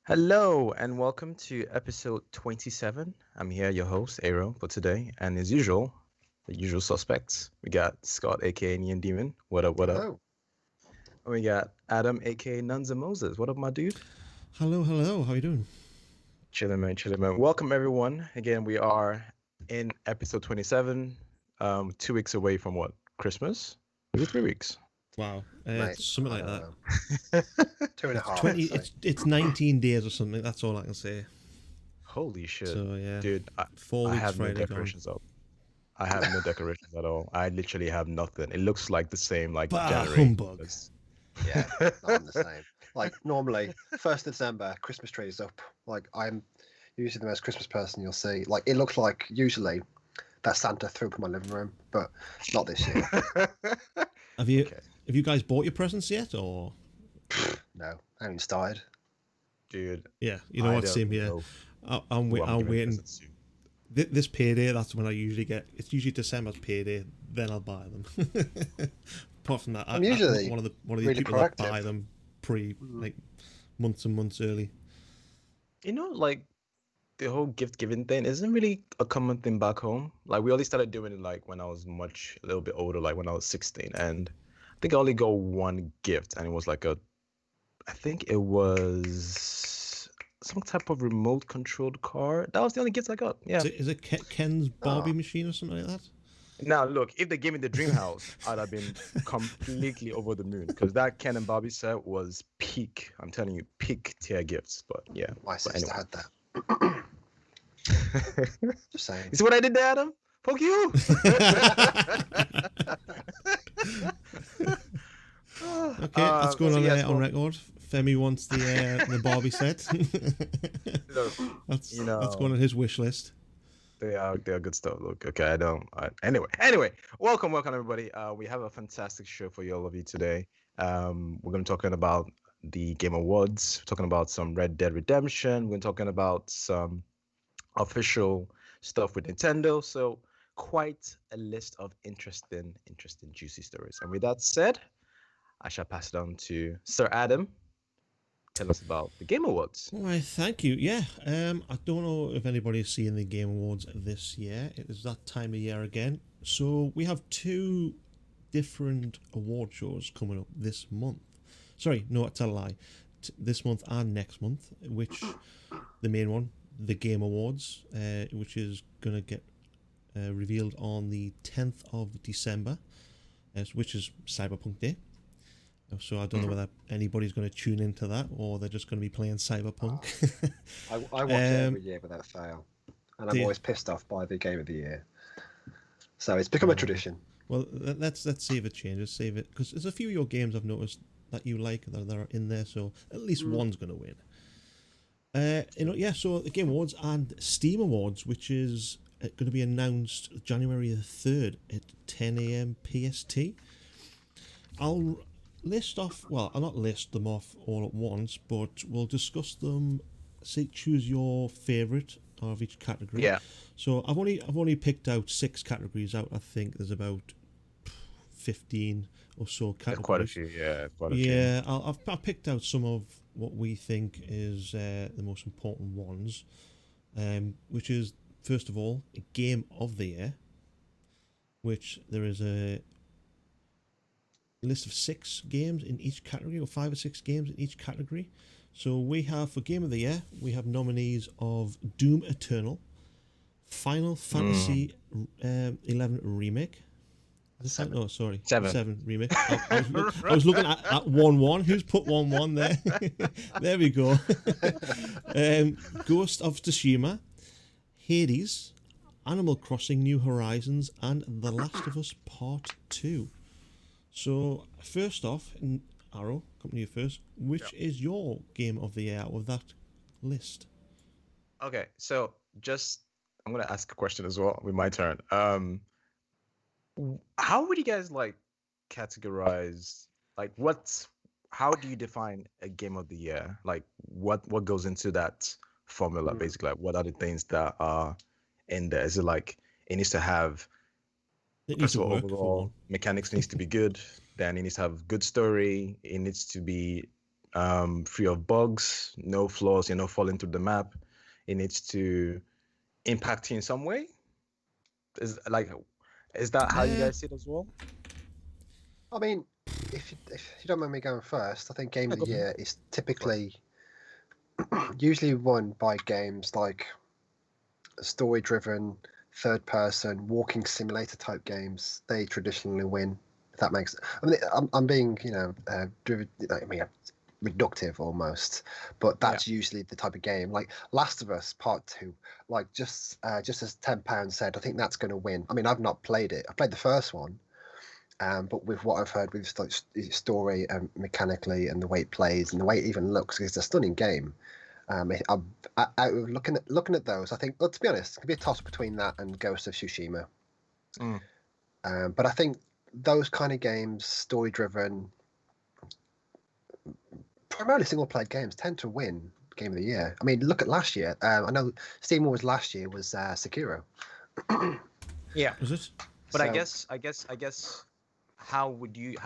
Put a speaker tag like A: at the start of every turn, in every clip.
A: Hello and welcome to episode 27. I'm here, your host, Aero, for today. And as usual, the usual suspects. We got Scott, aka Neon Demon. What up, what up?
B: Hello.
A: And we got Adam, aka Nunza Moses. What up, my dude?
C: Hello, hello. How you doing?
A: Chilling, man, chilling, man. Welcome, everyone. Again, we are in episode 27, 2 weeks away from what? Christmas? Is it 3 weeks?
C: Wow,
B: Mate,
C: something
B: I
C: like
B: don't
C: that.
B: know. 2.5.
C: It's 20.
B: I'd say.
C: It's 19 days or something. That's all I can say.
A: Holy shit.
C: So yeah,
A: Dude, I,
C: 4
A: I
C: weeks
A: have no
C: Friday gone.
A: decorations up. I have no decorations at all. I literally have nothing. It looks like the same, like
C: Bah,
A: January.
C: humbug.
B: Yeah, no, I'm the same. Like normally, 1st of December, Christmas tree is up. Like I'm usually the most Christmas person you'll see. Like it looks like usually that Santa threw up in my living room, but not this year.
C: Have you
A: Okay.
C: have you guys bought your presents yet, or
B: No, I haven't started.
A: Dude,
C: yeah? You know
A: I
C: what?
A: don't
C: Same here.
A: know
C: I'm
A: who I'm giving
C: waiting.
A: presents to.
C: This payday, that's when I usually get. It's usually December's payday. Then I'll buy them. Apart from that,
B: I'm usually
C: one of the
B: really
C: people that
B: proactive.
C: buy them like months and months early.
A: You know, like the whole gift giving thing isn't really a common thing back home. Like we only started doing it like when I was a little bit older, like when I was 16. And I think I only got one gift, and it was like I think it was some type of remote controlled car. That was the only gift I got. Yeah.
C: Is it Ken's Barbie machine or something like that?
A: Now, look, if they gave me the dream house, I'd have been completely over the moon because that Ken and Barbie set was peak. I'm telling you, peak tier gifts. But yeah,
B: My
A: but
B: sister
A: anyway.
B: had that. Just saying.
A: You see what I did there, Adam? Fuck you.
C: Okay, that's going
A: so
C: on
A: yes,
C: on
A: well,
C: record. Femi wants the Barbie set.
A: look,
C: that's
A: you know,
C: that's going on his wish list.
A: they are good stuff. Look, okay, I don't. Anyway, welcome everybody. We have a fantastic show for you all of you today. We're going to be talking about the Game Awards, talking about some Red Dead Redemption. We're talking about some official stuff with Nintendo. So quite a list of interesting, juicy stories. And with that said, I shall pass it on to Sir Adam. Tell us about the Game Awards.
C: Why, thank you. Yeah, I don't know if anybody's seen the Game Awards this year. It is that time of year again. So we have two different award shows coming up this month. Sorry, no, that's a lie. This month and next month, which the main one, the Game Awards, which is going to get revealed on the 10th of December, which is Cyberpunk Day. So I don't know whether anybody's going to tune into that or they're just going to be playing Cyberpunk.
B: I watch it every year without fail, and I'm always pissed off by the game of the year. So it's become a tradition.
C: Well, let's see if it changes. Save it because there's a few of your games I've noticed that you like that are in there. So at least one's going to win. So the Game Awards and Steam Awards, which is going to be announced January the 3rd at 10 a.m. PST. I'll not list them off all at once, but we'll discuss them. Choose your favourite of each category.
A: Yeah.
C: So I've only picked out 6 categories out. I think there's about 15 or so categories.
A: Quite a few, yeah. Quite a few.
C: Yeah, I've picked out some of what we think is the most important ones, which is, first of all, a Game of the Year, which there is a list of 6 games in each category, or 5 or 6 games in each category. So we have, for Game of the Year, we have nominees of Doom Eternal, Final Fantasy 11 Remake. No, sorry. 7 remake. I was looking at 1-1. Who's put 1-1 there? There we go. Ghost of Tsushima, Hades, Animal Crossing New Horizons, and The Last of Us Part 2. So, first off, Arrow, come to you first. Which is your game of the year out of that list?
A: Okay, so I'm going to ask a question as well with my turn. How would you guys categorize, how do you define a game of the year? Like what goes into that formula, basically? Like, what are the things that are in there? Is it like it needs to have, first of all, overall mechanics needs to be good, then it needs to have good story, it needs to be free of bugs, no flaws, falling through the map. It needs to impact you in some way. Is that how you
C: Uh,
A: guys see it as well?
B: I mean, if you don't mind me going first, I think Game
A: Yeah,
B: of the
A: go for it.
B: Year is typically usually won by games like story-driven, third-person, walking simulator type games. They traditionally win. If that makes, I mean, I'm being reductive almost, but
A: Yeah.
B: that's usually the type of game. Like Last of Us Part Two, like just as £10 said, I think that's going to win. I mean, I've not played it. I played the first one. But with what I've heard with story and mechanically and the way it plays and the way it even looks, it's a stunning game. Looking at those, I think, well, to be honest, it could be a toss between that and Ghost of Tsushima.
A: Mm.
B: But I think those kind of games, story driven, primarily single player games, tend to win Game of the Year. I mean, look at last year. I know Steam Awards last year was Sekiro.
A: Yeah.
C: was it?
A: But I
B: So
A: guess how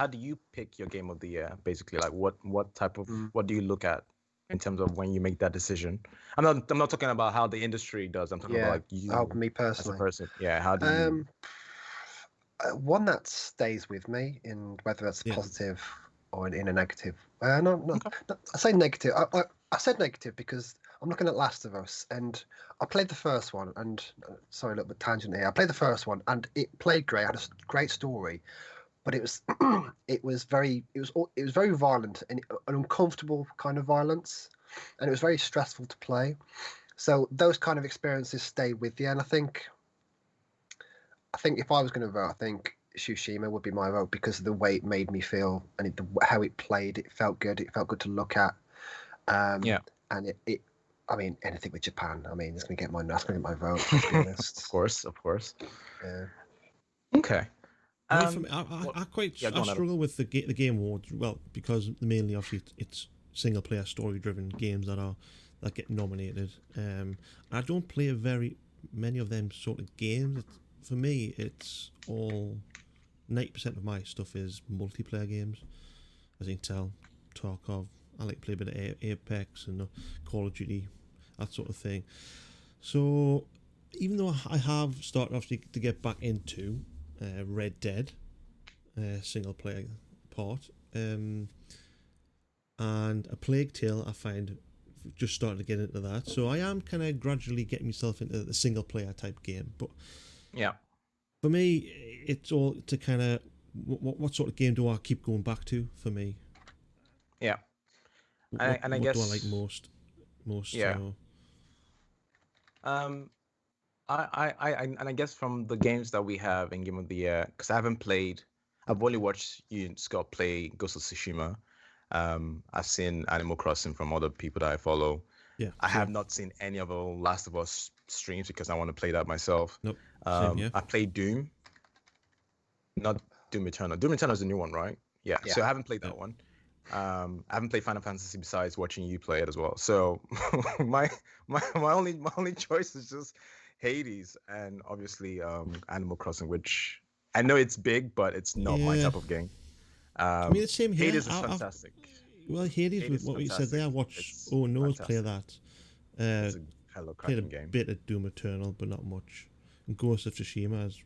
A: do you pick your game of the year basically? Like what type of what do you look at in terms of when you make that decision? I'm not talking about how the industry does. I'm talking about
B: yeah,
A: like you
B: me
A: as a
B: personally.
A: person. Yeah, how do you
B: Um, one that stays with me, in whether that's
C: Yeah.
B: positive or in a negative. No, no,
A: Okay.
B: no, I say negative. I said negative because I'm looking at Last of Us, and I played the first one. And sorry, a little bit tangent here. I played the first one, and it played great. Had a great story, but it was it was very violent and an uncomfortable kind of violence, and it was very stressful to play. So those kind of experiences stay with you, and I think if I was going to vote, I think Tsushima would be my vote because of the way it made me feel and how it played. It felt good. It felt good to look at.
A: Yeah,
B: And I mean, anything with Japan. I mean, it's going to get my vote. To be honest.
A: of course, of course.
B: Yeah.
A: Okay.
C: I mean, for me,
A: Well,
C: I
A: go on, Adam.
C: struggle with the Game Awards. Well, because mainly, obviously, it's single player story driven games that get nominated. I don't play very many of them sort of games. For me, it's all 90% of my stuff is multiplayer games. As you can tell, Tarkov. I like to play a bit of Apex and Call of Duty, that sort of thing. So, even though I have started obviously to get back into Red Dead single player part, and A Plague Tale, I find just starting to get into that. So I am kind of gradually getting myself into the single player type game. But
A: Yeah.
C: for me, it's all to kind of what sort of game do I keep going back to? For me,
A: Yeah. And I
C: what do I like
A: guess
C: most?
A: yeah.
C: So
A: Um and I guess from the games that we have in Game of the Year, because I've only watched you and Scott play Ghost of Tsushima. I've seen Animal Crossing from other people that I follow.
C: yeah,
A: I have
C: same.
A: not seen any of the Last of Us streams because I want to play that myself.
C: Nope, same. Yeah,
A: I played Doom, not Doom Eternal. Doom Eternal is the new one, right? Yeah.
B: Yeah.
A: So I haven't played
C: yeah.
A: that one. I haven't played Final Fantasy besides watching you play it as well. So my only choice is just Hades and obviously Animal Crossing, which I know it's big, but it's not my
C: Yeah.
A: type of game.
C: I mean, it's same here.
A: Hades is fantastic.
C: Well, Hades,
A: Hades
C: with
A: is
C: what we said there, I
A: fantastic.
C: watched
A: It's
C: Oh No's play
A: fantastic.
C: that.
A: It's a hello
C: Played a
A: cracking game.
C: bit of Doom Eternal, but not much. And Ghost of Tsushima is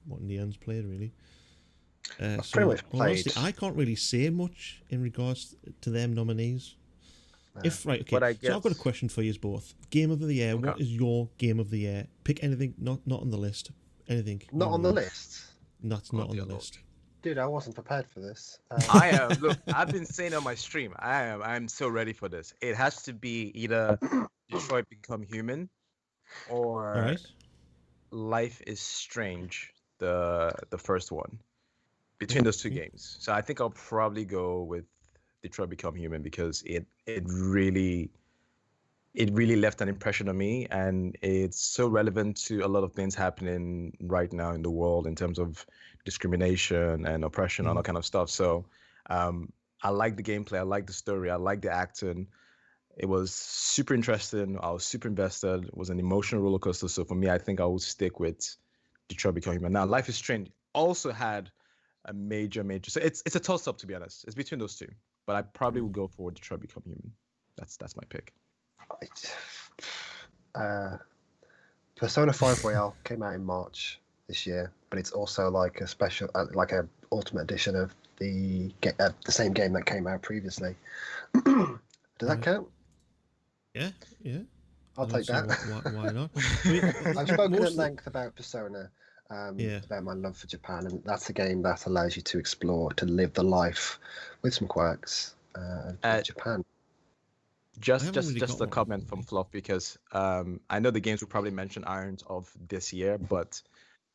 C: what Neon's played, really.
B: I've
C: So,
B: pretty much
C: well, honestly,
B: played.
C: I can't really say much in regards to them nominees. Right, okay.
A: But I
C: So I've got a
A: guess
C: question for you both. Game of the year.
A: okay.
C: What is your game of the year? Pick anything, not on the list. Anything.
B: Not
C: you
B: on the
C: know,
B: list.
C: That's
A: Oh
C: not on
A: dear
C: the
A: Lord.
C: list.
B: Dude, I wasn't prepared for this.
A: I am. Look, I've been saying on my stream, I'm so ready for this. It has to be either Detroit Become Human
C: All
A: or
C: right.
A: Life is Strange, the first one. Between those two
C: Okay.
A: games. So I think I'll probably go with Detroit Become Human because it really left an impression on me, and it's so relevant to a lot of things happening right now in the world in terms of discrimination and oppression and all
C: Mhm.
A: kind of stuff. So I like the gameplay, I like the story, I like the acting. It was super interesting. I was super invested. It was an emotional roller coaster. So for me, I think I would stick with Detroit Become Human. Now, Life is Strange also had a major. So it's a toss up, to be honest. It's between those two. but I probably would go for Detroit Become Human. That's my pick.
B: Persona 5 Royale came out in March this year, but it's also like a special, like a ultimate edition of the same game that came out previously. Does that count?
C: Yeah.
B: I'll take
C: see
B: that.
C: Why not? I mean,
B: I've spoken at
C: mostly-
B: length about Persona,
C: Yeah.
B: about my love for Japan, and that's a game that allows you to explore, to live the life with some quirks of Japan.
A: Just
C: haven't really
A: just
C: got
A: a
C: one,
A: comment from
C: really.
A: Fluff, because I know the games will probably mention Irons of this year, but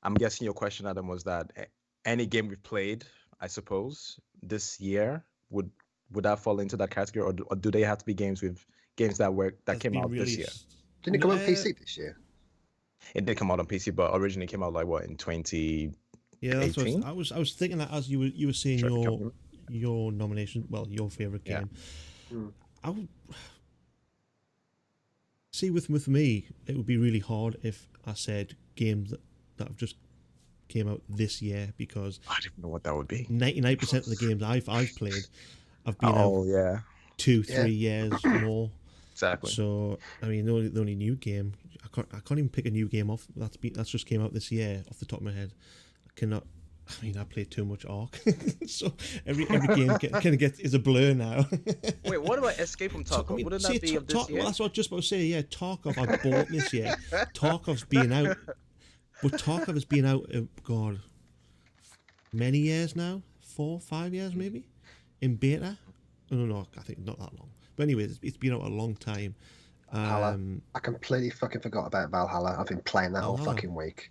A: I'm guessing your question, Adam, was that any game we've played, I suppose, this year would that fall into that category, or do they have to be games that
C: That's
A: came
C: been
A: out this year?
C: released.
B: Didn't it come on PC this year?
A: It did come out on PC, but originally came out like what, in 2018?
C: Yeah, that's what I was thinking that as you were saying
A: Detroit Become
C: your nomination, well, your favorite
A: Yeah.
C: game. I would see with me, it would be really hard if I said games that have just came out this year, because
A: I don't even know what that would be.
C: 99% of the games I've played have been out
A: Yeah,
C: 2-3 years more.
A: exactly.
C: So I mean, the only new game I can't even pick a new game off that's just came out this year off the top of my head. I cannot. I mean, I play too much Ark, so every game kind of is a blur now.
A: Wait, what about Escape from Tarkov?
C: I mean,
A: Wouldn't
C: see,
A: that be of this year?
C: Well, that's what I was just about to say. Yeah, Tarkov I bought this year. Tarkov's been out, but Tarkov has been out. God, many years now, 4-5 years maybe, in beta. No, I think not that long. But anyway, it's been out a long time.
B: Valhalla. I completely fucking forgot about Valhalla. I've been playing that all
C: Valhalla.
B: fucking week.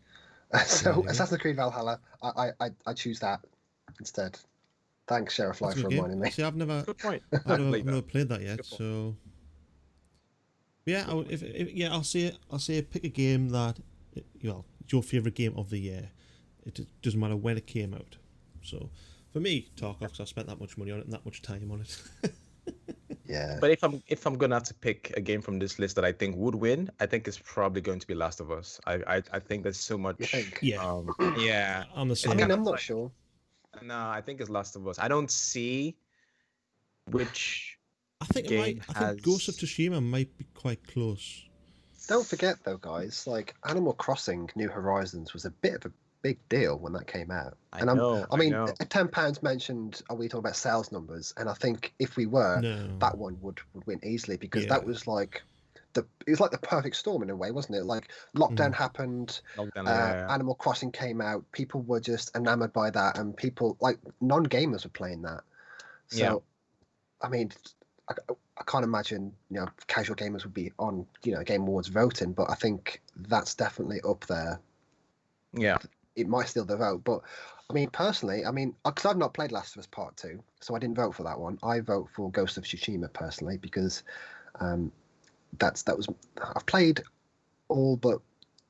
B: So
C: Yeah.
B: Assassin's Creed Valhalla, I choose that instead. Thanks, Sheriff
C: That's
B: Life,
C: a
B: for
C: good game.
B: reminding me.
C: See, I've never
A: Good point.
C: I've never played that yet.
A: Good point.
C: So yeah, I would, I'll say pick a game that it's your favorite game of the year. It doesn't matter when it came out. So for me, Tarkov, because I spent that much money on it and that much time on it.
B: Yeah.
A: But if I'm gonna have to pick a game from this list that I think would win, I think it's probably going to be Last of Us. I think there's so much.
B: You think?
C: Yeah.
A: Yeah.
C: I'm the
B: I
C: same.
B: mean, I'm not sure.
A: No, I think it's Last of Us. I don't see which
C: I think
A: game
C: I think Ghost of
A: has-
C: Tsushima might be quite close.
B: Don't forget, though, guys, like Animal Crossing New Horizons was a bit of a big deal when that came out.
A: I know.
B: I mean,
A: know.
B: at £10 mentioned, are we talking about sales numbers? And I think if we were,
C: No.
B: that one would win easily, because
C: Yeah.
B: that was like it was like the perfect storm in a way, wasn't it? Like lockdown happened,
A: Lockdown, yeah.
B: Animal Crossing came out, people were just enamored by that, and people like non-gamers were playing that. So,
A: Yeah.
B: I mean, I can't imagine casual gamers would be on Game Awards voting, but I think that's definitely up there.
A: Yeah.
B: It might steal the vote, but I mean, personally, because I've not played Last of Us Part 2, so I didn't vote for that one. I vote for Ghost of Tsushima personally, because I've played all but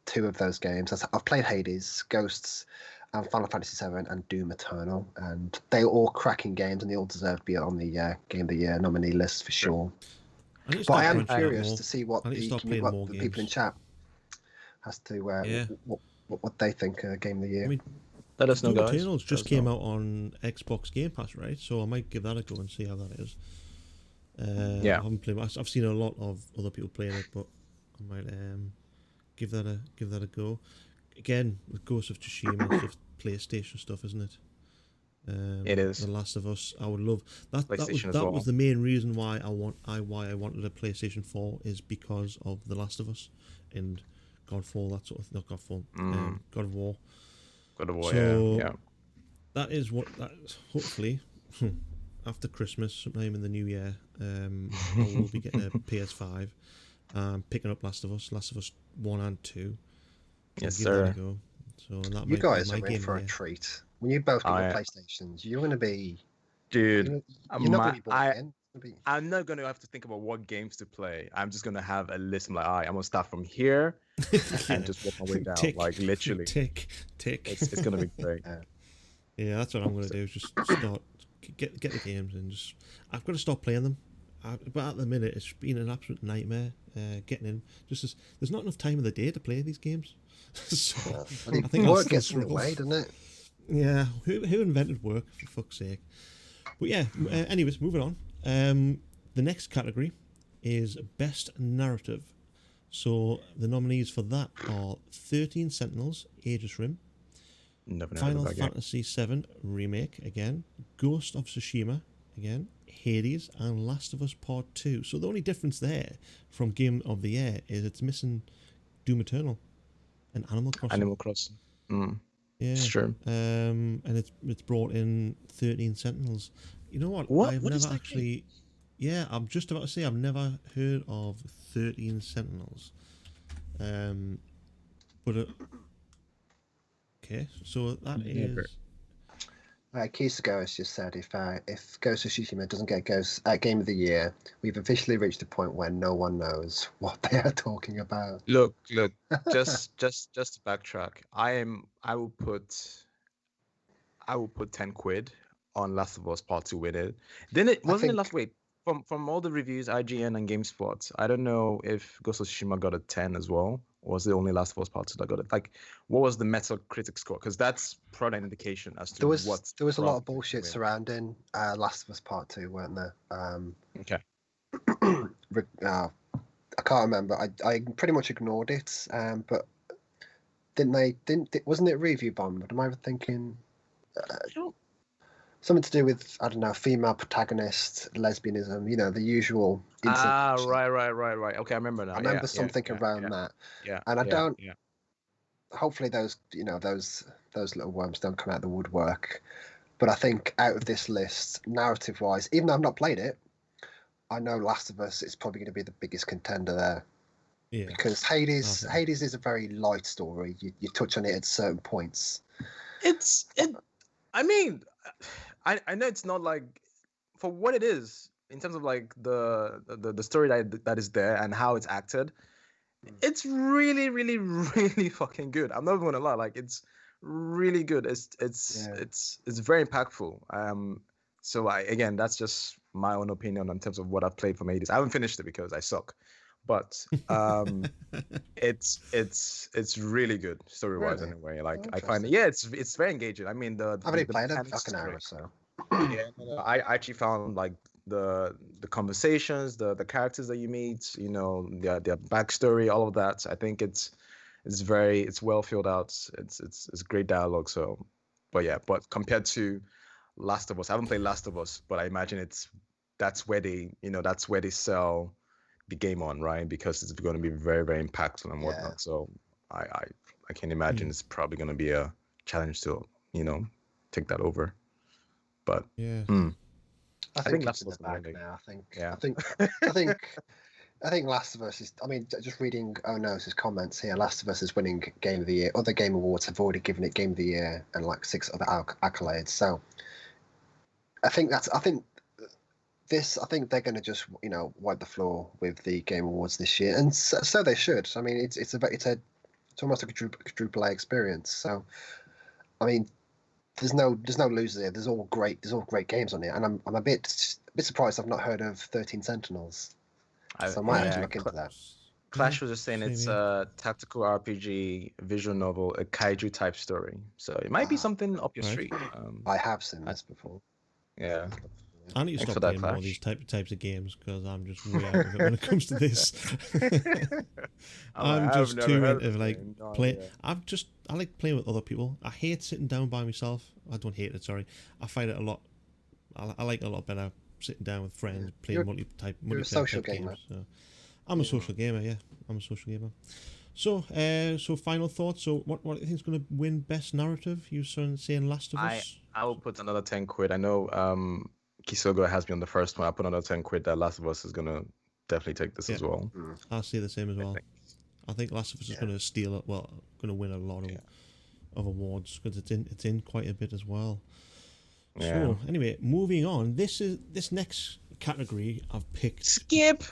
B: 2 of those games. I've played Hades, Ghosts, and Final Fantasy VII, and Doom Eternal, and they're all cracking games, and they all deserve to be on the Game of the Year nominee list for sure.
C: I need to
B: But I
C: start
B: am
C: branching out
B: curious
C: more.
B: to see what
C: I need to start playing more
B: the people in
C: games.
B: chat has to
C: Yeah.
B: what they think Game of the Year.
C: I mean,
A: Let us know,
C: Doom
A: guys.
C: Eternals just
A: Let us
C: came
A: know.
C: out on Xbox Game Pass, right? So I might give that a go and see how that is.
A: Yeah.
C: I haven't played. I've seen a lot of other people playing it, but I might give that a go. Again, with Ghost of Tsushima, it's just PlayStation stuff, isn't it?
A: It is.
C: The Last of Us. I would love that.
A: PlayStation as
C: That
A: well.
C: was the main reason why I wanted a PlayStation 4, is because of The Last of Us and Godfall. That sort of not Godfall. God of War.
A: God of War,
C: So-
A: yeah.
C: That is what that hopefully after Christmas, sometime in the new year, I will be getting a PS5, picking up Last of Us 1 and 2.
A: Yes,
C: Give that a
A: sir.
C: go. So that
B: You
C: might
B: guys
C: be my
B: are in
C: game
B: for a
C: here.
B: treat. When you both get your
A: I-
B: PlayStations, you're going to be.
A: Dude,
B: You're not going to be bored
A: I-
B: again. You're gonna be-
A: I'm not gonna have to think about what games to play. I'm just gonna have a list. I'm like, all right, I'm gonna start from here and just work my way down.
C: Tick,
A: like literally,
C: tick.
A: it's gonna be great.
C: Yeah, that's what I'm going to do. Is just start get the games and just. I've got to stop playing them. But at the minute, it's been an absolute nightmare getting in. There's not enough time of the day to play these games. So I think I'll
B: work
C: still
B: gets in the
C: struggle.
B: way, doesn't it?
C: Yeah, who invented work, for fuck's sake? But yeah, anyways, moving on. The next category is Best Narrative. So the nominees for that are 13 Sentinels, Aegis Rim,
A: Never heard of
C: Final
A: that game.
C: Fantasy VII Remake again, Ghost of Tsushima again, Hades, and Last of Us Part 2. So the only difference there from Game of the Year is it's missing Doom Eternal and Animal Crossing.
A: Animal Crossing.
C: Yeah.
A: It's true.
C: And it's brought in 13 Sentinels. You know what?
A: What?
C: I've
A: What is
C: never
A: that game?
C: actually. Yeah, I'm just about to say I've never heard of 13 Sentinels. But okay, so that
A: Never.
C: is.
B: Kisako has just said if Ghost of Tsushima doesn't get Game of the Year, we've officially reached a point where no one knows what they are talking about.
A: Look. just to backtrack. I will put 10 quid on Last of Us Part 2 with it. Then it wasn't it
B: think-
A: last wait. From all the reviews, IGN and GameSpot, I don't know if Ghost of Tsushima got a 10 as well, or was it only Last of Us Part 2 that got it? Like, what was the Metacritic score? Because that's probably an indication as to
B: There was
A: what
B: a lot of
A: probably
B: bullshit
A: win.
B: surrounding Last of Us Part 2, weren't there?
A: Okay.
B: I can't remember. I pretty much ignored it. But wasn't it review bombed? Am I thinking something to do with, I don't know, female protagonist, lesbianism, the usual incident.
A: Right. Okay, I remember now.
B: I remember something around that.
A: Yeah.
B: And I don't.
A: Yeah.
B: Hopefully those little worms don't come out of the woodwork. But I think out of this list, narrative wise, even though I've not played it, I know Last of Us is probably going to be the biggest contender there.
C: Yeah.
B: Because Hades is a very light story. You touch on it at certain points.
A: I mean, I know it's not like, for what it is in terms of like the story that is there and how it's acted. It's really, really, really fucking good. I'm not even gonna lie. Like, it's really good. It's very impactful. So again, that's just my own opinion in terms of what I've played from Hades. I haven't finished it because I suck, but it's really good story wise anyway. Like, I find it, it's very engaging. I mean,
B: I've only played it for an hour or so.
A: Yeah, I actually found like the conversations, the characters that you meet, their backstory, all of that. I think it's well filled out. It's great dialogue. So, but compared to Last of Us, I haven't played Last of Us, but I imagine that's where they sell the game on, right? Because it's going to be very, very impactful and whatnot.
B: Yeah.
A: So I can imagine it's probably going to be a challenge to take that over. But
C: yeah.
B: I think
A: Last
B: it's
A: of
B: in
A: Us
B: the
A: is
B: bag
A: winning.
B: now.
A: Yeah.
B: I think Last of Us is. I mean, just reading his comments here. Last of Us is winning Game of the Year. Other Game Awards have already given it Game of the Year and like 6 other accolades. So I think they're going to just wipe the floor with the Game Awards this year, and so they should. I mean, it's almost like a quadruple A experience. So I mean, there's no losers here. There's all great games on it, and I'm a bit surprised I've not heard of 13 Sentinels. So I might have to look into that.
A: Clash was just saying it's
C: same here.
A: a tactical RPG, visual novel, a kaiju type story. So it might be something up your
C: Right.
A: street.
B: I have seen this before.
A: Yeah.
C: I need to
A: Thanks for
C: stop
A: that,
C: playing more of
A: Clash.
C: these types of games because I'm just way out of it when it comes to this. I'm just too into like play. I like playing with other people. I hate sitting down by myself. I don't hate it. Sorry, I find it a lot. I like it a lot better sitting down with friends playing
B: You're a social gamer.
C: games. So I'm a social gamer. Yeah, I'm a social gamer. So, final thoughts. So, what do you think is going to win best narrative? You saying Last of Us?
A: I will put another 10 quid. I know Kisogo has me on the first one. I put another 10 quid that Last of Us is gonna definitely take this as well.
C: I see the same as well. I think Last of Us is going to steal it. Well, going to win a lot of awards because it's in quite a bit as well.
A: Yeah.
C: So anyway, moving on. This next category I've picked
A: Skip.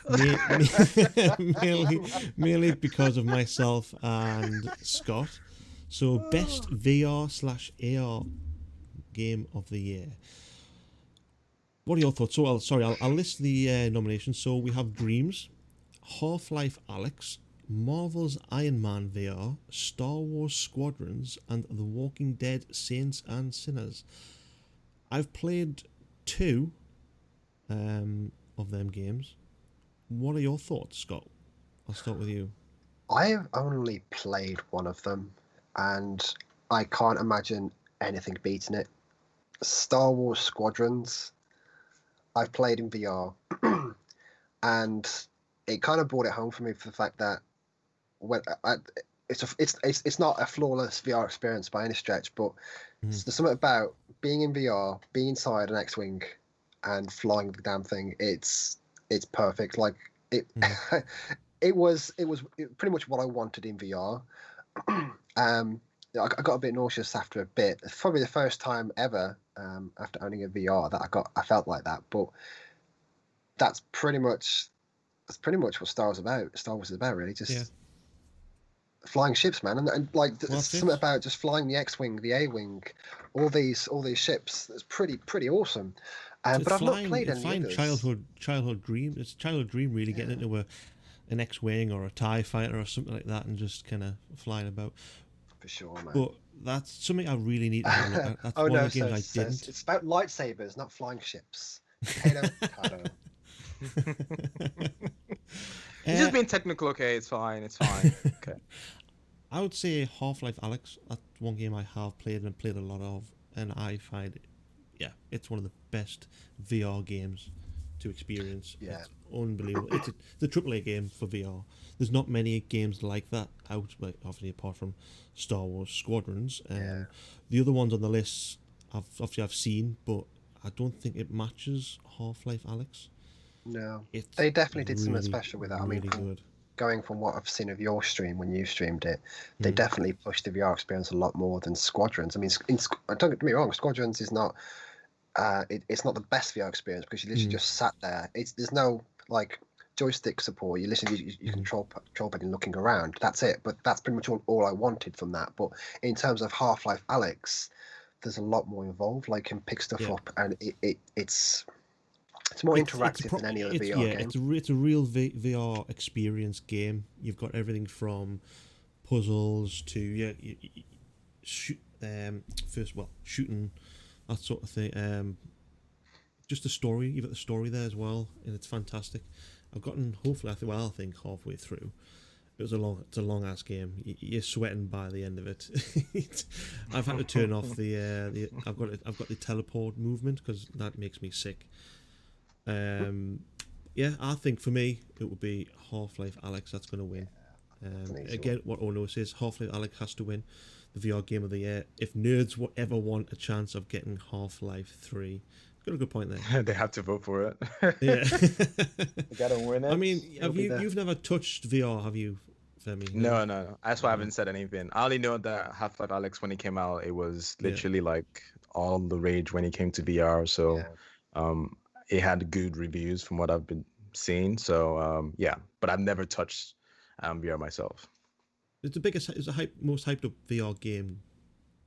C: merely because of myself and Scott. So best VR/AR game of the year. What are your thoughts? So I'll list the nominations. So we have Dreams, Half-Life Alyx, Marvel's Iron Man VR, Star Wars Squadrons, and The Walking Dead Saints and Sinners. I've played two of them games. What are your thoughts, Scott? I'll start with you.
B: I've only played one of them, and I can't imagine anything beating it. Star Wars Squadrons. I've played in VR, and it kind of brought it home for me for the fact that it's not a flawless VR experience by any stretch, but there's something about being in VR, being inside an X-wing, and flying the damn thing. It's perfect. Like it, it was pretty much what I wanted in VR. I got a bit nauseous after a bit. It's probably the first time ever after owning a VR that I felt like that. But that's pretty much what Star Wars is about, really. Just flying ships, man, and like there's something about just flying the X-wing, the A-wing, all these ships. It's pretty awesome. But I've not played any others.
C: Childhood dream. It's a childhood dream, really, getting into an X-wing or a TIE fighter or something like that, and just kind of flying about.
B: For sure, man.
C: But that's something I really need to know. That's one of the games I didn't.
B: It's about lightsabers, not flying ships. Potato.
A: He's just being technical, okay? It's fine. Okay.
C: I would say Half-Life Alyx. That's one game I have played and played a lot of, and I find it's one of the best VR games to experience.
B: Yeah.
C: It's unbelievable. It's the AAA game for VR. There's not many games like that out, obviously apart from Star Wars Squadrons. The other ones on the list, I've seen, but I don't think it matches Half-Life Alyx.
B: No, they definitely did something special with that. I mean,
C: good.
B: Going from what I've seen of your stream when you streamed it, they definitely pushed the VR experience a lot more than Squadrons. I mean, don't get me wrong, Squadrons is not it's not the best VR experience because you literally just sat there. There's no like joystick support. You literally you control pad and looking around. That's it. But that's pretty much all I wanted from that. But in terms of Half-Life Alyx, there's a lot more involved. Like, you can pick stuff up, and it's more interactive than any other VR game.
C: It's a real VR experience game. You've got everything from puzzles to shooting, that sort of thing. Just the story. You've got the story there as well, and it's fantastic. I've gotten I think halfway through. It's a long ass game. You're sweating by the end of it. I've had to turn off I've got the teleport movement because that makes me sick. I think for me it would be Half-Life Alyx. That's going to win. Again, what Ono says, Half-Life Alyx has to win the VR game of the year. If nerds ever want a chance of getting Half-Life 3, got a good point there.
A: They have to vote for it.
C: Yeah,
A: you gotta win it.
C: I mean, you've never touched VR, have you, Femi?
A: No. That's why I haven't said anything. I only know that Half-Life Alyx, when it came out, it was literally like all the rage when it came to VR. So, it had good reviews from what I've been seeing. So, but I've never touched VR myself.
C: It's the most hyped up VR game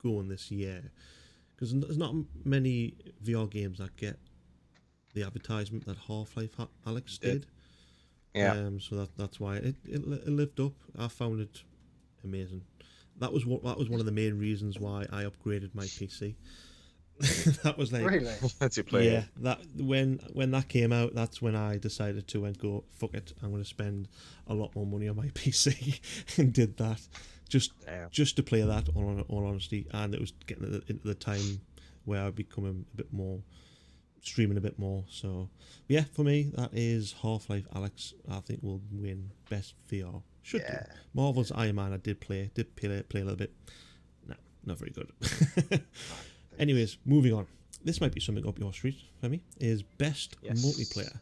C: going this year, because there's not many VR games that get the advertisement that Half-Life Alyx did.
A: Yeah.
C: So that's why it lived up. I found it amazing. That was one of the main reasons why I upgraded my PC. That was like,
B: really?
A: That's your play.
C: Yeah, that when that came out, that's when I decided to go, fuck it, I'm going to spend a lot more money on my PC, and did that just to play that. All honesty, and it was getting into the time where I'd become a bit more streaming a bit more. So yeah, for me that is Half-Life Alyx. I think will win best VR. Should do. Marvel's Iron Man I did play a little bit. No, not very good. Anyways, moving on. This might be something up your street, Femi, is best multiplayer.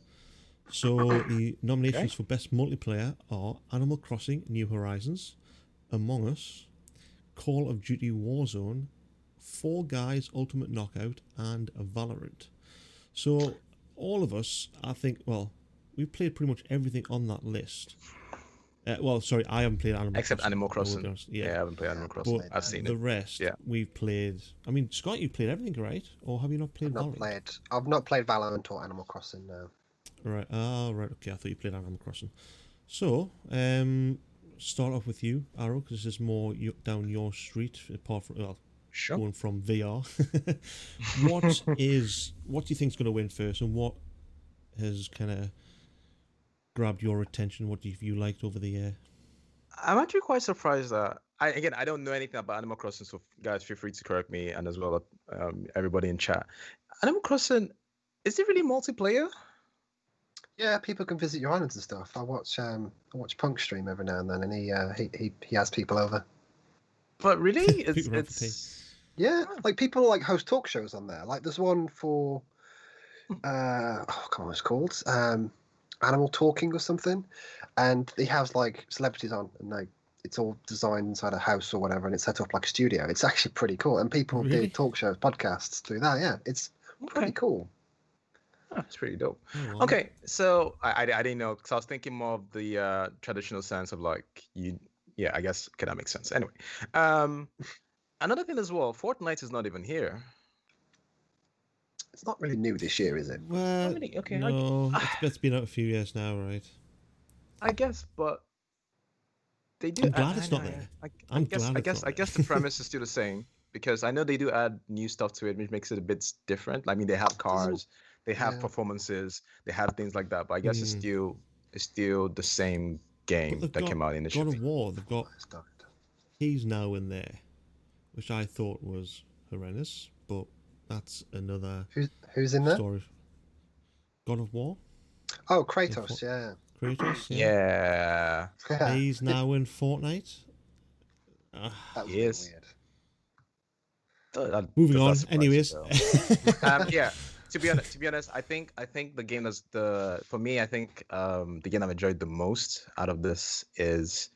C: So the nominations for best multiplayer are Animal Crossing New Horizons, Among Us, Call of Duty Warzone, Fall Guys Ultimate Knockout, and Valorant. So all of us, I think, we've played pretty much everything on that list. I haven't played
A: Animal Crossing.
C: Yeah,
A: I haven't played Animal Crossing.
C: But
A: I've seen
C: the
A: it.
C: rest, we've played. I mean, Scott, you've played everything, right? Or have you not played Valorant?
B: I've not played Valorant or Animal Crossing, no.
C: Right. Right. Okay, I thought you played Animal Crossing. So, start off with you, Arrow, because this is more down your street. Apart from,
A: Sure.
C: going from VR. what do you think is going to win first, and what has kind of grabbed your attention? What have you liked over the year?
A: I'm actually quite surprised that I don't know anything about Animal Crossing, so guys, feel free to correct me, and as well everybody in chat. Animal Crossing, is it really multiplayer?
B: Yeah, people can visit your islands and stuff. I watch Punk stream every now and then, and he has people over.
A: But really,
C: People around for tea.
B: Yeah,
A: Oh.
B: like people like host talk shows on there. Like there's one for I can't remember what it's called. Animal Talking or something, and he has like celebrities on, and like it's all designed inside a house or whatever, and it's set up like a studio. It's actually pretty cool, and people
C: Really?
B: do talk shows, podcasts through that. Yeah, it's pretty cool.
A: Oh, that's pretty dope.
C: Oh, wow.
A: Okay, so I didn't know, because I was thinking more of the traditional sense of like yeah, I guess, okay, that makes sense. Anyway, another thing as well, Fortnite is not even here.
B: It's not really new this year, is it?
C: Well,
A: Really? Okay,
C: no, it's been out a few years now, right?
A: I guess, but they do.
C: I'm glad it's not there.
A: I guess the premise is still the same, because I know they do add new stuff to it, which makes it a bit different. I mean, they have cars, they have performances, they have things like that, but I guess it's still the same game that came out initially.
C: God of War, they've got he's now in there, which I thought was horrendous, but that's another
B: who's in there?
C: Story. God of War.
B: Oh, Kratos, yeah.
C: Kratos,
A: yeah.
C: He's now in Fortnite.
B: That was
A: yes.
B: Weird.
C: Moving on. Anyways.
A: Yeah. To be honest, I think the game that's for me, I think the game I've enjoyed the most out of this is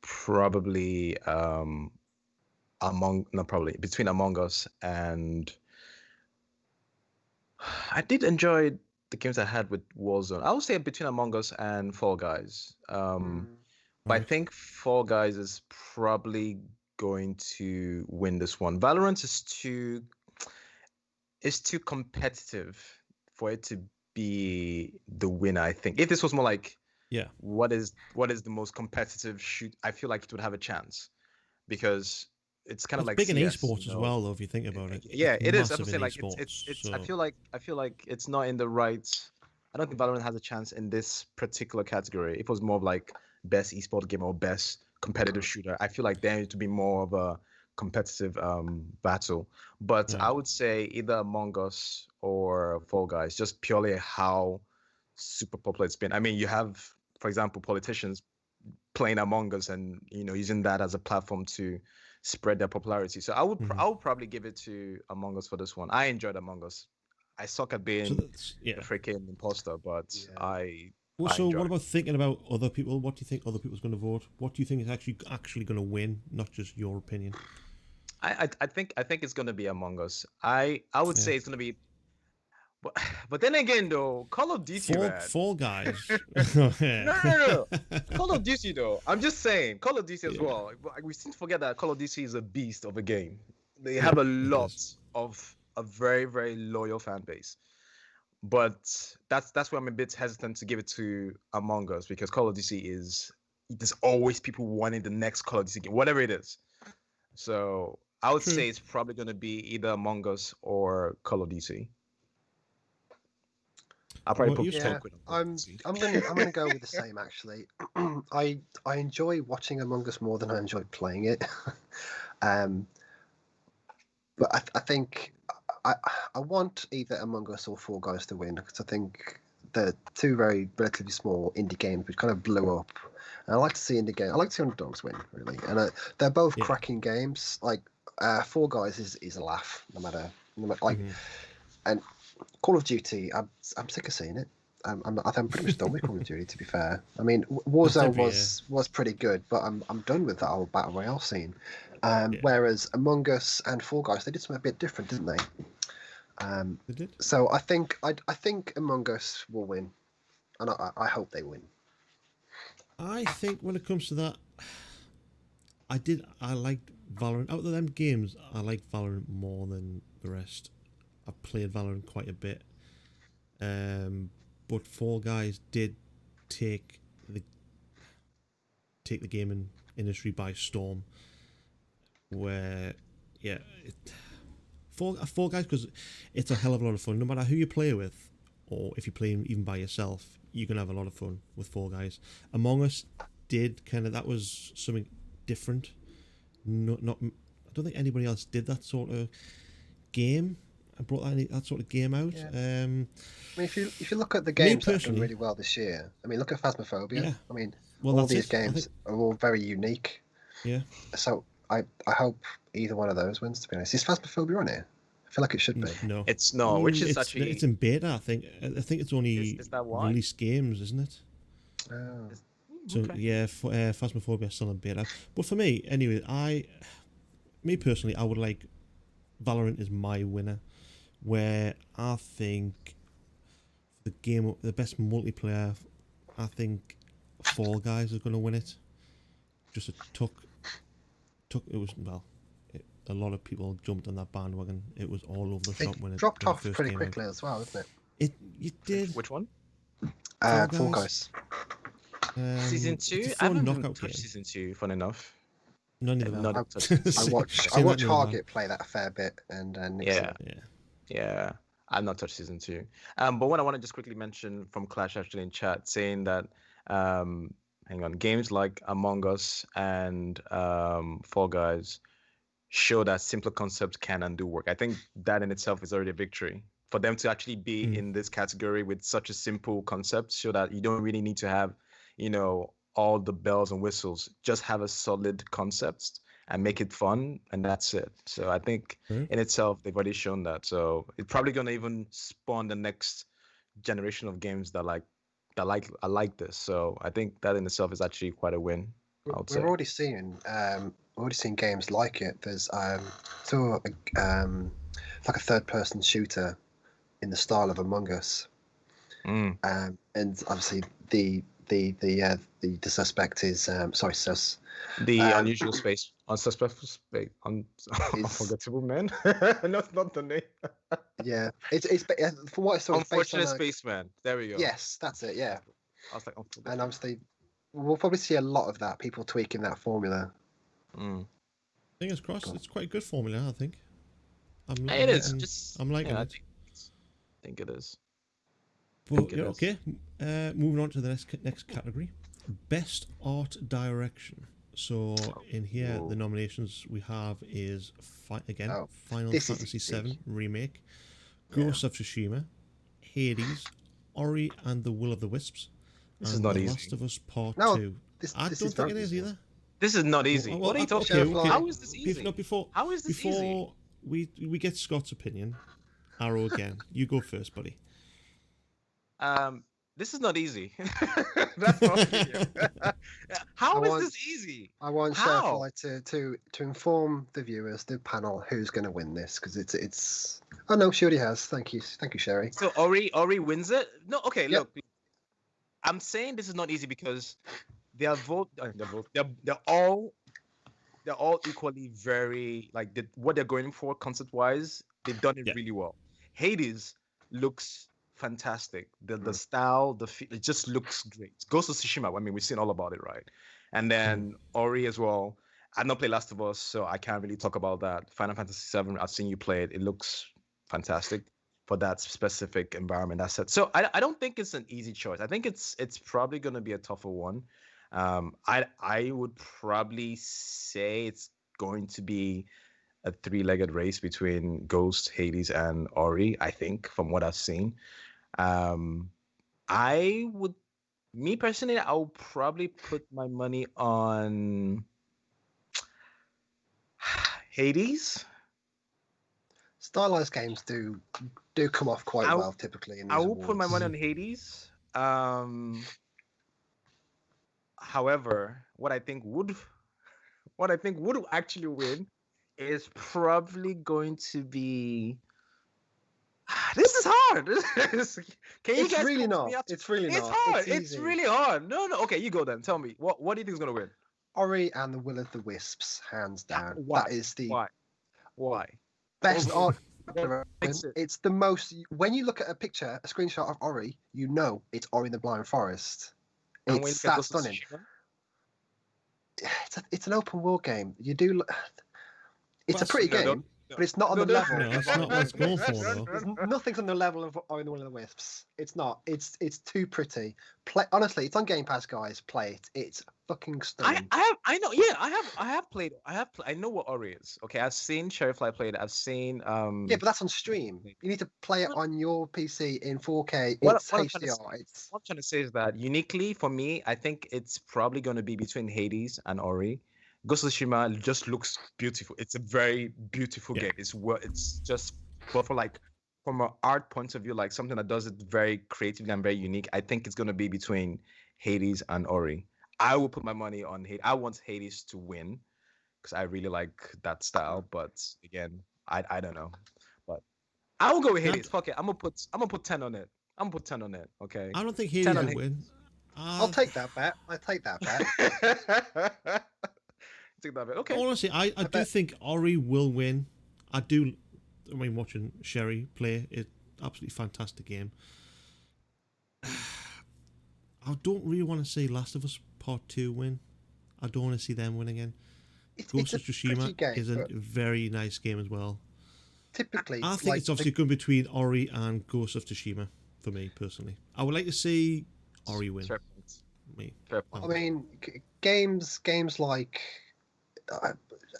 A: probably between Among Us and I did enjoy the games I had with Warzone. I would say between Among Us and Fall Guys. But I think Fall Guys is probably going to win this one. Valorant is too competitive for it to be the winner, I think. If this was more like what is the most competitive shoot, I feel like it would have a chance, because it's kind of like
C: big in
A: CS,
C: esports as well, though, if you think about it.
A: Yeah, it is. I'm
C: massive
A: saying,
C: in
A: like
C: esports,
A: I feel like it's not in the right. I don't think Valorant has a chance in this particular category. If it was more of like best esport game or best competitive shooter, I feel like there needs to be more of a competitive battle. But I would say either Among Us or Fall Guys, just purely how super popular it's been. I mean, you have, for example, politicians playing Among Us and using that as a platform to spread their popularity. So I would probably give it to Among Us for this one. I enjoyed Among Us. I suck at being a freaking imposter, but I.
C: So what about thinking about other people? What do you think other people's going to vote? What do you think is actually going to win, not just your opinion?
A: I think it's going to be Among Us. I would say it's going to be. But then again, though, Call of Duty,
C: Fall Guys.
A: No. Call of Duty, though. I'm just saying, Call of Duty as well. We seem to forget that Call of Duty is a beast of a game. They have a lot of a very, very loyal fan base. But that's why I'm a bit hesitant to give it to Among Us, because Call of Duty there's always people wanting the next Call of Duty game, whatever it is. So I would say it's probably going to be either Among Us or Call of Duty. I'll probably put
B: I'm gonna go with the same, actually. I enjoy watching Among Us more than I enjoy playing it. But I think I want either Among Us or Fall Guys to win, because I think they're two very relatively small indie games which kind of blew up. And I like to see indie games. I like to see underdogs win, really. And they're both cracking games. Like Fall Guys is a laugh, no matter like. And Call of Duty, I'm sick of seeing it. I'm pretty much done with Call of Duty, to be fair. I mean, Warzone was pretty good, but I'm done with that whole battle royale scene. Whereas Among Us and Fall Guys, they did something a bit different, didn't they?
C: They did.
B: So I think Among Us will win, and I hope they win.
C: I think when it comes to that, I liked Valorant. Out of them games, I like Valorant more than the rest. I've played Valorant quite a bit, but Fall Guys did take the gaming industry by storm, where yeah, Fall Guys, because it's a hell of a lot of fun. No matter who you play with, or if you play even by yourself, you can have a lot of fun with Fall Guys. Among Us did that was something different. Not I don't think anybody else did that sort of game. I brought that sort of game out.
B: Yeah. I mean, if you look at the
C: Me
B: games that have done
C: personally-
B: really well this year, I mean, look at Phasmophobia.
C: Yeah.
B: I mean,
C: Well,
B: all
C: that's
B: these
C: it. I
B: games
C: think-
B: are all very unique.
C: Yeah.
B: So I hope either one of those wins. To be honest, is Phasmophobia on it? I feel like it should be.
C: No,
A: It's no, which is
C: it's,
A: actually
C: it's in beta. I think it's only
A: is that why?
C: released games, isn't it?
B: Oh.
C: So
A: Okay.
C: yeah, Phasmophobia is still in beta. But for me, anyway, me personally, I would like Valorant is my winner, where I think the best multiplayer, I think Fall Guys is going to win it. Just it took it was a lot of people jumped on that bandwagon. It was all over the
B: It
C: shop when it
B: dropped
C: when it
B: off
C: first
B: pretty
C: came
B: quickly as well, didn't
C: It did.
A: Which one?
B: it?
C: Fall
B: Fall
C: Guys.
B: Guys.
A: Season
C: It's
A: 2?
C: a
A: I
C: fun
A: haven't
C: knockout
A: touched
C: game.
A: season 2, fun enough.
C: None of
A: I've
C: them.
A: not
C: have.
A: touched season
B: I
A: 2.
B: watch
C: Say that, no,
B: Target play that a fair bit, and Nixon.
A: Yeah.
C: Yeah.
A: Yeah, I've not touched season 2. But what I want to just quickly mention from Clash actually in chat saying that hang on, games like Among Us and Fall Guys show that simpler concepts can and do work. I think that in itself is already a victory. For them to actually be in this category with such a simple concept, so that you don't really need to have, all the bells and whistles. Just have a solid concept and make it fun, and that's it. So I think
C: Right.
A: in itself they've already shown that. So it's probably gonna even spawn the next generation of games that I like this. So I think that in itself is actually quite a win. I would say.
B: We're already seeing games like it. There's like a third-person shooter in the style of Among Us,
A: Mm.
B: and obviously the suspect is sus.
A: The unusual space, unsuspectful space, unforgettable man. No, not the name.
B: Yeah, it's from what I saw, it's based on
A: Unfortunate
B: a,
A: spaingman. There we go.
B: Yes, that's it. Yeah,
A: I was like,
B: and obviously we'll probably see a lot of that. People tweaking that formula.
C: Fingers crossed. It's quite a good formula, I think.
A: It is.
C: I'm liking
A: I
C: it.
A: think it is.
C: But,
A: think it is.
C: okay, moving on to the next category, best art direction. So in here, the nominations we have is Final
B: this is
C: Fantasy
B: easy.
C: VII Remake, Ghost of Tsushima, Hades, Ori and the Will of the Wisps,
A: This
C: and
A: is not
C: The
A: easy.
C: Last of Us Part
B: No,
C: 2.
B: this
C: I
B: is
C: don't think it
B: very
C: is
B: easy.
C: either.
A: This is not easy. What are you talking
B: okay,
A: about?
B: okay.
A: How is this easy? How is this easy?
C: Before we get Scott's opinion, Arrow again. You go first, buddy.
A: This is not easy. That's my opinion. How is this easy?
B: I want
A: How?
B: Sharefly to inform the viewers, the panel, who's going to win this, because it's. Oh no, she already has. Thank you, Sherry.
A: So Ori wins it? No, okay,
B: Yep.
A: look. I'm saying this is not easy because they're all equally very what they're going for concept wise. They've done it
C: Yeah.
A: really well. Hades looks fantastic. The style, it just looks great. Ghost of Tsushima. I mean, we've seen all about it, right? And then Ori as well. I've not played Last of Us, so I can't really talk about that. Final Fantasy VII. I've seen you play it. It looks fantastic for that specific environment. That's it. So I don't think it's an easy choice. I think it's probably going to be a tougher one. I would probably say it's going to be a three-legged race between Ghost, Hades, and Ori. I think from what I've seen, me personally, I would probably put my money on Hades.
B: Stylized games do come off quite well typically in these
A: I will put my
B: awards.
A: money on Hades. However, what I think would actually win is probably going to be. This is hard. Can you
B: It's
A: guys
B: really
A: help
B: not.
A: me out?
B: It's really
A: It's
B: not.
A: hard.
B: It's
A: It's
B: easy.
A: really hard. No. Okay, you go then. Tell me what do you think is gonna win?
B: Ori and the Will of the Wisps, hands down.
A: Why?
B: That is the
A: Why?
B: best
A: What-
B: art.
A: what makes it-
B: It's the most. When you look at a screenshot of Ori, you know it's Ori and the Blind Forest.
A: And when you
B: It's
A: get
B: that
A: Ghost of
B: stunning.
A: Tsushima?
B: It's an open world game. You do. It's a
C: Well,
B: pretty
A: no,
B: game, but it's not on the level.
C: No, it's not what it's going for, though.
B: There's nothing's on the level of Ori and the Will of the Wisps. It's not. It's too pretty. Play honestly, it's on Game Pass, guys. Play it. It's fucking stunning.
A: I know. Yeah, I have played. I know what Ori is. Okay, I've seen Sheriffly play it. I've seen
B: Yeah, but that's on stream. You need to play it on your PC in 4K.
A: What,
B: It's
A: what I'm trying to
B: HDR. It's
A: what I'm trying to say is that uniquely for me, I think it's probably going to be between Hades and Ori. Ghost of Tsushima just looks beautiful. It's a very beautiful
C: Yeah.
A: game. It's just but for like from an art point of view, like something that does it very creatively and very unique. I think it's going to be between Hades and Ori. I will put my money on Hades. I want Hades to win because I really like that style. But again, I don't know. But I will go with Hades. Fuck it. I'm gonna put 10 on it. I'm gonna put 10 on it. Okay.
C: I don't think Hades
A: 10 on
C: will win.
B: I'll take that bet. I take that bet.
A: Take that bit. Okay.
C: Honestly, I do
B: bet.
C: think Ori will win. I do. I mean, watching Sherry play, it's absolutely fantastic game. I don't really want to see Last of Us Part 2 win. I don't want to see them win again.
B: It's
C: Ghost
B: a
C: of
B: pretty
C: Tsushima
B: game,
C: is a
B: but
C: very nice game as well.
B: typically,
C: I think
B: like,
C: it's obviously going between Ori and Ghost of Tsushima for me personally. I would like to see Ori win.
A: Fair point.
C: Me.
A: Fair point.
B: I mean, games like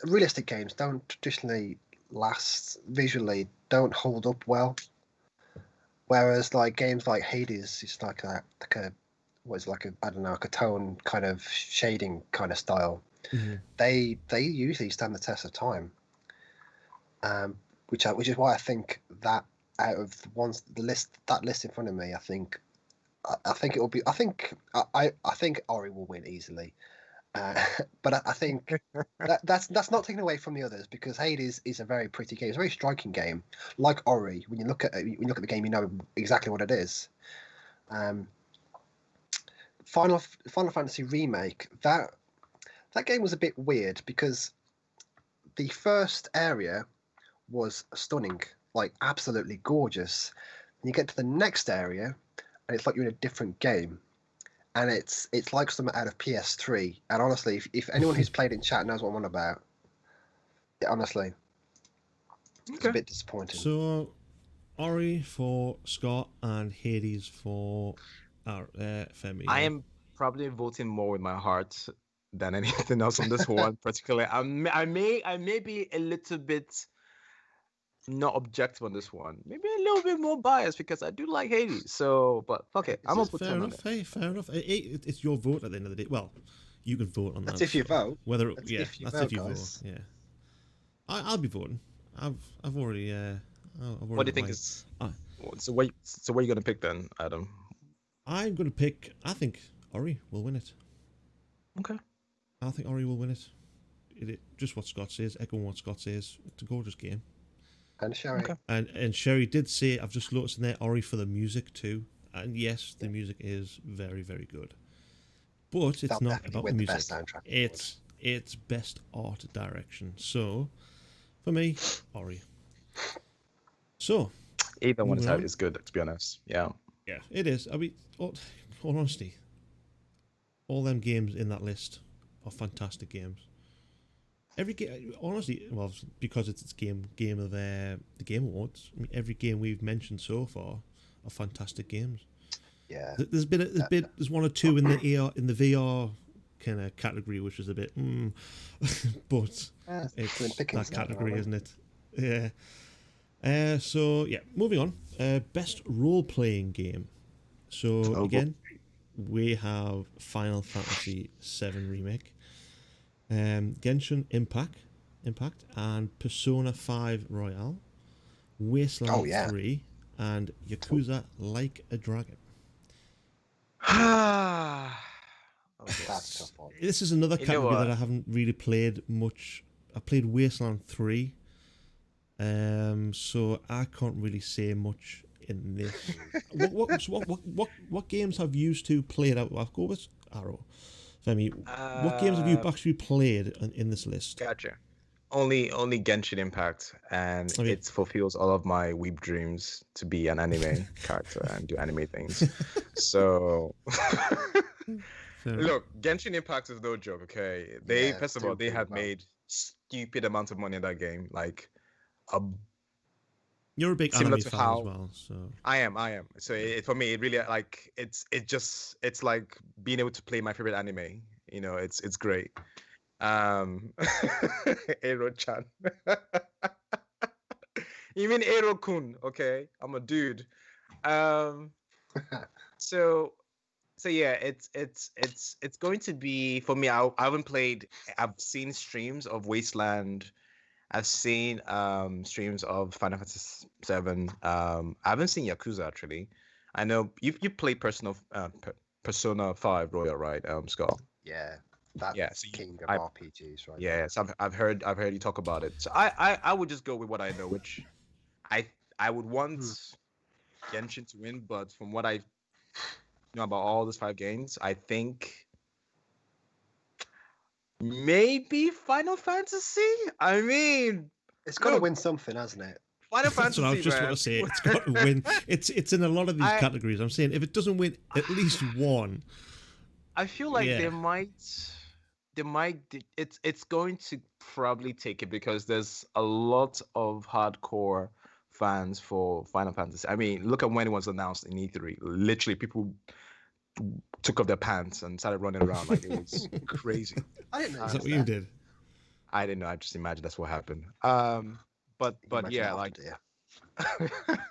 B: realistic games don't traditionally last visually, don't hold up well. Whereas like games like Hades, it's like a I don't know, like a tone kind of shading kind of style.
C: Mhm.
B: They usually stand the test of time. Which is why I think that out of the list in front of me, I think it will be. I think Ori will win easily. But I think that's not taken away from the others because Hades is a very pretty game. It's a very striking game. Like Ori, when you look at the game, you know exactly what it is. Final Fantasy Remake, that game was a bit weird because the first area was stunning, like absolutely gorgeous. And you get to the next area, and it's like you're in a different game. And it's like something out of PS3. And honestly, if anyone who's played in chat knows what I'm on about, honestly, it's a bit disappointing.
C: So, Ori for Scott and Hades for Femi.
A: I am probably voting more with my heart than anything else on this one, particularly. I may be a little bit not objective on this one. Maybe a little bit more biased because I do like Hades. So, but fuck it. I'm gonna put 10 on it.
C: Hey, fair enough. It's your vote at the end of the day. Well, you can vote on that.
B: That's if you vote.
C: Whether
B: That's
C: yeah,
B: if you
C: that's
B: vote,
C: if you
B: guys.
C: vote. Yeah, I'll be voting. I've already. I've already
A: What do you think
C: applied.
A: is? So what are you gonna pick then, Adam?
C: I'm going to pick. I think Ori will win it.
A: Okay.
C: I think Ori will win it. Just what Scott says, echoing what Scott says. It's a gorgeous game.
B: And Sherry.
A: Okay.
C: And Sherry did say, I've just noticed in there, Ori for the music too. And yes, the music is very, very good. But it's
B: That'll
C: not
B: definitely
C: about the
B: win the
C: music.
B: best soundtrack
C: It's best art direction. So, for me, Ori. So,
A: Either one
C: moving on.
A: is good, to be honest. Yeah.
C: Yeah, it is. I mean, all honesty, all them games in that list are fantastic games. Every game, honestly, well, because it's game of the Game Awards. I mean, every game we've mentioned so far are fantastic games.
B: Yeah.
C: There's one or two in the VR kind of category, which is a bit, but it's
B: Twin Pickens
C: that
B: now,
C: category,
B: aren't
C: isn't it? Yeah. So yeah, moving on. Best role playing game. So again, we have Final Fantasy VII Remake, Genshin Impact, and Persona 5 Royale, Wasteland 3, and Yakuza Like a Dragon.
B: That's a tough one.
C: This is another
A: You know
C: category
A: what?
C: that I haven't really played much. I played Wasteland 3, so I can't really say much in this. What games have you two played out? I'll go with Arrow. Femi, what games have you actually played in this list?
A: Gotcha. Only Genshin Impact, and
C: Okay.
A: it fulfills all of my weeb dreams to be an anime character and do anime things. So,
C: Fair enough.
A: look, Genshin Impact is no joke. Okay, they
B: Yeah,
A: first of all
B: doing
A: they
B: pretty
A: have
B: well.
A: made stupid amount of money in that game. Like, a
C: You're a big
A: similar
C: anime
A: to
C: fan
A: how
C: as well, so
A: I am. So for me, it really like it's like being able to play my favorite anime. You know, it's great. Aero-chan. You mean Aero-kun? Okay, I'm a dude. Um, so yeah, it's going to be for me. I haven't played. I've seen streams of Wasteland. I've seen streams of Final Fantasy 7. I haven't seen Yakuza actually. I know you played Persona 5 Royal, right? Scott.
B: Yeah, that's
A: Yeah, so
B: king of
A: I
B: RPGs, right?
A: yeah, so I've heard you talk about it. So I would just go with what I know, which I I would want
B: Hmm.
A: Genshin to win, but from what I know about all those 5 games, I think maybe Final Fantasy. I mean,
B: It's got to
A: look,
B: win something, hasn't it?
A: Final
C: that's what I was
A: Fantasy,
C: just
A: man.
C: about to say. It's got to win. It's in a lot of these
A: I
C: categories. I'm saying if it doesn't win at least one,
A: I feel like
C: yeah,
A: it's going to probably take it because there's a lot of hardcore fans for Final Fantasy. I mean, look at when it was announced in E3. Literally, people took off their pants and started running around like it was crazy.
B: I didn't know
C: is
A: Uh,
C: that what you did?
A: I didn't know. I just imagined that's what happened. But
B: You imagine
A: yeah,
B: that
A: like
B: after,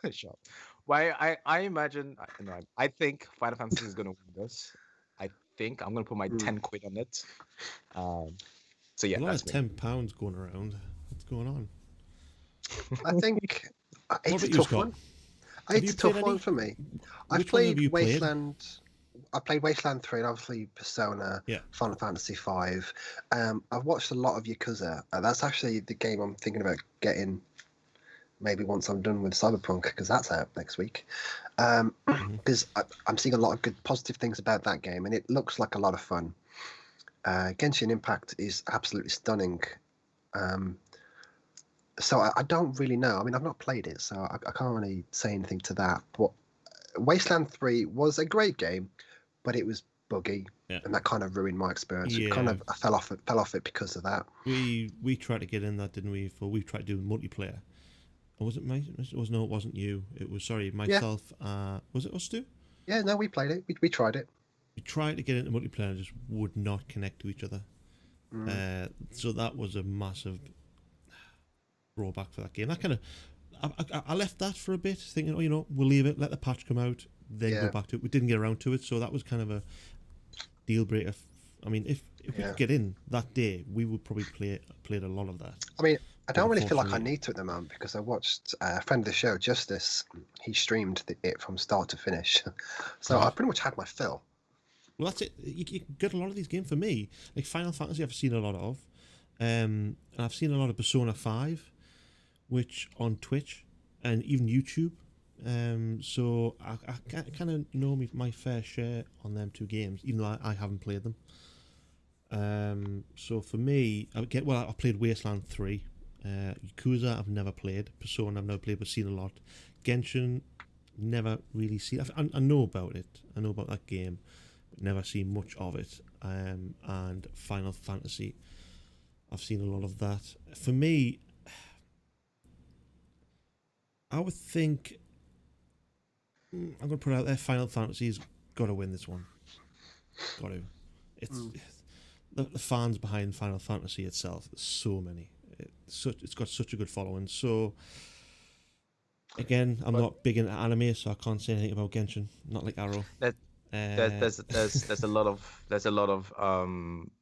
B: dear.
A: shut up. Why I imagine no, I think Final Fantasy is gonna win this. I think I'm gonna put my
B: Hmm.
A: 10 quid on it. Um, so
C: A
A: yeah,
C: lot
A: that's
C: of
A: me.
C: £10 going around. What's going on?
B: I think
C: What
B: it's
C: about
B: a
C: you,
B: tough
C: Scott?
B: one.
C: Have
B: It's
C: you
B: a tough
C: played
B: one
C: any?
B: for me. I've
C: Which one have
B: played
C: you played?
B: Wasteland. I played Wasteland 3 and obviously Persona,
C: Yeah.
B: Final Fantasy 5. I've watched a lot of Yakuza. That's actually the game I'm thinking about getting maybe once I'm done with Cyberpunk because that's out next week.
C: Mhm.
B: Because I'm seeing a lot of good positive things about that game and it looks like a lot of fun. Genshin Impact is absolutely stunning. So I don't really know. I mean, I've not played it, so I can't really say anything to that. But Wasteland 3 was a great game, but it was buggy,
C: Yeah.
B: and that kind of ruined my experience.
C: Yeah.
B: I fell off it because of that.
C: We tried to get in that, didn't we? We tried to do multiplayer. Or was it it wasn't you. It was
B: Yeah,
C: myself. Was it us two?
B: yeah. No, we played it. We tried it.
C: We tried to get into multiplayer and just would not connect to each other. So that was a massive drawback for that game. That kind of I left that for a bit, thinking, we'll leave it, let the patch come out, then go
B: Yeah,
C: back to it. We didn't get around to it, so that was kind of a deal breaker. I mean, if we
B: yeah.
C: could get in that day, we would probably played a lot of that.
B: I mean, I
C: But
B: don't really feel like I
C: unfortunately,
B: need to at the moment because I watched a friend of the show, Justice. He streamed it from start to finish, so I
C: right.
B: pretty much had my fill.
C: Well, that's it. You get a lot of these games for me. Like Final Fantasy, I've seen a lot of, and I've seen a lot of Persona 5, which on Twitch and even YouTube. So I kind of know my fair share on them two games, even though I haven't played them. So for me, I played Wasteland 3. Yakuza, I've never played. Persona, I've never played, but seen a lot. Genshin, never really seen. I know about it. I know about that game, but never seen much of it. And Final Fantasy, I've seen a lot of that. For me, I would think I'm going to put it out there. Final Fantasy's got to win this one. Got to. It's the fans behind Final Fantasy itself. There's so many. It's got such a good following. So again, I'm
A: But
C: not big into anime, so I can't say anything about Genshin. Not like Arrow.
A: that
C: Uh,
A: there's a lot of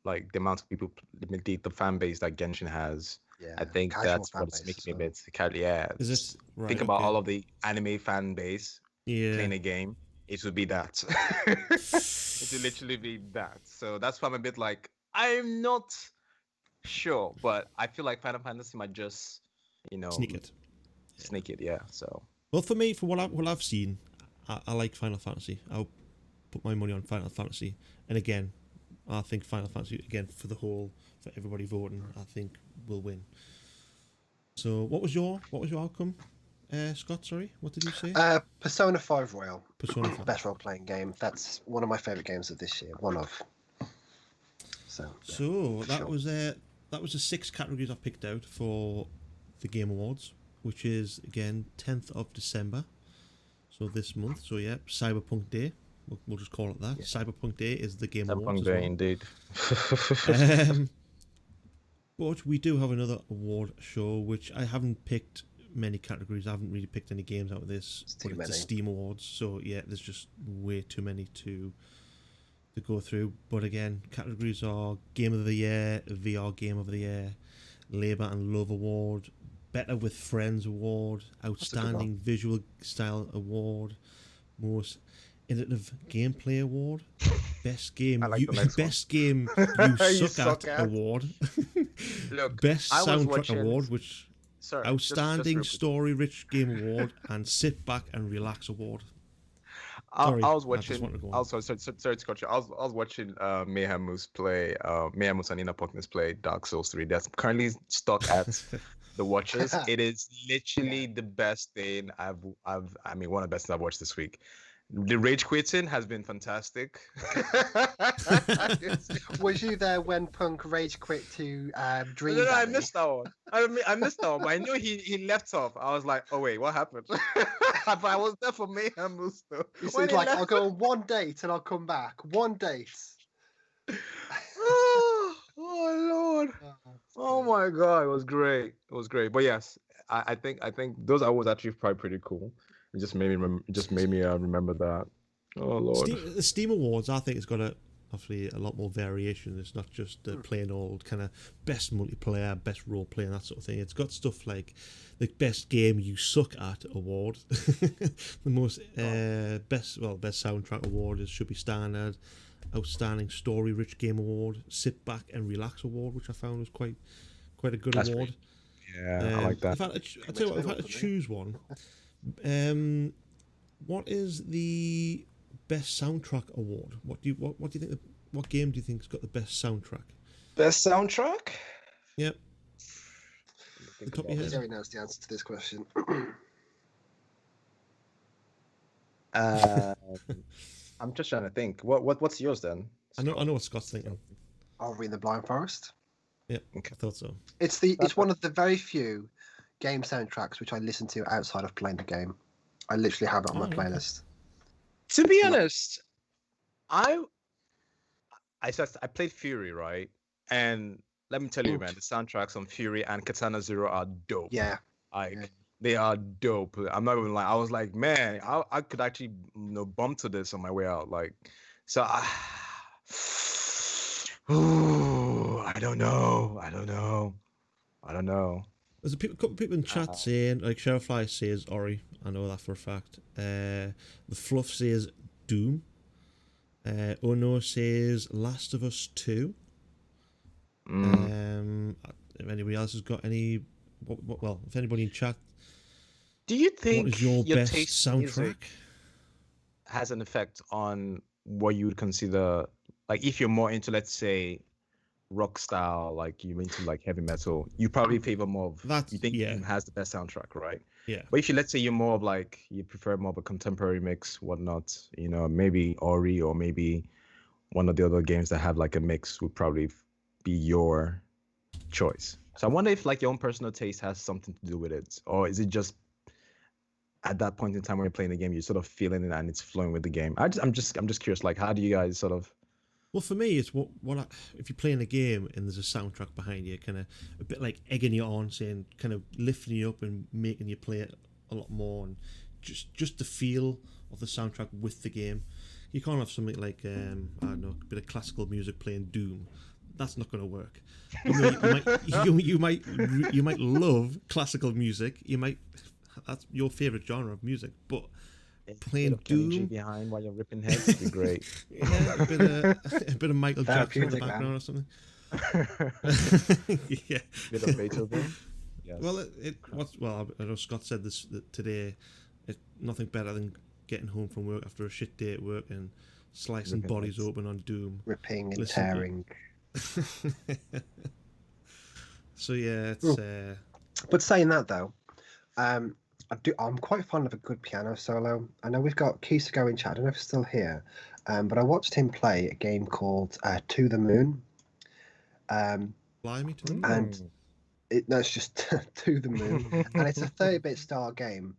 A: like the amount of people, the fan base that Genshin has.
B: Yeah,
A: I think
B: casual
A: that's
B: fan
A: what's
B: base
A: making
B: as
A: me a
B: well.
A: bit yeah.
C: is it right?
A: Think about
C: Okay.
A: all of the anime fan base
C: Yeah.
A: playing a game. It would be that. It would literally be that. So that's why I'm a bit like I'm not sure, but I feel like Final Fantasy might just
C: Sneak it.
A: sneak it. Yeah. So
C: Well, for me, for what I've seen, I like Final Fantasy. I'll put my money on Final Fantasy. And again, I think Final Fantasy again for everybody voting, I think will win. So what was your outcome, Scott? Sorry, what did you say?
B: Persona 5 Royal,
C: Persona 5.
B: best role-playing game. That's one of my favorite games of this year. One of. So yeah,
C: So that
B: sure.
C: was that was the 6 categories I picked out for the Game Awards, which is again 10th of December, so this month. So yeah, Cyberpunk Day. We'll just call it that.
A: Yeah.
C: Cyberpunk Day is the Game Awards
A: Cyberpunk
C: as
A: Day,
C: well.
A: indeed.
C: But we do have another award show, which I haven't picked many categories. I haven't really picked any games out of this.
B: It's too
C: But it's the
B: many.
C: Steam Awards, so yeah, there's just way too many to go through. But again, categories are Game of the Year, VR Game of the Year, Labour and Love Award, Better with Friends Award, Outstanding Visual Style Award, Most Innovative Gameplay Award, Best Game
A: I like the next one.
C: Best Game You
A: You
C: Suck
A: suck
C: at
A: at.
C: Award,
A: Look,
C: Best
A: I was
C: Soundtrack
A: watching-
C: Award, which
A: Sorry,
C: Outstanding
A: just real quick.
C: Story Rich Game Award, and Sit Back and Relax Award.
A: I
C: Sorry,
A: was
C: I just
A: watching.
C: wanted to go on.
A: Also, sorry to cut you. I was watching Mayhem Moose play. Mayhem Moose and Ina Puckness play Dark Souls 3. That's currently stuck at the watches. It is literally the best thing I mean, one of the best things I've watched this week. The rage quitting has been fantastic.
B: Was you there when Punk rage quit to Dream
A: No, I
B: Valley?
A: missed that one. I missed that one, but I knew he left off. I was like, oh wait, what happened? But I was there for Mayhem Moose though.
B: He
A: When
B: said
A: he
B: like,
A: left-
B: I'll go on one date and I'll come back. One date.
A: oh Lord. Oh my god, it was great. It was great. But yes, I think those awards actually probably pretty cool. It just made me remember that. Oh Lord.
C: The Steam Awards, I think, has got obviously a lot more variation. It's not just the plain old kind of best multiplayer, best role play, and that sort of thing. It's got stuff like the best game you suck at award, the most best soundtrack award should be standard, outstanding story rich game award, sit back and relax award, which I found was quite a good
A: That's
C: award.
A: Yeah, I like that.
C: If I tell you what, if I had to choose one, what is the best soundtrack award? What do you think? What game do you think's got the best soundtrack?
A: Best soundtrack?
C: Yep. The top of your head.
B: Jerry knows the answer to this question.
A: I'm just trying to think. What's yours then?
C: I know what Scott's thinking.
B: I'll read the Blind Forest.
C: Yep, I thought so.
B: It's one of the very few game soundtracks which I listen to outside of playing the game. I literally have it on my
C: Oh, okay.
B: playlist.
A: To be honest, I played Fury, right? And let me tell you, man, the soundtracks on Fury and Katana Zero are dope.
B: Yeah.
A: Like
B: Yeah.
A: they are dope. I'm not even like I was like, man, I could actually bump to this on my way out. Like, so I don't know.
C: There's a couple of people in chat saying, like Shellfly says Ori. I know that for a fact. The Fluff says Doom. Ono says Last of Us 2. If anybody else has got any, well, if anybody in chat,
A: Do you think
C: what is your best
A: taste in
C: soundtrack?
A: music has an effect on what you would consider, like if you're more into, let's say, rock style, like you're into like heavy metal, you probably favor more of
C: That's-
A: you think
C: yeah.
A: Doom has the best soundtrack, right?
C: Yeah.
A: But if you, let's say you're more of like you prefer more of a contemporary mix, whatnot, maybe Ori or maybe one of the other games that have like a mix would probably be your choice. So I wonder if like your own personal taste has something to do with it, or is it just at that point in time when you're playing the game, you're sort of feeling it and it's flowing with the game. I'm just curious, like how do you guys sort of?
C: Well, for me, it's if you're playing a game and there's a soundtrack behind you, kind of a bit like egging you on, saying, kind of lifting you up and making you play it a lot more, and just the feel of the soundtrack with the game. You can't have something like I don't know, a bit of classical music playing Doom. That's not going to work. You might love classical music. That's your favorite genre of music, but playing Doom
A: behind while you're ripping heads would be great.
C: Yeah, a bit of Michael Jackson in the
B: Therapeutic, man.
C: background or something. Yeah.
A: Bit of Beethoven. Yes.
C: Well, I know Scott said this today. It's nothing better than getting home from work after a shit day at work and slicing
A: Ripping
C: bodies
A: heads.
C: open on Doom.
B: Ripping and
C: Listen to-
B: tearing.
C: So yeah, it's
B: But saying that though, I'm quite fond of a good piano solo. I know we've got Kisago in chat. I don't know if he's still here, but I watched him play a game called To the Moon.
C: Fly me to the moon.
B: And it's just to the moon, and it's a 30-bit style game,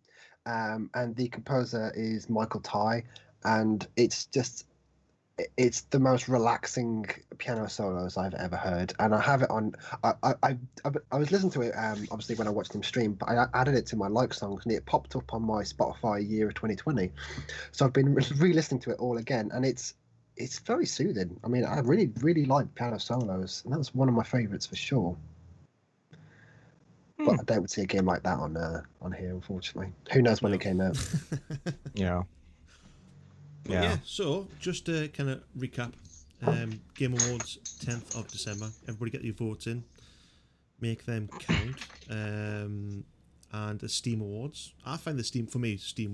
B: and the composer is Michael Tai, and it's the most relaxing piano solos I've ever heard, and I have it on. I was listening to it obviously when I watched him stream, but I added it to my like songs, and it popped up on my Spotify year of 2020. So I've been re-listening to it all again, and it's very soothing. I mean, I really like piano solos, and that's one of my favorites for sure. But I don't see a game like that on here, unfortunately. Who knows when it came out?
A: Yeah.
C: But yeah, so just to kind of recap, Game Awards 10th of December. Everybody get your votes in, make them count. And the Steam Awards. I find Steam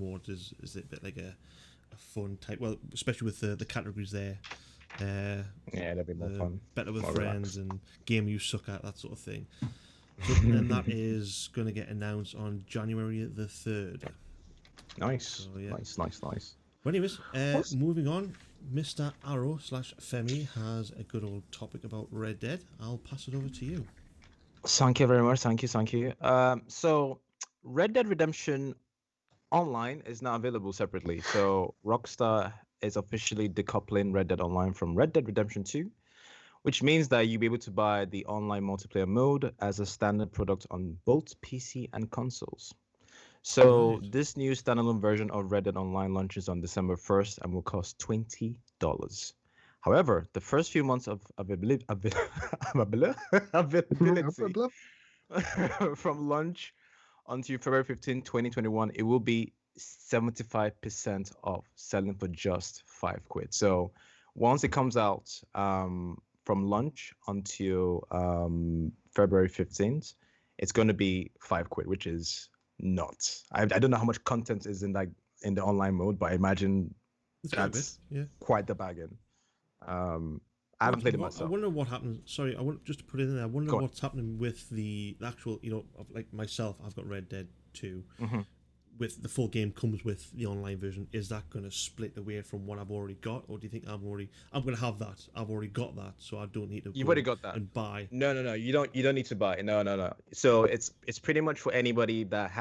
C: Awards is a bit like a fun type. Well, especially with the categories there.
A: Yeah, that'd be more fun.
C: Better with
A: more
C: friends
A: relaxed.
C: and game you suck at, that sort of thing. So then that is going to get announced on January the 3rd.
A: Nice.
C: So, yeah.
A: Nice.
C: Well, anyways, moving on, Mr. Arrow / Femi has a good old topic about Red Dead. I'll pass it over to you.
A: Thank you very much. Thank you. So Red Dead Redemption Online is now available separately. So Rockstar is officially decoupling Red Dead Online from Red Dead Redemption 2, which means that you'll be able to buy the online multiplayer mode as a standard product on both PC and consoles. So this new standalone version of Red Dead Online launches on December 1st and will cost $20. However, the first few months of availability from launch until February 15, 2021, it will be 75% off, selling for just £5. So once it comes out from launch until February 15th, it's going to be £5, which is nuts. I don't know how much content is in the online mode, but I imagine that's quite the bargain. I haven't played it myself.
C: I wonder what happens. Sorry, I want just to put it in there. I wonder what's happening with the actual. Like myself, I've got Red Dead 2.
A: Mm-hmm.
C: With the full game comes with the online version. Is that going to split away from what I've already got, or do you think I'm going to have that? I've already got that, so I don't need to.
A: You've already got that
C: and buy.
A: No. You don't need to buy. No. So it's pretty much for anybody that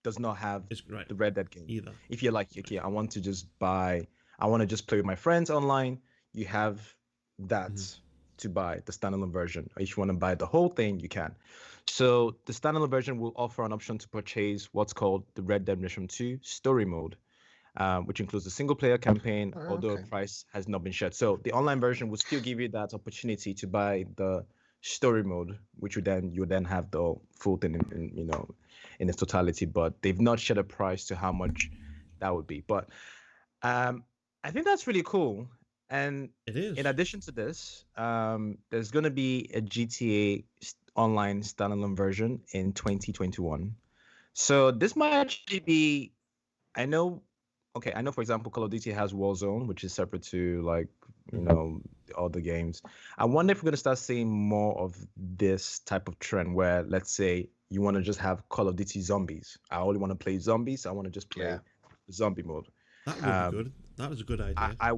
A: does not have the Red Dead game
C: either.
A: If you're like, okay, I want to just play with my friends online, you have that to buy the standalone version. Or if you want to buy the whole thing, you can. So the standalone version will offer an option to purchase what's called the Red Dead Redemption 2 story mode, which includes the single player campaign, although price has not been shared. So the online version will still give you that opportunity to buy the story mode, which you then have the full thing in its totality. But they've not shared a price to how much that would be. But I think that's really cool. And
C: it is.
A: In addition to this, there's going to be a GTA Online standalone version in 2021. So this might actually be, I know, for example, Call of Duty has Warzone, which is separate to all the games. I wonder if we're going to start seeing more of this type of trend where, let's say, you want to just have Call of Duty Zombies. I only want to play zombies. I want to just play zombie mode.
C: That would be good. That is a good idea.
A: I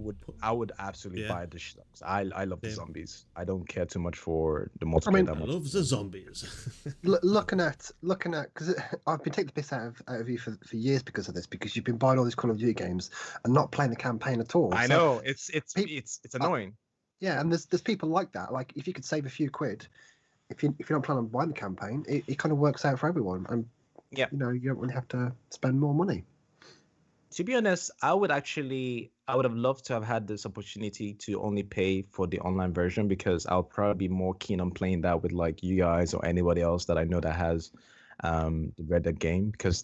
A: would absolutely buy the shit. I love the zombies. I don't care too much for the multiplayer.
C: I love the zombies.
B: looking at because I've been taking the piss out of you for years because of this, because you've been buying all these Call of Duty games and not playing the campaign at all.
A: I know it's annoying.
B: Yeah, and there's people like that. Like, if you could save a few quid, if you're not planning on buying the campaign, it kind of works out for everyone, and you don't really have to spend more money.
A: To be honest, I would have loved to have had this opportunity to only pay for the online version, because I'll probably be more keen on playing that with like you guys or anybody else that I know that has the Red Dead game, because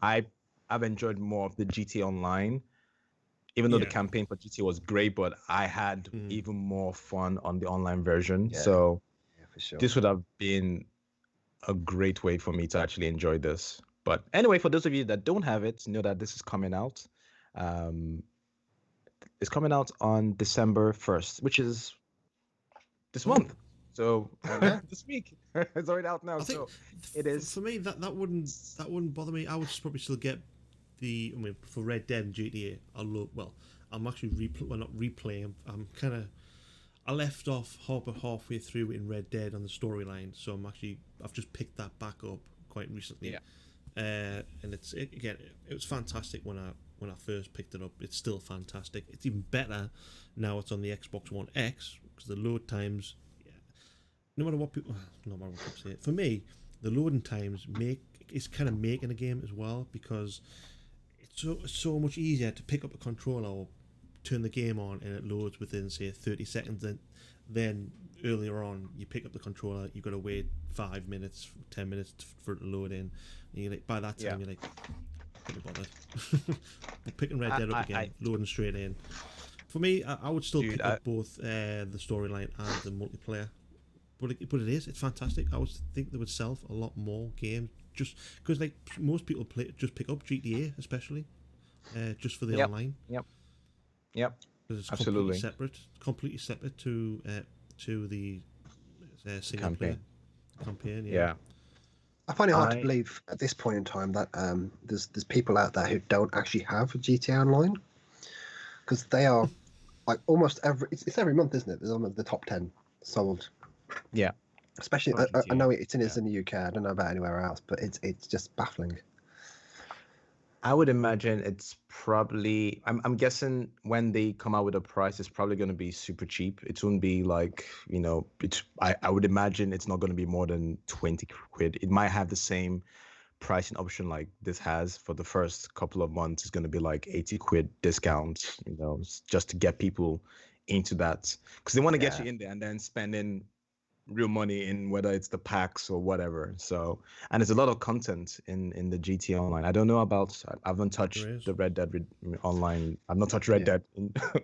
A: I've enjoyed more of the GTA Online, even though the campaign for GTA was great, but I had even more fun on the online version.
B: Yeah.
A: So
B: for sure.
A: This would have been a great way for me to actually enjoy this. But anyway, for those of you that don't have it, know that this is coming out. It's coming out on December 1st, which is this month. So this week. It's already out now. So it is.
C: For me, that wouldn't bother me. I would probably still get for Red Dead and GTA. I'm actually not replaying. I left off halfway through in Red Dead on the storyline, so I've just picked that back up quite recently.
A: Yeah.
C: And it was fantastic when I first picked it up. It's still fantastic. It's even better now it's on the Xbox One X, because the load times, no matter what people say, for me, the loading times is kind of making a game as well, because it's so much easier to pick up a controller or turn the game on and it loads within, say, 30 seconds. And then earlier on, you pick up the controller, you've got to wait 5 minutes, 10 minutes for it to load in. And you're like, by that time, you're like, can't be bothered. But picking Red Dead up again, loading straight in. For me, I would still pick up both the storyline and the multiplayer. But it's fantastic. I would think they would sell a lot more games, just because like most people just pick up GTA, especially, just for the online.
A: Yep.
C: It's
A: Absolutely
C: completely separate to the single player campaign.
A: Yeah.
B: I find it hard to believe at this point in time that there's people out there who don't actually have a GTA Online, because they are like almost it's every month, isn't it? There's almost the top 10 sold.
A: Yeah.
B: Especially, I know it's in the UK. I don't know about anywhere else, but it's just baffling.
A: I would imagine it's probably. I'm guessing when they come out with a price, it's probably going to be super cheap. It won't be like, It's. I would imagine it's not going to be more than 20 quid. It might have the same pricing option like this has for the first couple of months. It's going to be like 80 quid discount. Just to get people into that, because they want to get you in there and then spending real money in whether it's the packs or whatever. So, and there's a lot of content in the GTA Online. I don't know about. I haven't touched the Red Dead Online. I've not touched Red Dead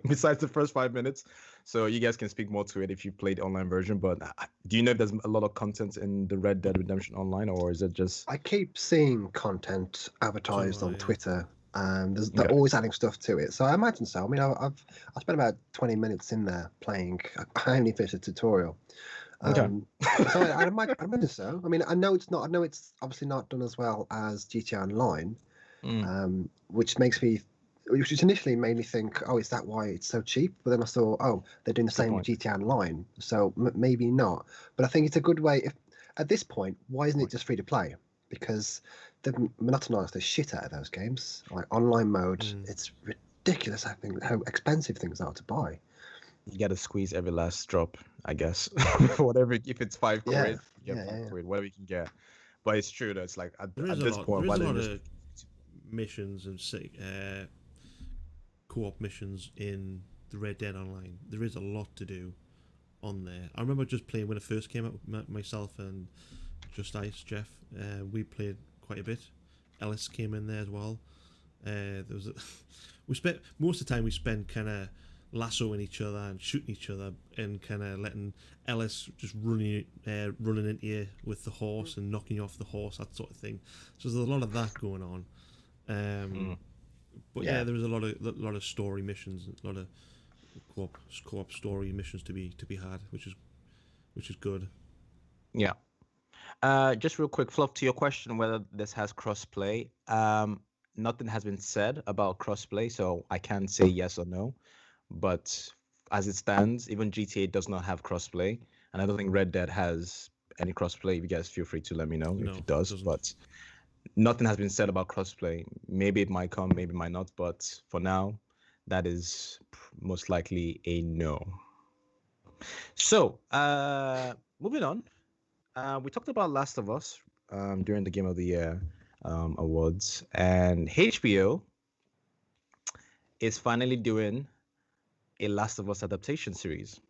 A: besides the first 5 minutes. So you guys can speak more to it if you played the online version. But do you know if there's a lot of content in the Red Dead Redemption Online, or is it just?
B: I keep seeing content advertised on Twitter. They're always adding stuff to it, so I imagine so. I mean, I spent about 20 minutes in there playing. I only finished a tutorial. So I imagine so. I mean, I know it's obviously not done as well as GTA Online, which initially made me think, oh, is that why it's so cheap? But then I saw, oh, they're doing the same with GTA Online, so maybe not. But I think it's a good way. At this point, why isn't it just free to play? Because they've monotonized the shit out of those games. Like online mode, it's ridiculous how expensive things are to buy.
A: You got to squeeze every last drop, I guess. Whatever, if it's 5 quid, you get 5 quid, whatever you can get. But it's true that it's like at this point,
C: there's a lot of missions and co-op missions in the Red Dead Online. There is a lot to do on there. I remember just playing when it first came out. Myself and Just Ice Jeff, we played quite a bit. Ellis came in there as well. We spent most of the time we spent kind of lassoing each other and shooting each other and kind of letting Ellis just running into you with the horse and knocking you off the horse, that sort of thing. So there's a lot of that going on. But there was a lot of story missions, a lot of co-op story missions to be had, which is good.
A: Yeah. Just real quick, Fluff, to your question whether this has crossplay. Nothing has been said about crossplay, so I can't say yes or no. But as it stands, even GTA does not have crossplay, and I don't think Red Dead has any crossplay. If you guys feel free to let me know if it does. But nothing has been said about crossplay. Maybe it might come, maybe it might not. But for now, that is most likely a no. So, moving on. We talked about Last of Us during the Game of the Year awards, and HBO is finally doing a Last of Us adaptation series.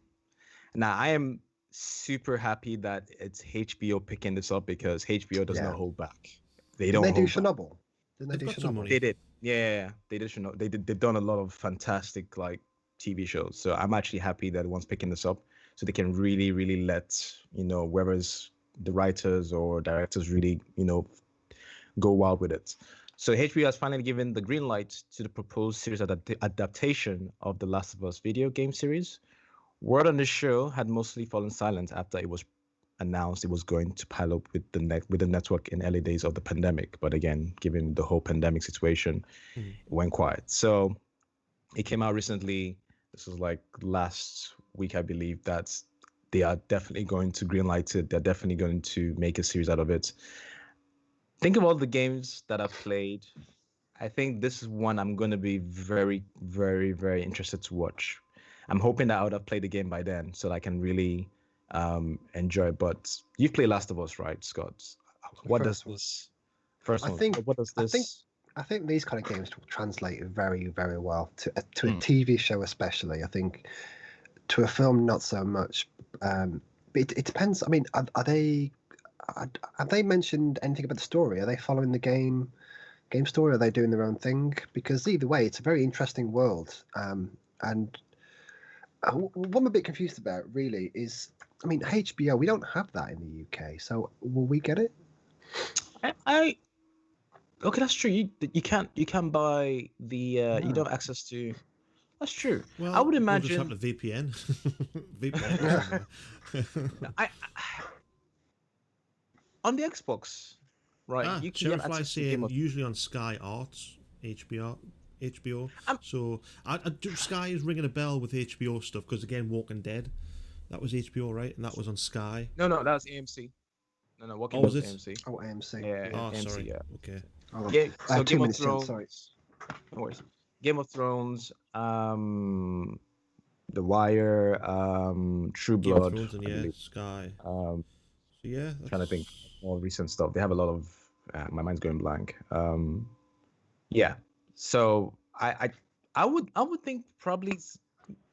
A: Now, I am super happy that it's HBO picking this up, because HBO does not hold back. They don't.
B: Didn't they do Chernobyl? Didn't they do Chernobyl?
A: They did. Yeah, they did Chernobyl. They've done a lot of fantastic like TV shows. So I'm actually happy that one's picking this up, so they can really, really let whoever's the writers or directors really go wild with it. So HBO has finally given the green light to the proposed series adaptation of the Last of Us video game series. Word on the show had mostly fallen silent after it was announced it was going to pile up with the network in early days of the pandemic. But again, given the whole pandemic situation, it went quiet. So it came out recently. This was like last week, I believe that they are definitely going to greenlight it. They're definitely going to make a series out of it. Think of all the games that I've played. I think this is one I'm going to be very, very, very interested to watch. I'm hoping that I would have played the game by then so that I can really enjoy. But you've played Last of Us, right, Scott? What does
B: First one.
A: this first
B: I
A: one?
B: think
A: What does
B: I think
A: this?
B: I think these kind of games will translate very, very well to a
A: Mm.
B: TV show, especially. I think to a film, not so much. But it depends. I mean, are they? Have they mentioned anything about the story? Are they following the game story? Are they doing their own thing? Because either way, it's a very interesting world. And what I'm a bit confused about really is, I mean, HBO. We don't have that in the UK, so will we get it?
A: I okay, that's true. You can't buy the you
B: No.
A: don't have access to. That's true.
C: Well,
A: I would
C: we'll just have
A: imagine.
C: to VPN. VPN somewhere.
A: I on the Xbox, right? You have
C: Sheriff
A: access to Game
C: saying
A: of.
C: usually on Sky Arts, HBO.
A: Um,
C: So Sky is ringing a bell with HBO stuff because again, Walking Dead, that was HBO, right? And that was on Sky.
A: no, that was AMC. No, Walking
C: Oh,
A: Dead
C: was
A: was
C: it?
A: AMC.
B: Oh, AMC.
A: Yeah,
C: Oh,
A: AMC.
C: sorry.
A: Yeah.
C: Okay.
B: Oh,
A: So
B: 2
A: Game of
B: minutes in. Sorry.
A: Thrones. No worries. Game of Thrones. The Wire. True
C: Game of
A: Blood.
C: Thrones and
A: I believe.
C: Sky.
A: Um,
C: So yeah,
A: trying to think
C: that's
A: more recent stuff. They have a lot of. My mind's going blank. Yeah. So I would think probably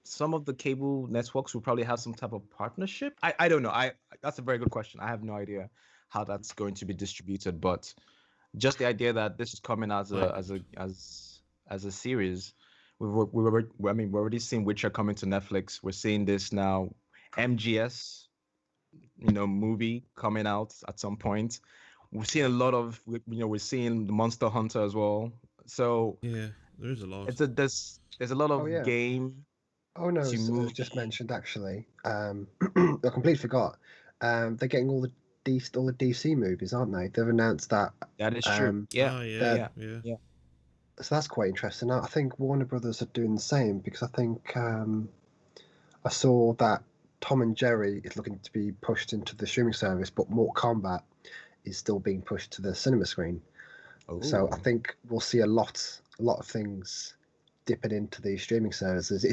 A: some of the cable networks will probably have some type of partnership. I don't know. That's a very good question. I have no idea how that's going to be distributed, but just the idea that this is coming as
C: Right.
A: as a series. I mean, we're already seeing Witcher coming to Netflix. We're seeing this now, MGS, movie coming out at some point. We're seeing a lot of, we're seeing the Monster Hunter as well. So
C: yeah. There is a lot.
A: there's a lot
B: Oh,
A: of
B: yeah.
A: game
B: Oh no,
A: to
B: it was
A: movie.
B: just mentioned actually. I completely forgot. They're getting all the DC movies, aren't they? They've announced that.
A: That is true.
B: Um,
A: Yeah,
C: Oh yeah,
B: that
C: yeah.
B: so that's quite interesting. I think Warner Brothers are doing the same because I think I saw that Tom and Jerry is looking to be pushed into the streaming service, but Mortal Kombat is still being pushed to the cinema screen. So I
A: Oh,
B: think we'll see a lot of things dipping into these streaming services.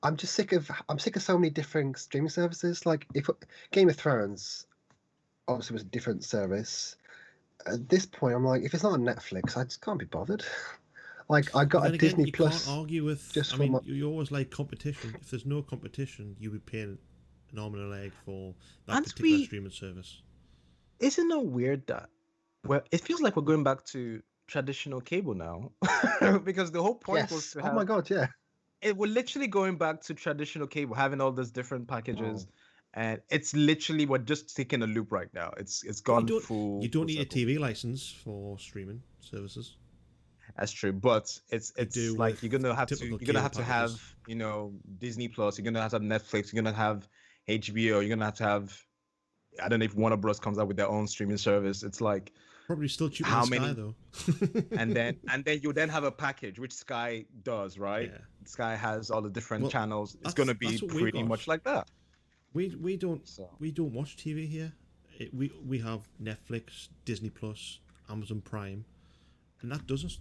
B: I'm sick of so many different streaming services. Like if Game of Thrones obviously was a different service. At this point, I'm like, if it's not on Netflix, I just can't be bothered. Like I
C: But
B: got a
C: then again,
B: Disney
C: you
B: Plus
C: can't argue with.
B: just
C: I
B: for my.
C: mean, you always like competition. If there's no competition, you would pay an arm and a leg for that
A: aren't
C: particular
A: we?
C: streaming service.
A: Isn't it weird that it feels like we're going back to traditional cable now, because the whole point was
B: Yes.
A: to
B: Oh my
A: have
B: God. Yeah.
A: we're literally going back to traditional cable, having all these different
B: Oh.
A: packages, and it's literally we're just taking a loop right now. It's
C: But
A: gone full
C: you don't
A: full
C: need a
A: circle.
C: TV license for streaming services.
A: That's true, but
C: You do
A: it's like
C: with typical
A: you're gonna
C: cable
A: have to have
C: packages.
A: Disney Plus. You're gonna have to have Netflix. You're gonna have HBO. You're gonna have I don't know if Warner Bros comes out with their own streaming service. It's like
C: Probably still cheaper than
A: how
C: Sky
A: many,
C: though.
A: and then you then have a package which Sky does, right?
C: Yeah.
A: Sky has all the different
C: Well,
A: channels. It's gonna be
C: that's what we've
A: pretty
C: got.
A: much like that.
C: We don't
A: So
C: watch TV here. We have Netflix, Disney Plus, Amazon Prime, and that doesn't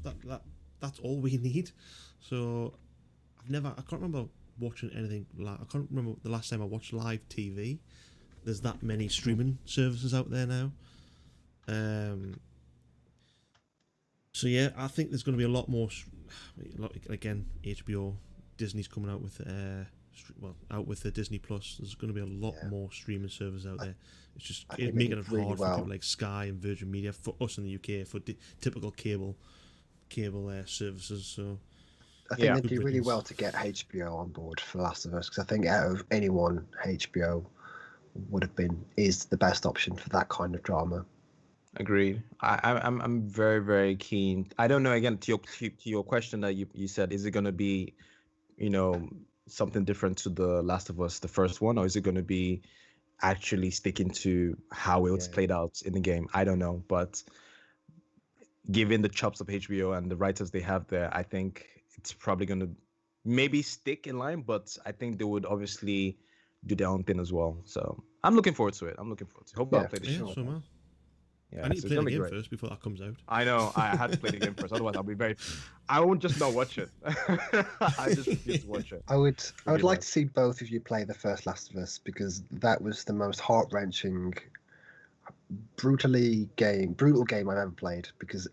C: that's all we need. So I can't remember watching anything I can't remember the last time I watched live TV. There's that many streaming services out there now. So yeah, I think there's going to be a lot more. Again, HBO, Disney's coming out with out with the Disney Plus. There's going to be a lot
B: Yeah.
C: more streaming services out there. It's just
B: I think they
C: making
B: did
C: it
B: really
C: hard for
B: well.
C: people like Sky and Virgin Media, for us in the UK, for typical cable services. So
B: I think
A: Yeah.
B: they
C: Good
B: do really
C: riddance.
B: well to get HBO on board for Last of Us because I think out of anyone, HBO is the best option for that kind of drama.
A: agreed. I'm very very keen. I don't know. Again, to your question that you said, is it gonna be, you know, something different to the Last of Us, the first one, or is it gonna be actually sticking to how it's
B: Yeah.
A: played out in the game? I don't know, but given the chops of HBO and the writers they have there, I think it's probably going to maybe stick in line, but I think they would obviously do their own thing as well. So I'm looking forward to it. Hope I'll
B: Yeah,
A: play the
B: for
C: Yeah,
A: show.
C: so man.
A: Yeah,
C: I need
A: so
C: to
A: it's
C: play the
A: gonna be
C: game
A: great.
C: first before that comes out.
A: I know. I had to play the game first. Otherwise, I'll be very. I won't just not watch it. I just refuse to watch it.
B: I would
A: Pretty
B: like
A: much.
B: to see both of you play the first Last of Us, because that was the most heart-wrenching, brutal game I've ever played. Because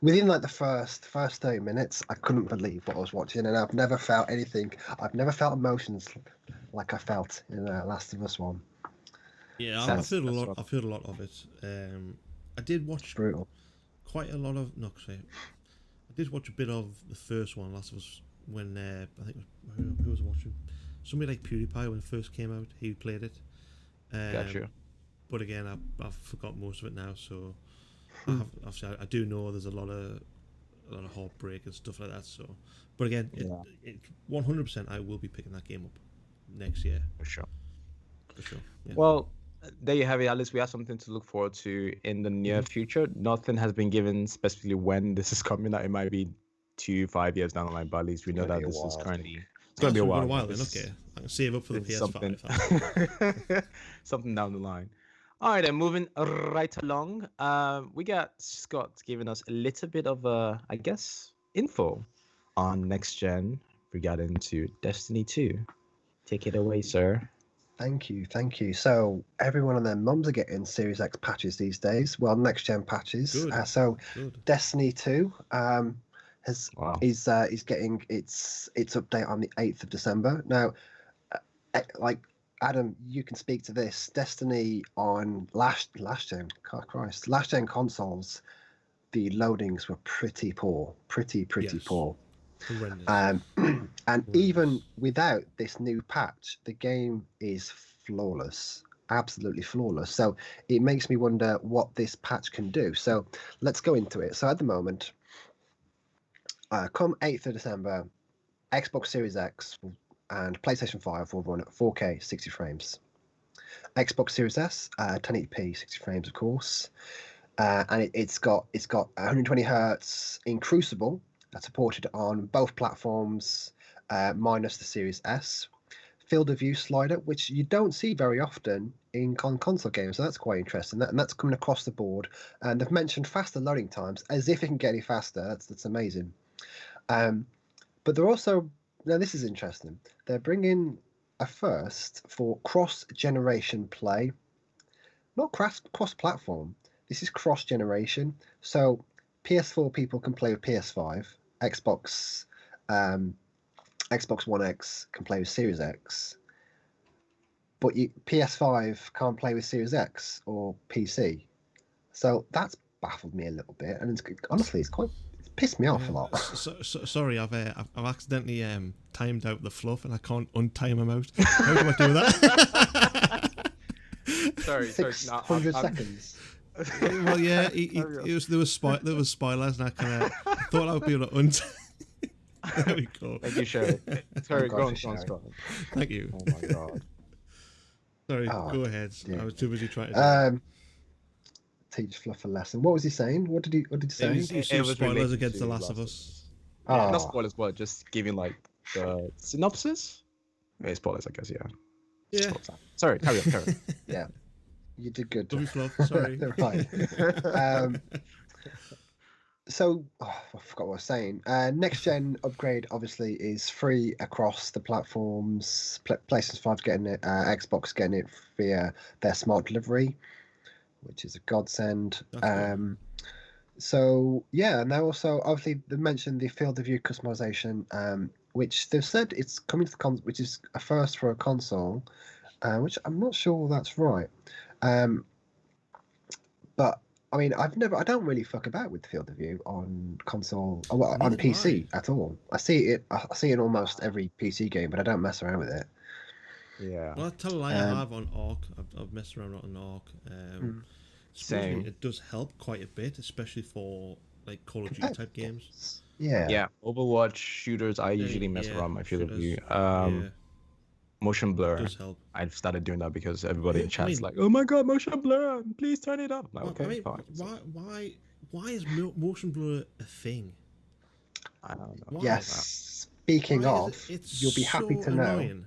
B: within like the first 30 minutes, I couldn't believe what I was watching, and I've never felt anything. I've never felt emotions like I felt in Last of Us 1.
C: Yeah,
B: So-
C: I've heard a
A: That's
C: lot.
A: what-
C: I've heard a lot of it. I did watch
B: Brutal.
C: quite a lot of. No, sorry, I did watch a bit of the first one, Last of Us, when I think it was, who was watching? Somebody like PewDiePie when it first came out. He played it.
A: Gotcha.
C: But again, I've forgot most of it now. So obviously, I do know there's a lot of heartbreak and stuff like that. So, but again,
A: Yeah.
C: 100% I will be picking that game up next year
A: For sure.
C: for sure. Yeah.
A: Well, there you have it. At least we have something to look forward to in the near future. Nothing has been given specifically when this is coming out. It might be 5 years down the line, but at least we know
B: Gonna
A: that
B: be a
A: this is
B: while, I
A: currently. It's
C: Oh,
A: gonna be a
C: so we've
A: while.
C: got a while then.
A: This-
C: Okay, I can save up for the
A: this is
C: PS5.
A: something. Something down the line. All right, then moving right along. We got Scott giving us a little bit of I guess, info on next gen regarding to Destiny 2. Take it away, sir.
B: Thank you. So everyone and their mums are getting Series X patches these days. Well, next gen patches.
C: Good.
B: So
C: Good.
B: Destiny 2
A: Wow.
B: is getting its update on the 8th of December. Now, like Adam, you can speak to this. Destiny on last gen consoles, the loadings were pretty poor, pretty
C: Yes.
B: poor.
C: Horrendous.
B: And even without this new patch, the game is flawless, absolutely flawless. So it makes me wonder what this patch can do. So let's go into it. So at the moment, come 8th of December, Xbox Series X and PlayStation 5 will run at 4K 60 frames. Xbox Series S, 1080p 60 frames, of course. And it's got 120 hertz in Crucible. That's supported on both platforms, minus the Series S. Field of view slider, which you don't see very often in console games, so that's quite interesting. And that's coming across the board. And they've mentioned faster loading times, as if it can get any faster. That's amazing. But they're also, now this is interesting. They're bringing a first for cross-generation play, not cross-platform. This is cross-generation. So PS4 people can play with PS5. Xbox One X can play with Series X, but PS5 can't play with Series X or PC. So that's baffled me a little bit, and honestly, it's pissed me off a lot.
C: Sorry, I've accidentally timed out the fluff, and I can't untime them out. How do I do that?
A: Sorry.
B: 600 seconds.
C: Well, yeah, there was spoilers, and I thought I would be able to untime. There we go.
A: Thank you, Sherry. Sorry, go on,
B: Sherry.
A: Scott.
C: Thank you.
B: Oh my god.
C: Sorry,
B: Oh,
C: go ahead.
B: dear.
C: I was too busy trying to.
B: Teach Fluff a lesson. What was he saying? What did he say?
C: It was spoilers
A: related
C: against
A: to
C: The Last of Us.
A: Yeah,
B: Oh.
A: not spoilers, but just giving like the synopsis. Yeah, spoilers, I guess. Yeah.
C: Yeah.
A: Sorry, carry on.
B: Yeah, you did good.
C: Double fluff. Sorry.
B: Right. So I forgot what I was saying. Next gen upgrade obviously is free across the platforms. PlayStation 5's getting it, Xbox getting it via their smart delivery, which is a godsend.
C: That's good.
B: So yeah, and they also obviously they mentioned the field of view customization, which they've said it's coming to the which is a first for a console, which I'm not sure that's right. But I mean, I don't really fuck about with the field of view on console, on
C: Neither do
B: PC at all. I see it in almost every PC game, but I don't mess around with it.
A: Yeah.
C: Well, I tell a lie, I have on Arc. I've messed around on Arc. Supposedly
A: Same.
C: It does help quite a bit, especially for like Call of Duty type games.
B: Yeah.
A: Yeah. Overwatch shooters, I usually mess around my field of view.
C: Yeah,
A: Motion blur.
C: it does help.
A: I've started doing that because everybody in
C: I
A: chat's
C: mean-
A: like, "Oh my god, motion blur! Please turn it up." I'm like,
C: Well,
A: okay,
C: I mean,
A: fine.
C: why is motion blur a thing?
A: I don't know.
C: Why?
B: Yes, Speaking
C: Why is
B: of,
C: it's
B: you'll be happy
C: so
B: to know.
C: annoying.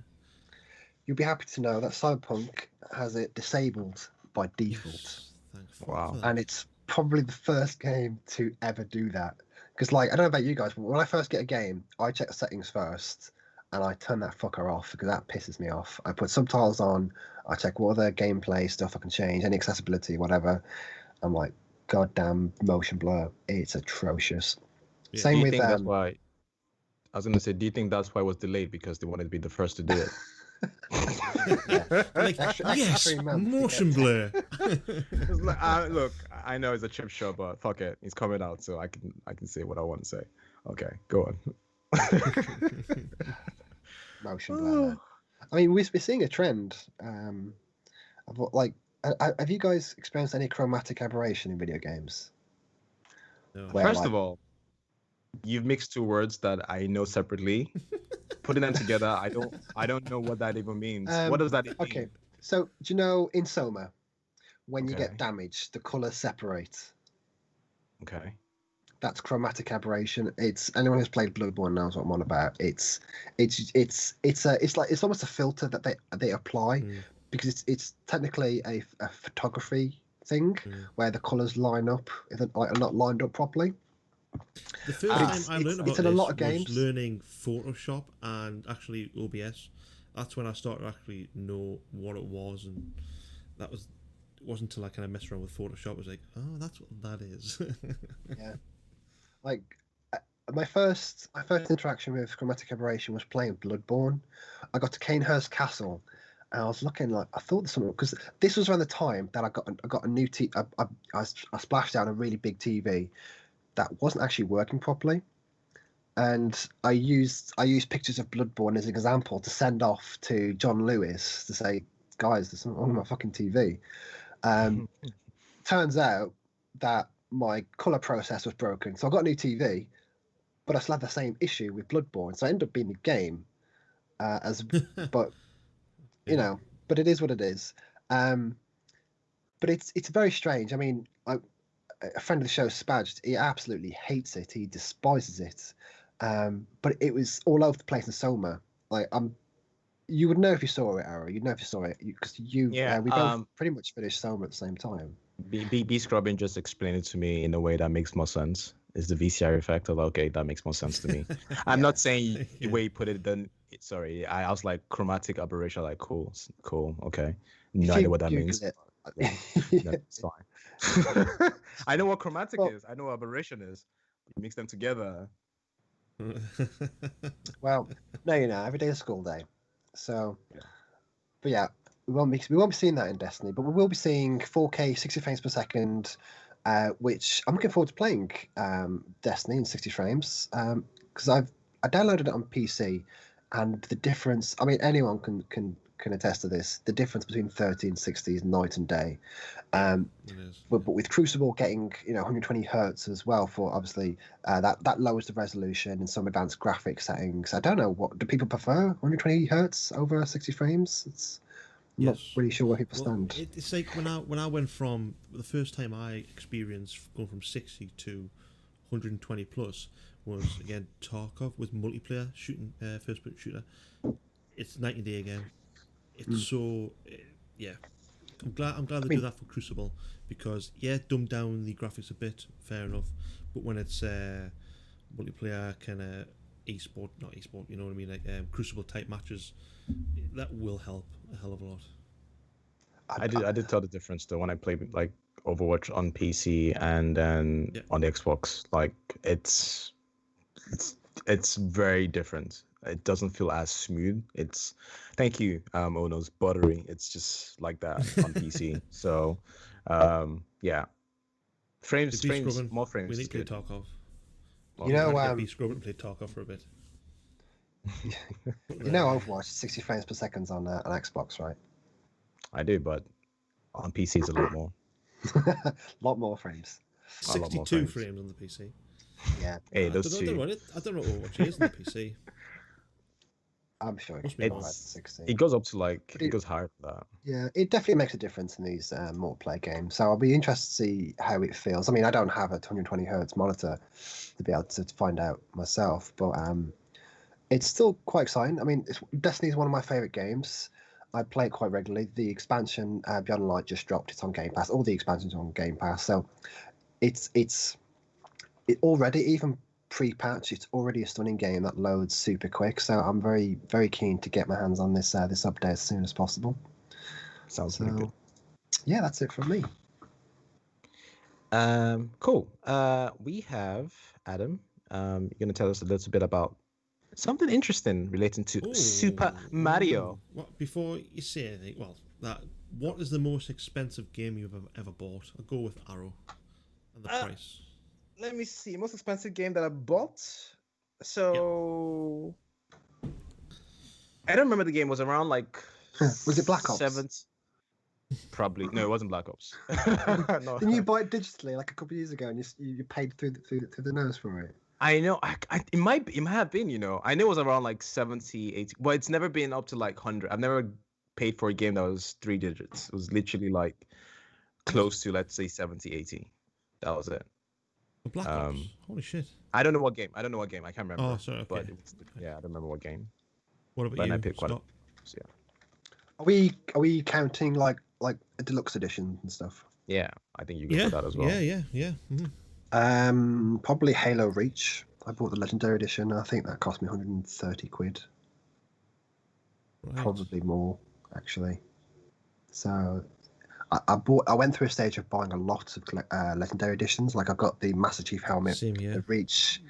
B: You'll be happy to know that Cyberpunk has it disabled by default,
C: Yes, thank fuck
A: Wow.
C: for that.
B: and it's probably the first game to ever do that. Because, like, I don't know about you guys, but when I first get a game, I check the settings first, and I turn that fucker off because that pisses me off. I put subtitles on. I check what other gameplay stuff I can change, any accessibility, whatever. I'm like, goddamn motion blur, it's atrocious.
C: Yeah.
B: Same
A: Do you
B: with
A: think that's why? I was gonna say, do you think that's why it was delayed because they wanted to be the first to do it?
B: Yeah.
C: They're like,
B: Extra
C: yes,
B: 3 months to
C: motion
B: get-
C: blur.
A: It's like, look, I know it's a chip shot, but fuck it, it's coming out, so I can say what I want to say. Okay, go on.
B: motion blur. Man. I mean, we're seeing a trend. Of what, like, have you guys experienced any chromatic aberration in video games?
C: No.
B: Where,
A: First
B: like-
A: of all, you've mixed two words that I know separately. Putting them together, I don't know what that even means. What does that even
B: Okay,
A: mean?
B: so do you know in Soma, when you
A: Okay.
B: get damaged, the colours separate?
A: Okay.
B: That's chromatic aberration. It's anyone who's played Bloodborne knows what I'm on about. It's almost a filter that they apply
C: Mm,
B: because it's technically a photography thing
C: mm.
B: where the colours line up if they're like, are not lined up properly.
C: The first
A: It's-
C: time I learned about
B: it's in a
C: this
B: lot of
C: was
B: games.
C: learning Photoshop and actually OBS. That's when I started to actually know what it was, and it wasn't until I kind of messed around with Photoshop. I was like, oh, that's what that is.
B: Yeah, like my first interaction with chromatic aberration was playing Bloodborne. I got to Canehurst Castle, and I was looking like I thought something because this was around the time that I got a new I splashed down a really big TV that wasn't actually working properly, and I used pictures of Bloodborne as an example to send off to John Lewis to say, guys, there's something wrong with my fucking TV. Turns out that my color process was broken, so I got a new TV, but I still had the same issue with Bloodborne, so I ended up being the game but you
C: Yeah.
B: know, but it is what it is. But it's very strange. I mean, a friend of the show, Spadged, he absolutely hates it. He despises it. But it was all over the place in Soma. Like you would know if you saw it, Arrow. You'd know if you saw it because
A: Yeah,
B: we both pretty much finished Soma at the same time.
A: B Scrubbing just explained it to me in a way that makes more sense. Is the VCR effect of okay, that makes more sense to me. I'm
B: Yeah.
A: not saying the
C: Yeah.
A: way you put it. Then sorry, I was like chromatic aberration. Like cool, okay. No
B: If
A: idea
B: you
A: what that
B: Google
A: means.
B: it,
A: No, it's fine. I know what chromatic
B: Well-
A: is. I know what aberration is. You mix them together.
B: well, no, every day is a school day. So,
A: Yeah.
B: but yeah, we won't be seeing that in Destiny, but we will be seeing 4K 60 frames per second, which I'm looking forward to playing Destiny in 60 frames because I downloaded it on PC, and the difference. I mean, anyone can attest to this. The difference between 30 and 60 is night and day.
C: It is.
B: But with Crucible getting 120 hertz as well for obviously that lowers the resolution in some advanced graphic settings. I don't know what do people prefer 120 hertz over 60 frames. It's I'm not
C: Yes.
B: really sure where people
C: Well,
B: stand.
C: it's like when I went from the first time I experienced going from 60 to 120 plus was again Tarkov with multiplayer shooting, first person shooter. It's night and day again. It's so yeah. I'm glad they do that for Crucible because dumb down the graphics a bit, fair enough. But when it's multiplayer kind of not esport, you know what I mean, like Crucible type matches, that will help a hell of a lot.
A: I did tell the difference though when I played like Overwatch on PC and then on the Xbox. Like it's very different. It doesn't feel as smooth. It's thank you, Ono's buttery. It's just like that on PC. So yeah. Frames,
C: Be scrubbing.
A: more frames.
C: We need
A: is
C: to play
A: good.
C: Tarkov.
B: You know,
C: Be scrubbing and play Tarkov for a bit.
B: Overwatch 60 frames per second on an Xbox, right?
A: I do, but on PC it's a lot more.
B: A lot more frames.
A: A lot more
C: 62
A: frames.
C: frames on the PC.
B: Yeah,
A: Hey,
C: I
A: those
C: don't know
A: two.
C: what I don't know what Overwatch is on the PC.
B: I'm sure
C: Must
B: it's
C: be
B: more
C: more.
B: like 60.
A: It goes up to like
B: But
A: it goes higher than that.
B: Yeah, it definitely makes a difference in these multiplayer games. So I'll be interested to see how it feels. I mean, I don't have a 220 hertz monitor to be able to find out myself, but It's still quite exciting. I mean, Destiny is one of my favorite games. I play it quite regularly. The expansion Beyond Light just dropped. It's on Game Pass. All the expansions are on Game Pass. So it already, even pre-patch, it's already a stunning game that loads super quick. So I'm very, very keen to get my hands on this this update as soon as possible.
A: Sounds pretty good.
B: Yeah, that's it from me.
A: Cool. We have Adam. You're gonna tell us a little bit about something interesting relating to Super Mario.
C: What, before you say anything, what is the most expensive game you've ever bought? I'll go with Arrow and the price.
A: Let me see. Most expensive game that I bought. So I don't remember the game. It was around like
B: was it Black Ops?
A: 7. Probably no, it wasn't Black Ops. No.
B: Didn't you buy it digitally like a couple of years ago, and you paid through the nose for it?
A: I know. It might have been. You know, I know it was around like 70, 80. But it's never been up to like 100. I've never paid for a game that was 3 digits. It was literally like close to, let's say, 70, 80. That was it.
C: Black Ops. Holy shit.
A: I don't know what game. I can't remember.
C: Oh, sorry. Okay.
A: But yeah, I don't remember what game.
C: What about
A: but
C: you?
A: I picked quite a, so
B: yeah. Are we counting like a deluxe edition and stuff?
A: Yeah, I think you can put that as well.
C: Yeah. Mm-hmm.
B: Probably Halo Reach. I bought the Legendary Edition. I think that cost me 130 quid. Right. Probably more, actually. So I went through a stage of buying a lot of Legendary Editions. Like I've got the Master Chief helmet, the Reach.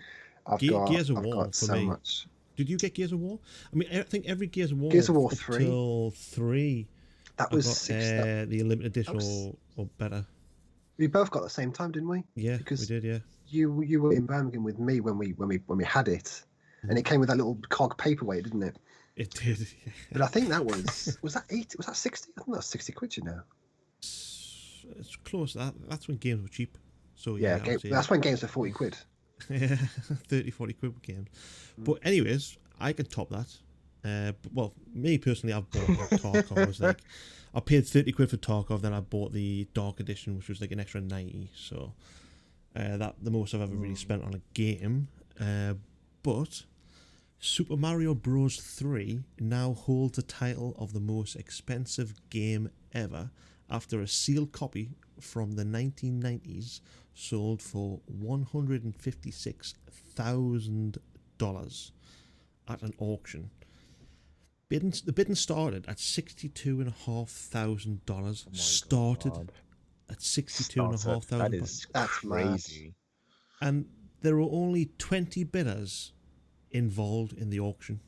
B: I've got
C: Gears of War
B: got
C: for
B: so
C: me.
B: Much.
C: Did you get Gears of War? I mean, I think every Gears of War.
B: Gears of War 3.
C: Till 3.
B: That was
C: the limited edition or better.
B: We both got it at the same time, didn't we?
C: Yeah,
B: because
C: we did. Yeah.
B: You were in Birmingham with me when we had it, and it came with that little cog paperweight, didn't it?
C: It did. Yeah.
B: But I think that was that 80? Was that 60? I think that was 60 quid. You know.
C: It's close. That's when games were cheap. So
B: yeah, that's when games were 40 quid.
C: Yeah, 30, 40 quid games. But anyways, I can top that. Well, me personally, I've bought Tarkov. I paid 30 quid for Tarkov, then I bought the Dark Edition, which was like an extra 90. So that the most I've ever really spent on a game. But Super Mario Bros. 3 now holds the title of the most expensive game ever after a sealed copy from the 1990s sold for $156,000 at an auction. The bidding started at $62,500. Started at $62,500.
A: That's crazy.
C: And there were only 20 bidders involved in the auction.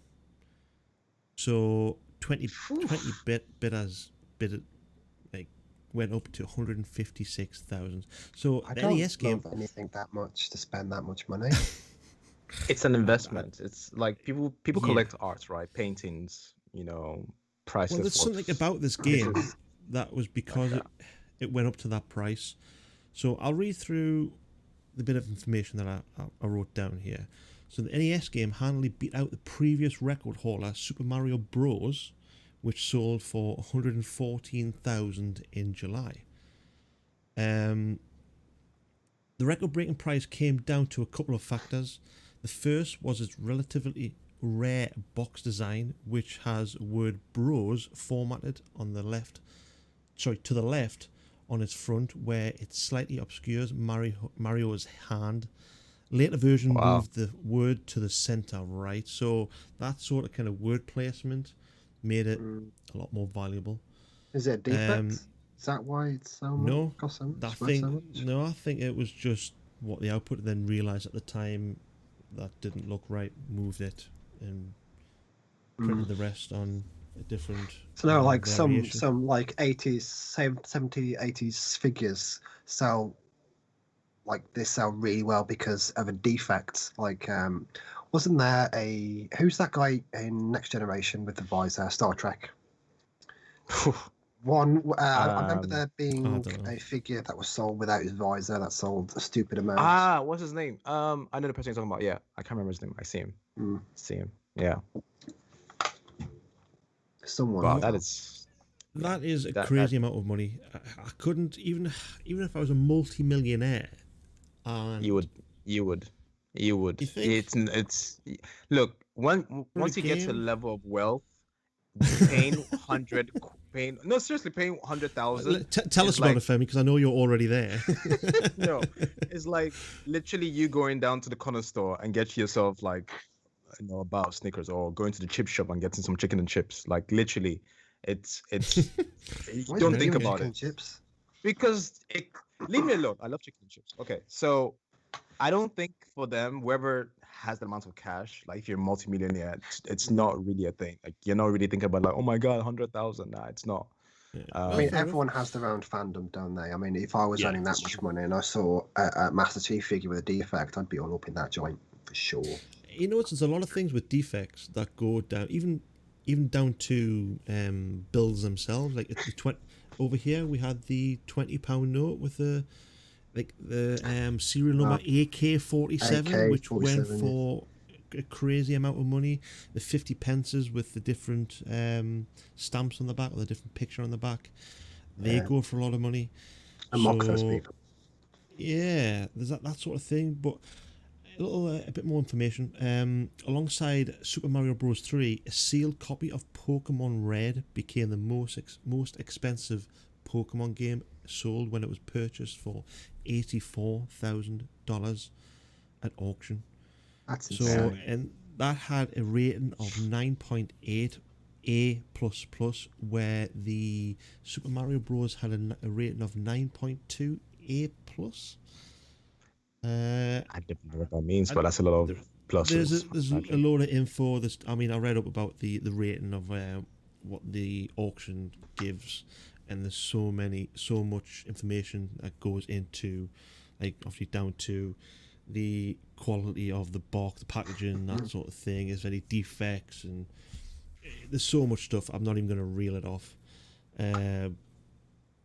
C: So 20 bidders bid went up to 156,000. So
B: I
C: the
B: don't
C: NES game
B: anything that much to spend that much money.
A: It's an investment. It's like people collect art, right? Paintings, priceless.
C: Well, there's something about this game that was because it went up to that price. So I'll read through the bit of information that I wrote down here. So the NES game handily beat out the previous record holder, Super Mario Bros., which sold for $114,000 in July. The record-breaking price came down to a couple of factors. The first was its relatively rare box design, which has word Bros formatted on the left. To the left on its front, where it slightly obscures Mario's hand. Later version moved the word to the center right, so that sort of kind of word placement made it a lot more valuable.
B: Is it a defect? Is that why it's so much?
C: No,
B: cost so much?
C: I think it was just what the output, then realised at the time that didn't look right, moved it and printed the rest on a different.
B: So now, like
C: variation.
B: some like 80s, 70s, 80s figures sell. Like they sell really well because of a defect. Like, wasn't there who's that guy in Next Generation with the visor? Star Trek. One. I remember there being a figure that was sold without his visor that sold a stupid amount.
A: What's his name? I know the person you're talking about. Yeah, I can't remember his name. I see him. See him. Yeah.
B: Someone.
A: Wow, that is
C: a crazy amount of money. I couldn't even if I was a multi-millionaire. And
A: you would. You would.
C: You think?
A: It's look,
C: For a
A: once you get to a
C: game?
A: level of wealth, paying 100 paying no seriously paying 100,000
C: Tell us
A: is
C: about
A: like
C: it, Femi, because I know you're already there.
A: no, it's like literally you going down to the corner store and get yourself like a bar of Snickers, or going to the chip shop and getting some chicken and chips. Like literally, it's you
B: Why is
A: don't
B: it
A: think
B: doing
A: about
B: chicken
A: it
B: and chips?
A: because leave me alone. I love chicken and chips. Okay, so I don't think for them, whoever has the amount of cash, like if you're a multimillionaire, it's not really a thing. Like you're not really thinking about like, oh my god, 100,000. Nah, it's not.
C: Yeah.
B: I
C: Well,
B: mean,
C: fair enough.
B: everyone has their own fandom, don't they? I mean, if I was
C: Yeah,
B: earning that
A: that's
B: much
A: true.
B: money and I saw a Master Chief figure with a defect, I'd be all up in that joint for sure.
C: You know, there's a lot of things with defects that go down, even down to builds themselves. Like over here, we had the £20 note with the serial number AK-47, which went
B: AK-47,
C: for a crazy amount of money. The 50 pences with the different stamps on the back, or the different picture on the back, they go for a lot of money.
B: and mock those
C: So
B: people.
C: yeah, there's that sort of thing. But a bit more information. Alongside Super Mario Bros. 3, a sealed copy of Pokemon Red became the most expensive Pokemon game sold when it was purchased for $84,000 at auction.
B: That's
C: So,
B: insane.
C: and that had a rating of 9.8 A++, where the Super Mario Bros. Had a rating of 9.2 A+.
A: I don't know what that means, but
C: And
A: that's a lot of
C: there,
A: pluses.
C: there's a
A: Imagine.
C: load of info. I mean, I read up about the rating of what the auction gives, and there's so much information that goes into, like obviously down to the quality of the box, the packaging, that sort of thing. Is there any defects, and there's so much stuff. I'm not even going to reel it off.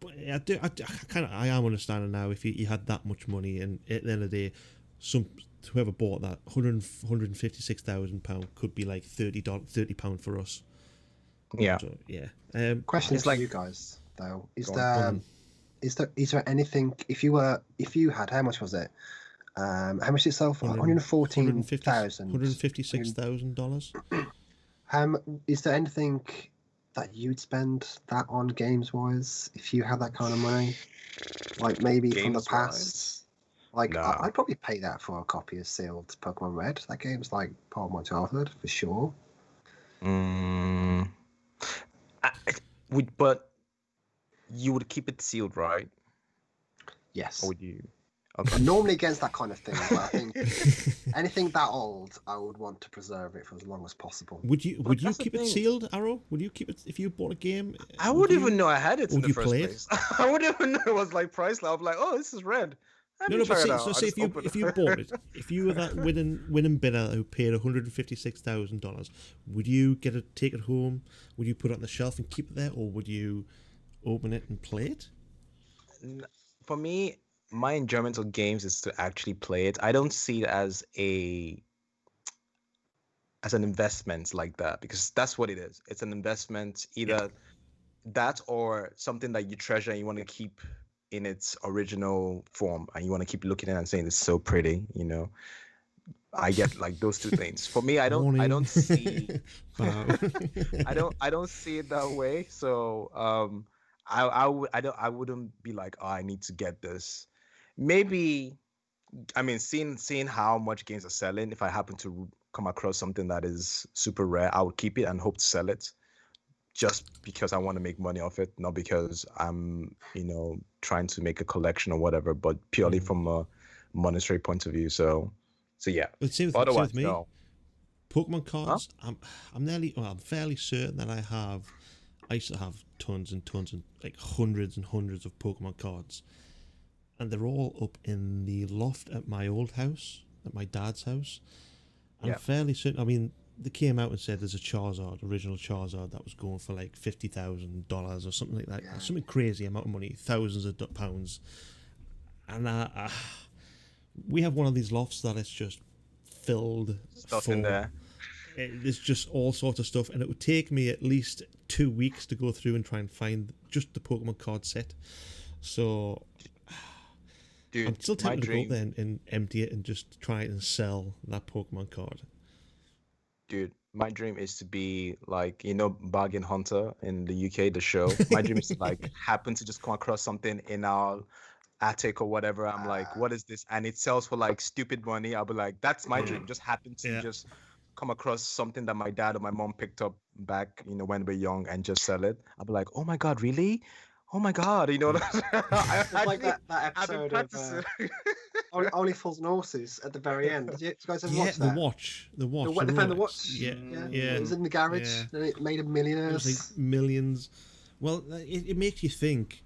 C: But I am understanding now if you had that much money, and at the end of the day, whoever bought that £156,000 could be like £30 for us.
A: Yeah.
C: So yeah,
B: Question
A: It's
B: for
A: like
B: you guys though:
A: go on.
B: is there anything, if you had, how much was it? How much itself? 114,000.
C: $156,000.
B: Is there anything that you'd spend that on games wise if you had that kind of money? Like maybe from the
A: Games
B: past.
A: wise,
B: Like
A: nah.
B: I'd probably pay that for a copy of sealed Pokemon Red. That game's like part of my childhood for sure.
A: Mm, but you would keep it sealed, right?
B: Yes.
A: Or would you? Okay.
B: I'm normally against that kind of thing, but I think anything that old, I would want to preserve it for as long as possible.
C: Would you
A: that's the
C: keep it
A: thing.
C: sealed, Arrow? Would you keep it if you bought a game?
A: I
C: would
A: wouldn't
C: you?
A: even know I had it in
C: Would
A: the
C: you
A: first
C: play it?
A: place. I wouldn't even know it was like priceless. I'd be like, oh, this is red. Let me
C: But
A: try it
C: say,
A: out.
C: so
A: I
C: say
A: just open
C: if you bought it, if you were that winning bidder who paid $156,000, would you take it home? Would you put it on the shelf and keep it there, or would you open it and play it?
A: For me, my enjoyment of games is to actually play it. I don't see it as an investment like that, because that's what it is. It's an investment, either that or something that you treasure and you want to keep in its original form, and you want to keep looking at it and saying it's so pretty. I get like those two things. For me, I
C: Warning.
A: don't see
C: Bow.
A: I don't see it that way. So I wouldn't be like, oh, I need to get this. Maybe, I mean, seeing how much games are selling, if I happen to come across something that is super rare, I would keep it and hope to sell it, just because I want to make money off it, not because I'm, trying to make a collection or whatever, but purely from a monetary point of view. So yeah.
C: But same
A: Otherwise,
C: with me.
A: no.
C: Pokemon
A: Huh?
C: cards. I'm fairly certain that I used to have tons and tons and like hundreds and hundreds of Pokemon cards, and they're all up in the loft at my old house, at my dad's house. I'm
A: Yeah.
C: fairly certain. I mean, they came out and said there's a original Charizard that was going for like $50,000 or something like that.
B: Yeah.
C: Something crazy amount of money, thousands of pounds. And we have one of these lofts that is just filled
A: Stuff
C: full.
A: in there.
C: There's just all sorts of stuff, and it would take me at least 2 weeks to go through and try and find just the Pokemon card set. So
A: Dude,
C: I'm still
A: my
C: tempted to go
A: dream,
C: there and empty it and just try and sell that Pokemon card.
A: dude, my dream is to be like, Bargain Hunter in the UK, the show. My dream is to like happen to just come across something in our attic or whatever. I'm like,
B: Uh,
A: what is this? And it sells for like stupid money. I'll be like, that's my
C: Yeah.
A: dream. Just happen to
C: Yeah.
A: just come across something that my dad or my mom picked up back, when we were young and just sell it. I'll be like, oh my God, really? Oh my God, what I'm saying? I
B: it's like
A: actually,
B: that
A: I've been
B: episode of
A: practicing.
B: Only Fools and Horses at the very end. Did you guys ever
C: Yeah,
B: watch
C: the
B: that?
C: watch, the watch,
B: They
C: the
B: found the
C: Rolex.
B: watch.
C: Yeah,
B: Yeah,
C: yeah,
B: it was in the garage,
C: yeah.
B: and it made them
C: It was
B: millionaires.
C: like millions. Well, it makes you think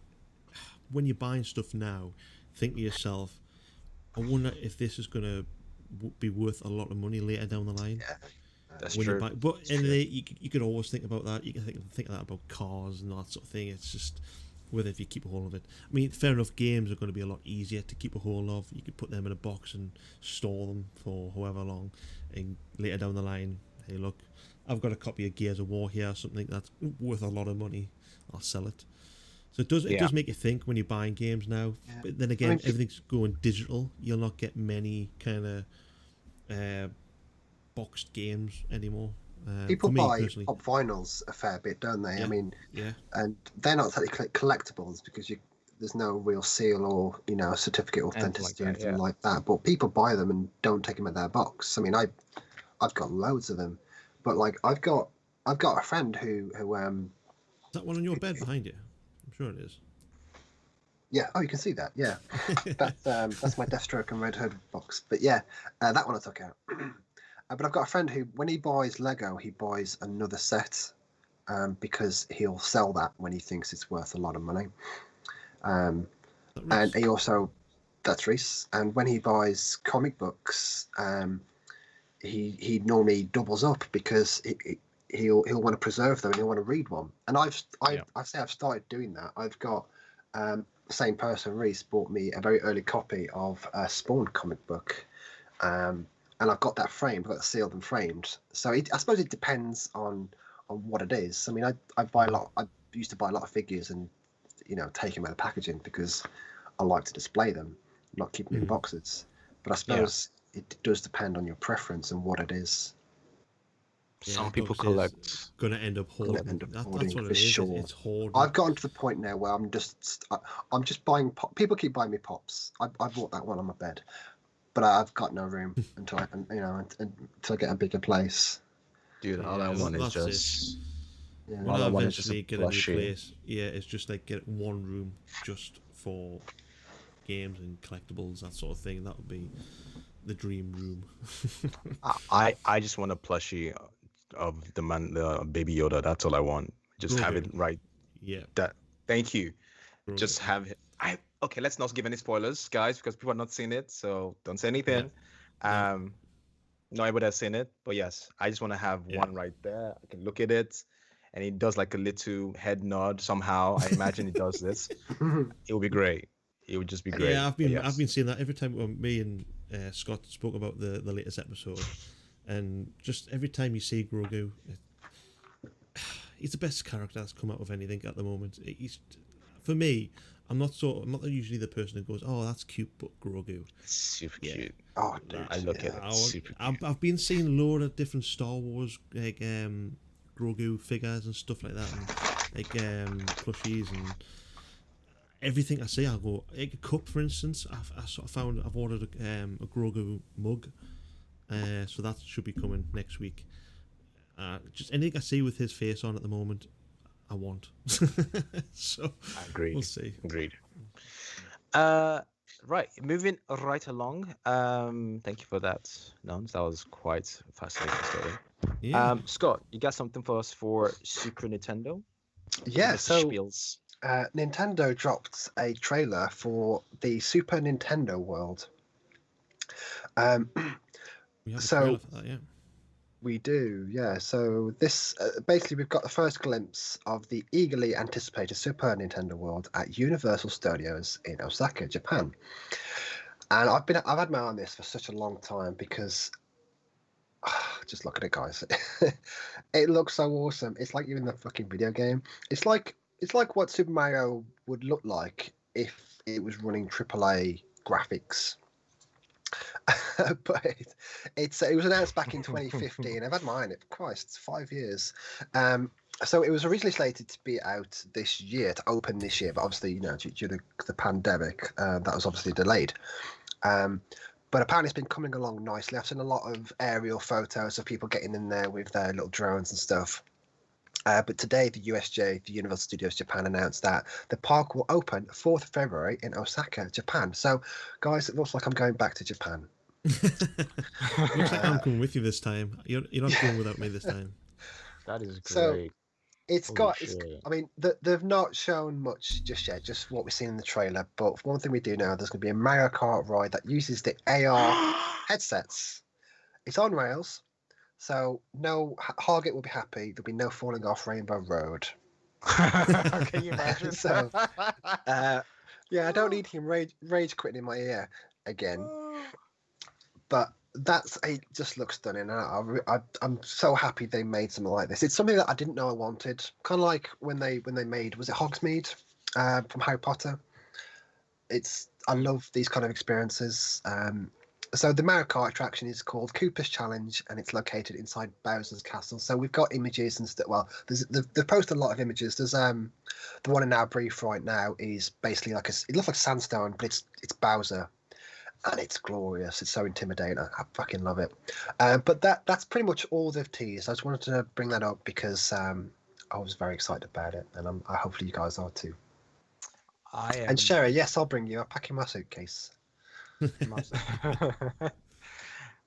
C: when you're buying stuff now. Think to yourself, I wonder if this is gonna be worth a lot of money later down the line.
B: Yeah,
A: That's
C: When you
A: true.
C: buy, but
A: That's
C: and
A: true.
C: you could always think about that. You can think of that about cars and all that sort of thing. It's just whether if you keep a hold of it. I mean, fair enough. Games are going to be a lot easier to keep a hold of. You could put them in a box and store them for however long, and later down the line, hey, look, I've got a copy of Gears of War here, or something that's worth a lot of money. I'll sell it. So it
A: Yeah.
C: does make you think when you're buying games now.
B: Yeah.
C: But then
B: I
C: again,
B: mean,
C: everything's going digital. You'll not get many kind of boxed games anymore.
B: people
C: For me
B: buy
C: personally,
B: pop vinyls a fair bit, don't they?
C: Yeah.
B: I mean,
C: yeah,
B: and they're not technically collectibles because there's no real seal or certificate of
A: Anything like
B: authenticity or
A: that,
B: anything
A: yeah.
B: like that. But people buy them and don't take them in their box. I mean, I've got loads of them, but like I've got a friend who
C: is that one on your bed behind you? I'm sure it is.
B: yeah, oh, you can see that, yeah. That's my Deathstroke and Red Hood box. But yeah, that one I took out. But I've got a friend who, when he buys Lego, he buys another set because he'll sell that when he thinks it's worth a lot of money.
C: That
B: And
C: Reese?
B: he also, that's Reese. And when he buys comic books, he normally doubles up because he'll want to preserve them and he'll want to read one. And I say I've started doing that. I've got the same person, Reese, bought me a very early copy of a Spawn comic book, and I've got that framed, I've got it sealed and framed. So I suppose it depends on what it is. I mean, I buy a lot. I used to buy a lot of figures and take them out of packaging because I like to display them, not keep them in boxes. But I suppose it does depend on your preference and what it is.
A: Some
C: Yeah,
A: people
C: obviously it's
A: collect.
C: gonna end up
B: Gonna
C: hoarding.
B: end up
C: That's
B: hoarding
C: what
B: for
C: it is.
B: sure.
C: It's hoarding.
B: I've gotten to the point now where I'm just buying people keep buying me pops. I bought that one on my bed, but I've got no room until until I get a bigger place.
A: Dude, all I
C: Yeah,
A: want is
C: that's it.
A: just
B: Yeah.
C: When
A: all I
C: I
A: want is just a
C: eventually get a new
A: plushie.
C: place, yeah, it's just like get one room just for games and collectibles, that sort of thing. That would be the dream room.
A: I just want a plushie of the baby Yoda. That's all I want. Just have it
C: Grogu.
A: right.
C: Yeah,
A: That. Thank you.
C: Grogu.
A: Just have it. Okay. Let's not give any spoilers, guys, because people are not seeing it. So don't say anything.
C: No.
A: No, everybody has seen it, but yes, I just want to have
C: Yeah.
A: one right there. I can look at it, and it does like a little head nod somehow. I imagine it does this. It would be great. It would just be great.
C: Yeah, I've
A: But
C: been
A: yes.
C: seeing that every time when me and Scott spoke about the latest episode, and just every time you see Grogu, he's the best character that's come out of anything at the moment. He's, for me, I'm not usually the person who goes, "Oh, that's cute," but Grogu.
A: Super
C: Yeah.
A: cute.
B: Oh, dude,
A: I look at
B: yeah.
A: it. Super cute.
C: I've been seeing a load of different Star Wars like Grogu figures and stuff like that, and like plushies and everything I see. I'll go like a cup, for instance. I sort of found I've ordered a Grogu mug, so that should be coming next week. Just anything I see with his face on at the moment, I want. So
A: Agreed.
C: we'll see.
A: Agreed. Right, moving right along. Thank you for that, Nons. That was quite a fascinating story.
C: Yeah.
A: Scott, you got something for us for Super Nintendo?
B: Yeah,
A: Give us
B: so
A: spiels.
B: Nintendo dropped a trailer for the Super Nintendo World.
C: We have a
B: So-
C: trailer for that, yeah.
B: We do, yeah. So this basically we've got the first glimpse of the eagerly anticipated Super Nintendo World at Universal Studios in Osaka, Japan. And I've had my eye on this for such a long time because just look at it, guys. It looks so awesome. It's like you're in the fucking video game. It's like what Super Mario would look like if it was running AAA graphics. But it was announced back in 2015. I've had mine. Christ, it's 5 years. So it was originally slated to be out this year, to open this year, but obviously, due to the pandemic, that was obviously delayed. But apparently, it's been coming along nicely. I've seen a lot of aerial photos of people getting in there with their little drones and stuff. But today, the USJ, the Universal Studios Japan, announced that the park will open 4th of February in Osaka, Japan. So, guys, it looks like I'm going back to Japan.
C: Looks like I'm coming with you this time. You're not going without me this time.
A: That is great.
B: So it's
A: Holy
B: got.
A: shit.
B: I mean, they've not shown much just yet, just what we've seen in the trailer. But one thing we do know, there's going to be a Mario Kart ride that uses the AR headsets. It's on rails, so no Hargett will be happy. There'll be no falling off Rainbow Road.
A: Can you imagine?
B: So, yeah, I don't need him rage quitting in my ear again. But it just looks stunning. I'm so happy they made something like this. It's something that I didn't know I wanted. Kind of like when they made, was it Hogsmeade from Harry Potter? I love these kind of experiences. So the Mario Kart attraction is called Koopa's Challenge, and it's located inside Bowser's Castle. So we've got images and stuff. Well, they've posted a lot of images. There's the one in our brief right now is basically it looks like sandstone, but it's Bowser. And it's glorious. It's so intimidating. I fucking love it. But that's pretty much all they've teased. I just wanted to bring that up because I was very excited about it, and hopefully you guys are too. And Sherry, yes, I'll bring you. I'll pack in my suitcase.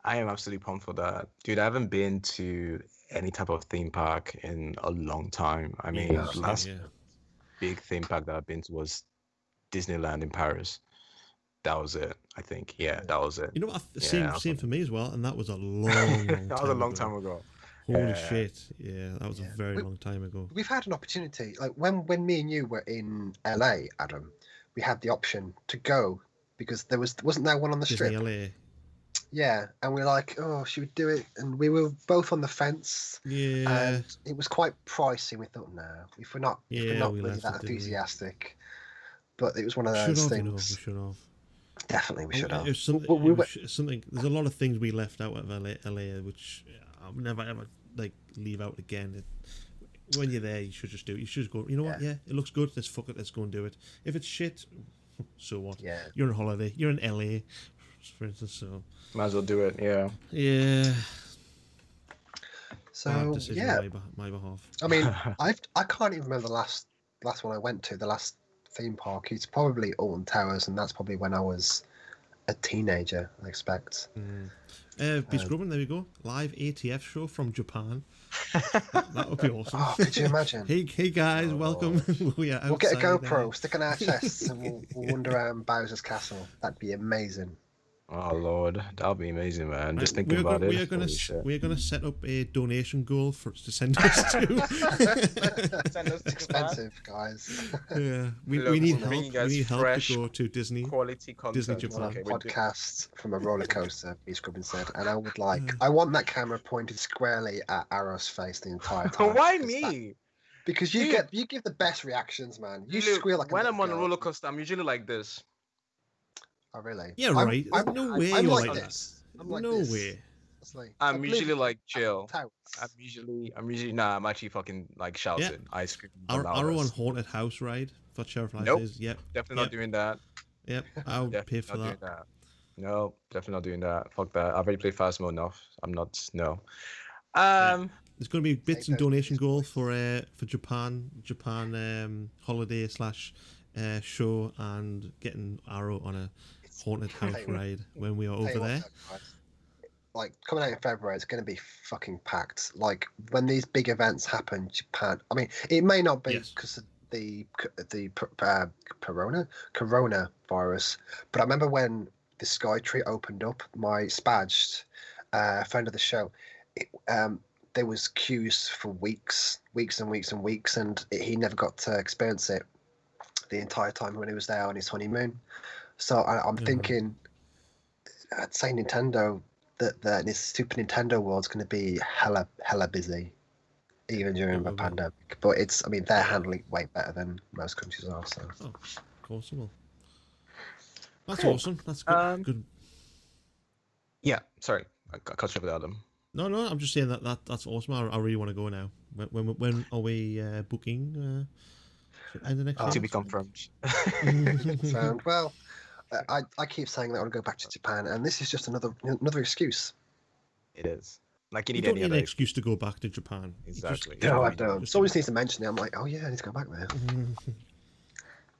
A: I am absolutely pumped for that, dude. I haven't been to any type of theme park in a long time. I mean, the last big theme park that I've been to was Disneyland in Paris. That was it, I think. Yeah, that was it.
C: You know what? Same for me as well, and that was a long
A: that was a long time ago.
C: Holy shit! Yeah, that was a very long time ago.
B: We've had an opportunity, like when me and you were in LA, Adam. We had the option to go because wasn't there one on the
C: Disney
B: strip?
C: LA.
B: Yeah, and we're like, oh, should we do it? And we were both on the fence.
C: Yeah.
B: And it was quite pricey. We thought, no, if we're not really that enthusiastic. But it was one of those things.
C: We should have.
B: Definitely, we should have.
C: Something. There's a lot of things we left out of LA, which I'll never ever leave out again. When you're there, you should just do it. You should just go. You know what? Yeah, it looks good. Let's fuck it. Let's go and do it. If it's shit, so what?
B: Yeah.
C: You're on holiday. You're in LA, for instance. So
A: might as well do it. Yeah.
C: Yeah.
B: So
C: my behalf.
B: I mean, I can't even remember the last one I went to. The last theme park. It's probably Alton Towers, and that's probably when I was a teenager, I expect.
C: Be scrubbing, there we go. Live ATF show from Japan. That would be awesome.
B: Oh, could you imagine?
C: hey guys, welcome.
B: We'll get a GoPro, stick on our chests, and we'll wander around Bowser's Castle. That'd be amazing.
A: Oh Lord, that'll be amazing, man. Just thinking about it.
C: We're gonna set up a donation goal to send us to.
A: Send us to
B: expensive, guys.
C: Yeah, we need help. We need help to go to Disney.
A: Quality content.
C: Disney Japan.
B: Okay, podcast from a roller coaster. B. Scrubbin said, and I want that camera pointed squarely at Arrow's face the entire time.
A: Why me?
B: Because you give the best reactions, man. You squeal like
A: when I'm on a roller coaster, I'm usually like this.
B: Oh really?
C: Yeah, right.
B: I'm
C: no way
B: I'm
C: you're
B: like
C: like
B: this.
C: that.
B: I'm like
C: no
B: this.
C: way.
A: I'm usually like chill. I'm usually I'm actually fucking like shouting. I scream.
C: Arrow on haunted house ride for Sheriff Life is. Yep.
A: Definitely not doing that.
C: Yep. I'll pay for that.
A: No, definitely not doing that. Fuck that. I've already played fast mode enough. I'm not. No.
C: There's going to be bits and donation goal for Japan holiday / show and getting Arrow on a haunted house ride when we are over there.
B: Like coming out in February, it's going to be fucking packed. Like when these big events happen, Japan. I mean, it may not be because of the coronavirus, but I remember when the Sky Tree opened up, my Spadged friend of the show, there was queues for weeks and weeks, and he never got to experience it the entire time when he was there on his honeymoon. So I'm thinking, I'd say Nintendo, that this Super Nintendo world's going to be hella busy, even during the pandemic. But they're handling it way better than most countries are. So,
C: of course it will. That's
B: Cool.
C: awesome. That's good. Good.
A: Yeah, sorry, I cut you off with Adam.
C: No, I'm just saying that's awesome. I really want to go now. When are we booking? End of next year?
A: To be
C: next
A: confirmed.
B: Sound well. I keep saying that I want to go back to Japan, and this is just another excuse.
A: It is. Like you
C: You
A: need
C: don't
A: any
C: need an
A: other
C: excuse to go back to Japan. You
A: Exactly.
B: No, I
C: do it.
B: don't.
C: Just
B: Someone
C: do
B: needs to mention it. I'm like, oh yeah, I need to go back there.
C: it.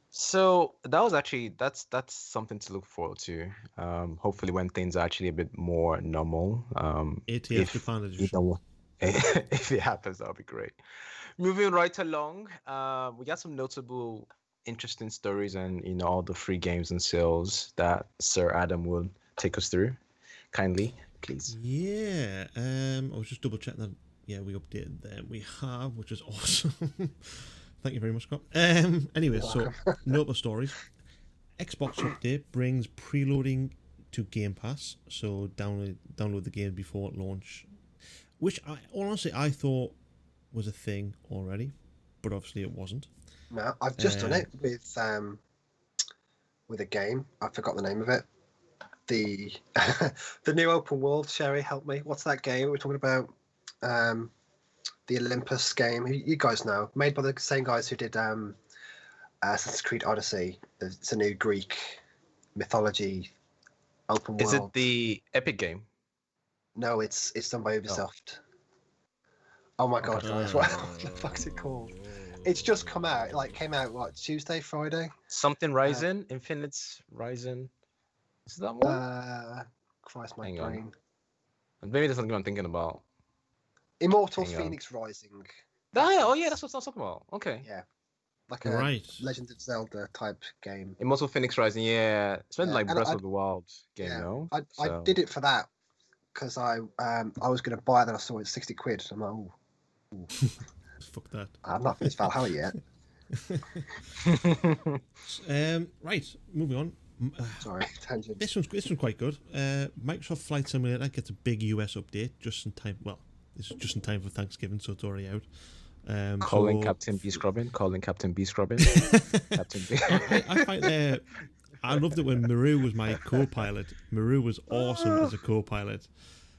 A: So that was actually that's something to look forward to. Hopefully when things are actually a bit more normal.
C: ATF
A: If
C: Japan
A: you
C: edition.
A: know if it happens, that'll be great. Moving right along, we got some notable, interesting stories and all the free games and sales that Sir Adam will take us through. Kindly, please.
C: Yeah. I was just double checking that. Yeah, we updated them. We have, which is awesome. Thank you very much, Scott. Anyway, so notable stories. Xbox update brings preloading to Game Pass, so download the game before launch, which I honestly thought was a thing already, but obviously it wasn't.
B: No, I've just done it with a game. I forgot the name of it. The the new open world. Sherry, help me. What's that game we're talking about? The Olympus game. You guys know, made by the same guys who did Assassin's Creed Odyssey. It's a new Greek mythology open world.
A: Is it the Epic game?
B: No, it's done by Ubisoft. Oh my god, guys! What the fuck's it called? It's just come out. Like came out what, Tuesday, Friday?
A: Something Rising, Infinite's Rising. Is that one?
B: Christ, my
A: Hang
B: brain.
A: on. Maybe that's something I'm thinking about.
B: Immortals
A: Hang on.
B: Phoenix Rising.
A: Oh yeah, that's what I was talking about. Okay.
B: Yeah. Like a Legend of Zelda type game.
A: Immortal Phoenix Rising, yeah. It's been like Breath of the Wild game, no?
B: I did it for that because I was going to buy it, then I saw it 60 quid. I'm like, ooh.
C: Fuck that.
B: I'm not finished Valhalla yet.
C: Right, moving on.
B: Sorry, tangent.
C: This one's quite good. Microsoft Flight Simulator gets a big US update just in time. Well, this is just in time for Thanksgiving, so it's already out.
A: Calling Captain B Scrubbin. Captain B.
C: I find I loved it when Maru was my co-pilot. Maru was awesome as a co-pilot.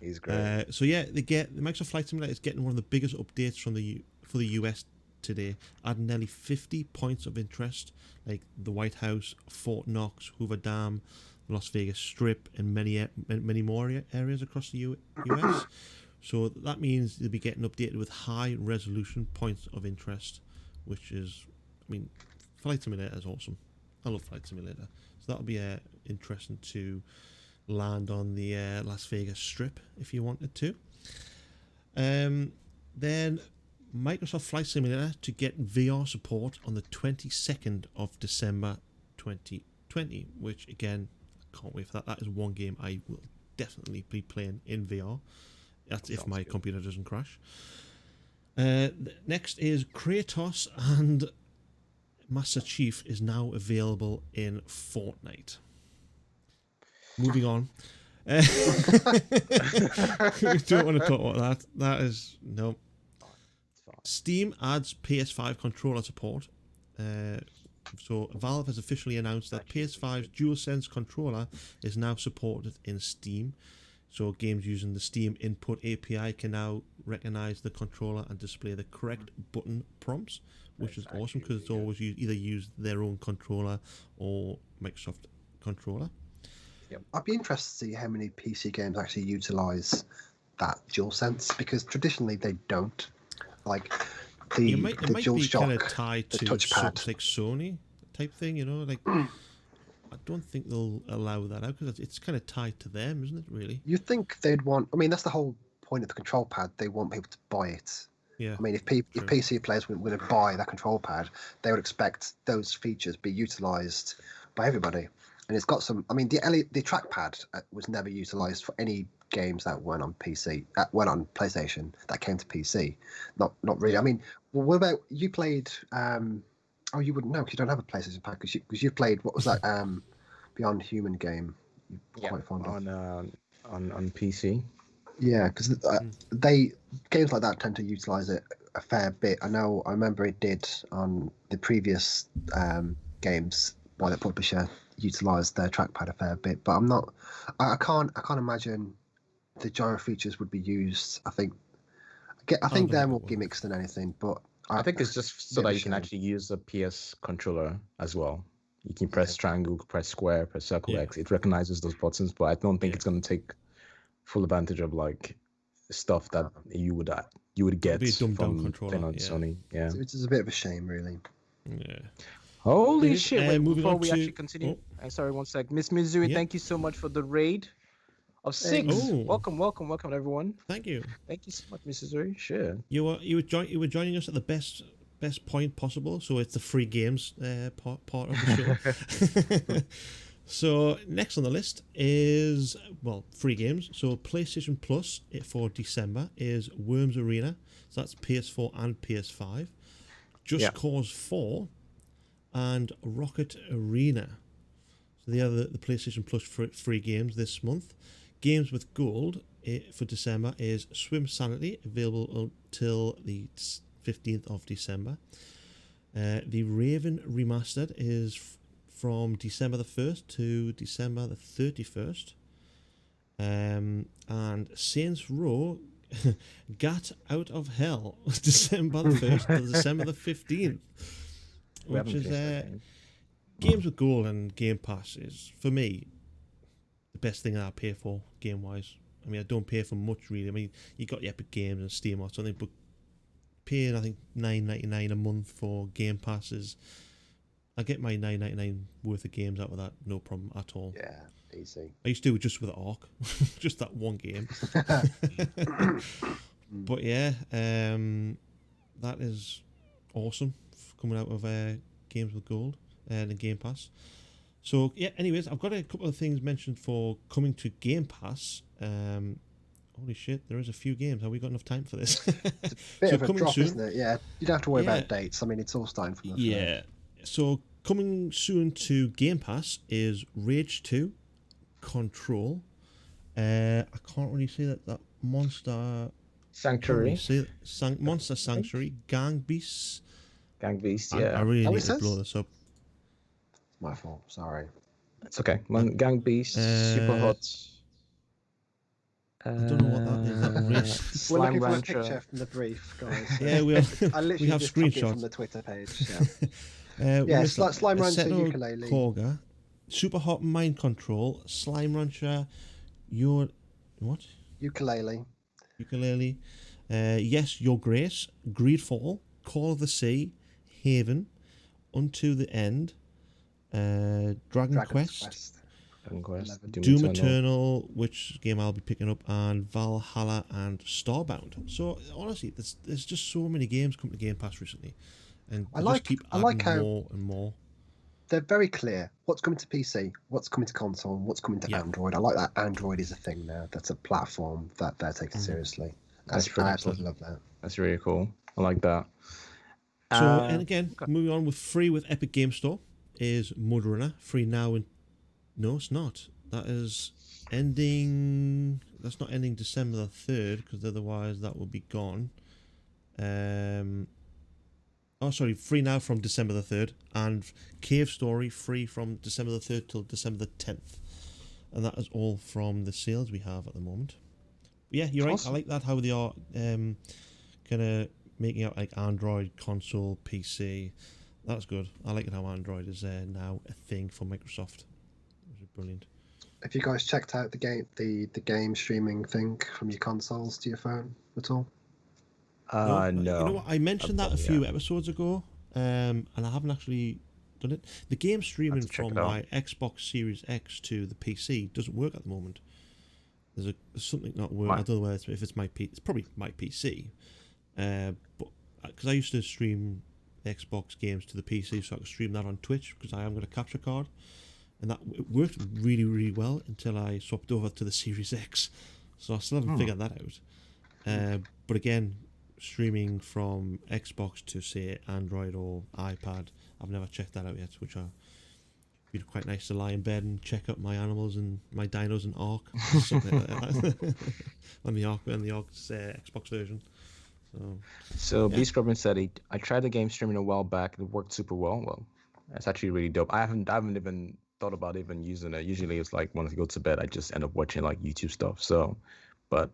A: He's great.
C: So yeah, the Microsoft Flight Simulator is getting one of the biggest updates for the US today, adding nearly 50 points of interest, like the White House, Fort Knox, Hoover Dam, Las Vegas Strip, and many more areas across the US. So that means they'll be getting updated with high resolution points of interest, which is, I mean, Flight Simulator is awesome. I love Flight Simulator. So that'll be interesting to land on the Las Vegas Strip if you wanted to. Then Microsoft Flight Simulator to get VR support on the 22nd of December 2020, which again, I can't wait for that. That is one game I will definitely be playing in VR. That's if my computer doesn't crash. Next is Kratos and Master Chief is now available in Fortnite. Moving on. We don't want to talk about that. That is no. Steam adds PS5 controller support. So Valve has officially announced that PS5's DualSense controller is now supported in Steam. So games using the Steam Input API can now recognize the controller and display the correct button prompts, which is awesome because it's always either use their own controller or Microsoft controller.
B: Yep. I'd be interested to see how many PC games actually utilize that DualSense, because traditionally they don't. Like the
C: it might be kind of tied to
B: touchpad,
C: like Sony type thing, you know, like. I don't think they'll allow that out because it's kind of tied to them, isn't it, really?
B: You'd think they'd want... I mean, that's the whole point of the control pad. They want people to buy it.
C: Yeah.
B: I mean, if PC players were going to buy that control pad, they would expect those features be utilised by everybody. And it's got some... I mean, the trackpad was never utilised for any games that weren't on PC, weren't on PlayStation, that came to PC. Not really. I mean, well, what about... You played... Oh, you wouldn't know because you don't have a PlayStation Pad because you played, what was that, Beyond Human game? You're quite fond of
A: on PC.
B: Yeah, because games like that tend to utilize it a fair bit. I remember it did on the previous games by the publisher, utilize their trackpad a fair bit, but I'm not. I can't imagine the gyro features would be used. I think
C: don't
B: they're
C: think
B: more
C: it will.
B: gimmicks than anything, but
A: I think it's just so
B: bit of
A: that
B: a
A: you can
B: shame.
A: actually use a PS controller as well. You can press triangle, press square, press circle,
C: Yeah.
A: X. It recognizes those buttons, but I don't think
C: Yeah.
A: it's going to take full advantage of like stuff that you would get
C: be a dumbed down
A: from
C: controller,
A: playing on
C: yeah.
A: Sony. Yeah.
B: Which is a bit of a shame, really.
C: Yeah.
A: Holy
C: Anyways,
A: shit! Wait,
C: moving
A: before
C: on
A: we
C: to-
A: actually continue,
C: oh.
A: sorry, one sec. Miss Mizuri,
C: Yeah.
A: thank you so much for the raid of 6.
C: Oh.
A: Welcome, everyone.
C: Thank you.
A: Thank you so much, Mrs. Mizuri. Sure.
C: You were joining us at the best point possible, so it's the free games part of the show. So next on the list is free games. So PlayStation Plus for December is Worms Arena. So that's PS4 and PS5. Just Cause 4 and Rocket Arena. So they are the PlayStation Plus free games this month. Games with gold for December is Swim Sanity, available until the 15th of December. The Raven Remastered is from December the 1st to December the 31st. And Saints Row Gat Out of Hell, December the 1st to December the 15th. Which is games with gold and Game Pass is, for me, the best thing I pay for game-wise. I mean, I don't pay for much, really. I mean, you got your Epic Games and Steam or something, but paying, I think, $9.99 a month for Game Pass is... I get my $9.99 worth of games out of that, no problem at all.
B: Yeah, easy.
C: I used to do it just with Ark, just that one game. But yeah, that is awesome coming out of Games with Gold and the Game Pass. So yeah, anyways, I've got a couple of things mentioned for coming to Game Pass. Holy shit, there is a few games. Have we got enough time for this?
B: It's a bit of a
C: coming
B: drop,
C: soon.
B: isn't it? Yeah, you don't have to worry about dates. I mean, it's all starting from the
C: Yeah. So coming soon to Game Pass is Rage 2, Control. I can't really say that Monster
A: Sanctuary.
C: Monster Sanctuary, Gang Beasts.
A: Gang Beast,
C: I
A: yeah.
C: really
B: Oh,
C: need
B: it
C: to
B: says?
C: blow this up.
B: It's my fault. Sorry.
A: It's okay. Gang Beast, Super Hot.
C: I don't know what that is. That race.
B: We're
A: Slime
B: looking for a
A: Rancher.
B: picture from the brief, guys.
C: Yeah, we have.
B: I literally
C: we have
B: just copied it
C: screenshots
B: from the Twitter page.
C: Yeah,
B: Slime Rancher,
C: Assetto
B: Ukulele.
C: Corga, Super Hot Mind Control, Slime Rancher, Your
B: Ukulele.
C: Ukulele, Yes, Your Grace, Greedfall, Call of the Sea, Haven, Unto the End, Dragon Quest, Doom Eternal, which game I'll be picking up, and Valhalla and Starbound. So honestly, there's just so many games coming to Game Pass recently, and they just keep adding
B: how
C: more and more.
B: they're very clear. What's coming to PC, what's coming to console, and what's coming to Android. I like that Android is a thing now. That's a platform that they're taking seriously. I absolutely love that.
A: That's really cool. I like that.
C: So, and again, moving on with free with Epic Game Store is Mud Runner, free now. No, it's not. That is ending. That's not ending December the 3rd, because otherwise that will be gone. Free now from December the 3rd, and Cave Story free from December the 3rd till December the 10th, and that is all from the sales we have at the moment. But yeah, you're
B: Awesome.
C: right. I like that how they are kind of making out like Android, console, PC. That's good. I like it how Android is now a thing for Microsoft. Which is brilliant.
B: Have you guys checked out the game streaming thing from your consoles to your phone at all?
A: No.
C: You know what? I mentioned that a few episodes ago, and I haven't actually done it. The game streaming from my Xbox Series X to the PC doesn't work at the moment. There's something not working. I don't know if it's my it's probably my PC, but because I used to stream Xbox games to the PC, so I could stream that on Twitch because I haven't got a capture card, and that it worked really, really well until I swapped over to the Series X. So I still haven't figured that out. But again, streaming from Xbox to say Android or iPad, I've never checked that out yet, which would be quite nice to lie in bed and check out my animals and my dinos and Ark, something like that. on the Ark's Xbox version.
A: So B Scrubbin said I tried the game streaming a while back. It worked super well. Well, it's actually really dope. I haven't even thought about even using it. Usually, it's like when I go to bed, I just end up watching like YouTube stuff. So, but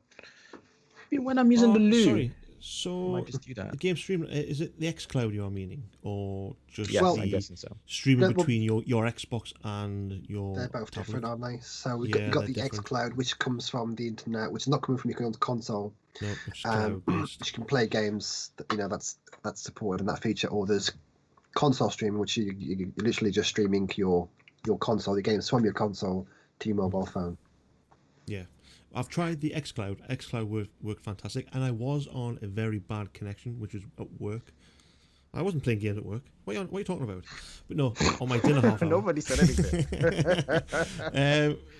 A: when I'm using the
C: Oh,
A: loo,
C: sorry.
A: I might
C: So
A: just do that.
C: the game stream is it the XCloud you are meaning, or just
A: Yes,
B: Well,
A: I'm
C: the
A: guessing so.
C: streaming
B: Well,
C: between your Xbox and your
B: they're both
C: tablet?
B: different, aren't they? So we
C: Yeah,
B: got
C: they're
B: the
C: different.
B: xCloud, which comes from the internet, which is not coming from your console.
C: No, which is cloud based.
B: Which you can play games that that's supported in that feature, or there's console streaming, which you're literally just streaming your console, the games from your console to your mobile phone.
C: Yeah, I've tried the XCloud. XCloud worked fantastic, and I was on a very bad connection, which was at work. I wasn't playing games at work. What are you talking about? But no, on my dinner half hour.
A: Nobody said anything.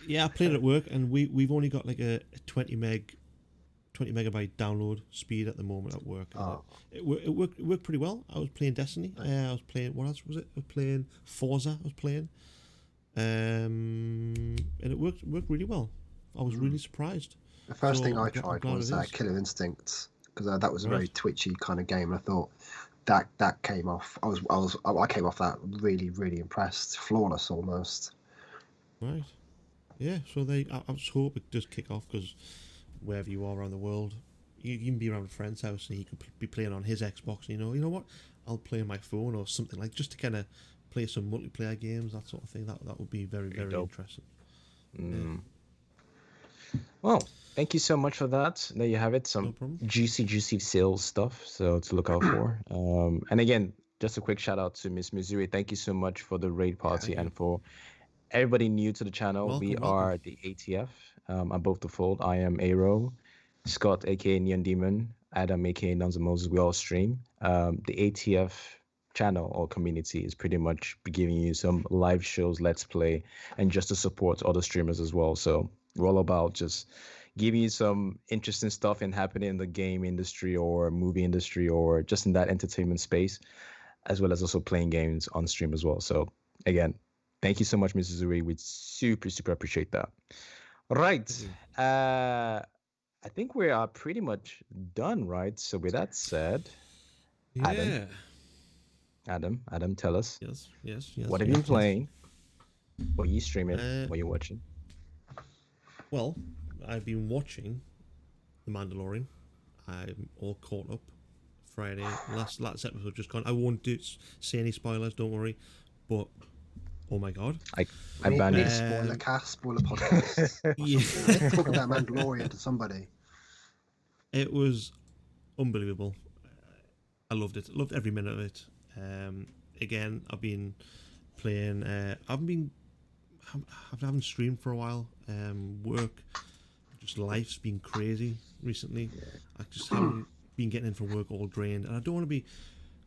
C: Yeah, I played it at work, and we've only got like a 20 megabyte download speed at the moment at work. And it worked pretty well. I was playing Destiny. I was playing, what else was it? I was playing Forza. I was playing, and it worked really well. I was really surprised.
B: The first thing I
C: I'm
B: tried
C: glad
B: was
C: it is.
B: Killer Instinct, because that was a
C: Right.
B: very twitchy kind of game, and I thought that came off. I came off that really impressed, flawless almost.
C: Right. Yeah. So I just hope it does kick off, because wherever you are around the world, you can be around a friend's house and he could be playing on his Xbox. And you know what? I'll play on my phone or something, like just to kind of play some multiplayer games, that sort of thing. That would be very
A: dope.
C: interesting.
A: Well, thank you so much for that. There you have it.
C: No
A: Some
C: problem.
A: juicy sales stuff. So to look out for. And again, just a quick shout out to Miss Missouri. Thank you so much for the raid party
C: Thank you.
A: and for everybody new to the channel. We
C: Welcome.
A: are the ATF. Above the fold. I am Aero, Scott, aka Neon Demon, Adam, aka Nuns and Moses. We all stream. The ATF channel or community is pretty much giving you some live shows, let's play, and just to support other streamers as well. So we're all about just giving you some interesting stuff and happening in the game industry or movie industry or just in that entertainment space, as well as also playing games on stream as well. So again, thank you so much, Mrs. Zuri. We super appreciate that. Right. I think we are pretty much done, right? So with that said,
C: Yeah.
A: Adam, tell us.
C: Yes.
A: What have you been playing? What are you streaming? What are you watching?
C: Well, I've been watching The Mandalorian. I'm all caught up. Friday, last episode just gone. I won't say any spoilers, don't worry. But oh my god,
A: I
B: We
A: banned
B: need
A: it.
B: a spoiler cast, spoiler podcast.
C: Yeah.
B: Talk about Mandalorian to somebody.
C: It was unbelievable. I loved it. Loved every minute of it. Again, I've been playing. I haven't streamed for a while. Work, just life's been crazy recently. I just haven't been getting in from work all drained, and I don't want to be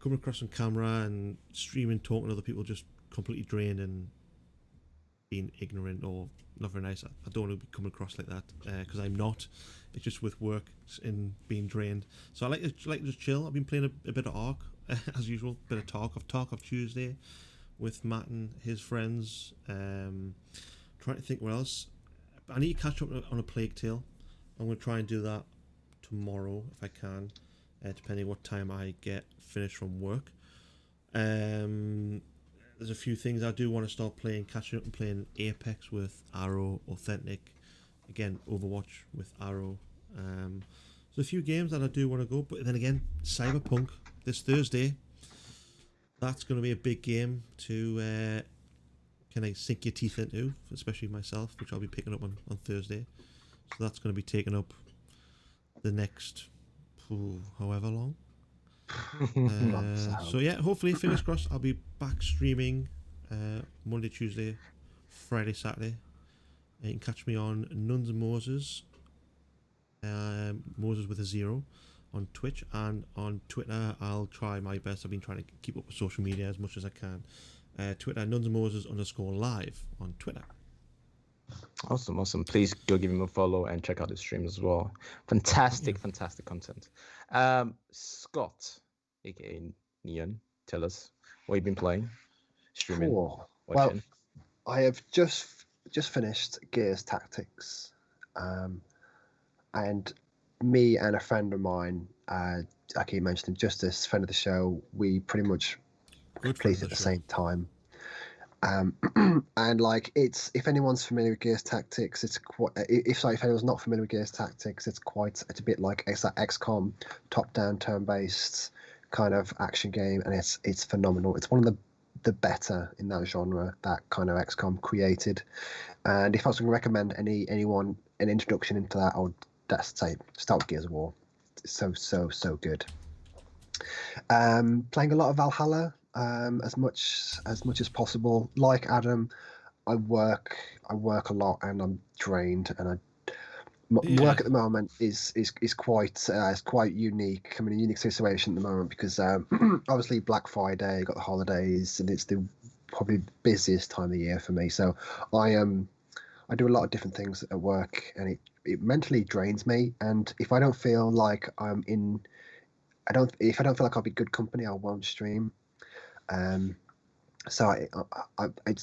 C: coming across on camera and streaming, talking to other people just completely drained and being ignorant or not very nice. I don't want to be coming across like that, because I'm not. It's just with work and being drained. So I like to just chill. I've been playing a bit of Ark as usual. Bit of Tarkov Tuesday with Matt and his friends. Trying to think what else. I need to catch up on a Plague Tale. I'm going to try and do that tomorrow if I can, depending what time I get finished from work. There's a few things I do want to start playing, catching up and playing Apex with Arrow, Authentic, again Overwatch with Arrow. There's a few games that I do want to go, but then again, Cyberpunk this Thursday. That's going to be a big game to kind of sink your teeth into, especially myself, which I'll be picking up on Thursday. So that's going to be taking up the next however long. So yeah, hopefully, fingers crossed, I'll be back streaming Monday, Tuesday, Friday, Saturday. You can catch me on Nuns and Moses, Moses with a 0, on Twitch, and on Twitter. I'll try my best. I've been trying to keep up with social media as much as I can. Twitter, Nuns and Moses _live on Twitter.
A: Awesome. Please go give him a follow and check out his streams as well. Fantastic content. Scott, aka Neon, tell us what you've been playing, streaming,
B: Well,
A: watching.
B: I have just finished Gears Tactics, and me and a friend of mine, I keep mentioning Justice, friend of the show, we pretty much completed at the same time. And like if anyone's familiar with Gears Tactics, it's quite if anyone's not familiar with Gears Tactics, it's a bit like it's that XCOM top-down turn-based kind of action game, and it's phenomenal. It's one of the better in that genre that kind of XCOM created. And if I was going to recommend anyone an introduction into that, I would say start with Gears of War. It's so good. Playing a lot of Valhalla, as much as possible. Like Adam, I work a lot and I'm drained, and work at the moment is quite unique. I'm in a unique situation at the moment because obviously Black Friday, got the holidays, and it's the probably busiest time of the year for me. So I do a lot of different things at work, and it mentally drains me. And if I don't feel like if I don't feel like I'll be good company, I won't stream. So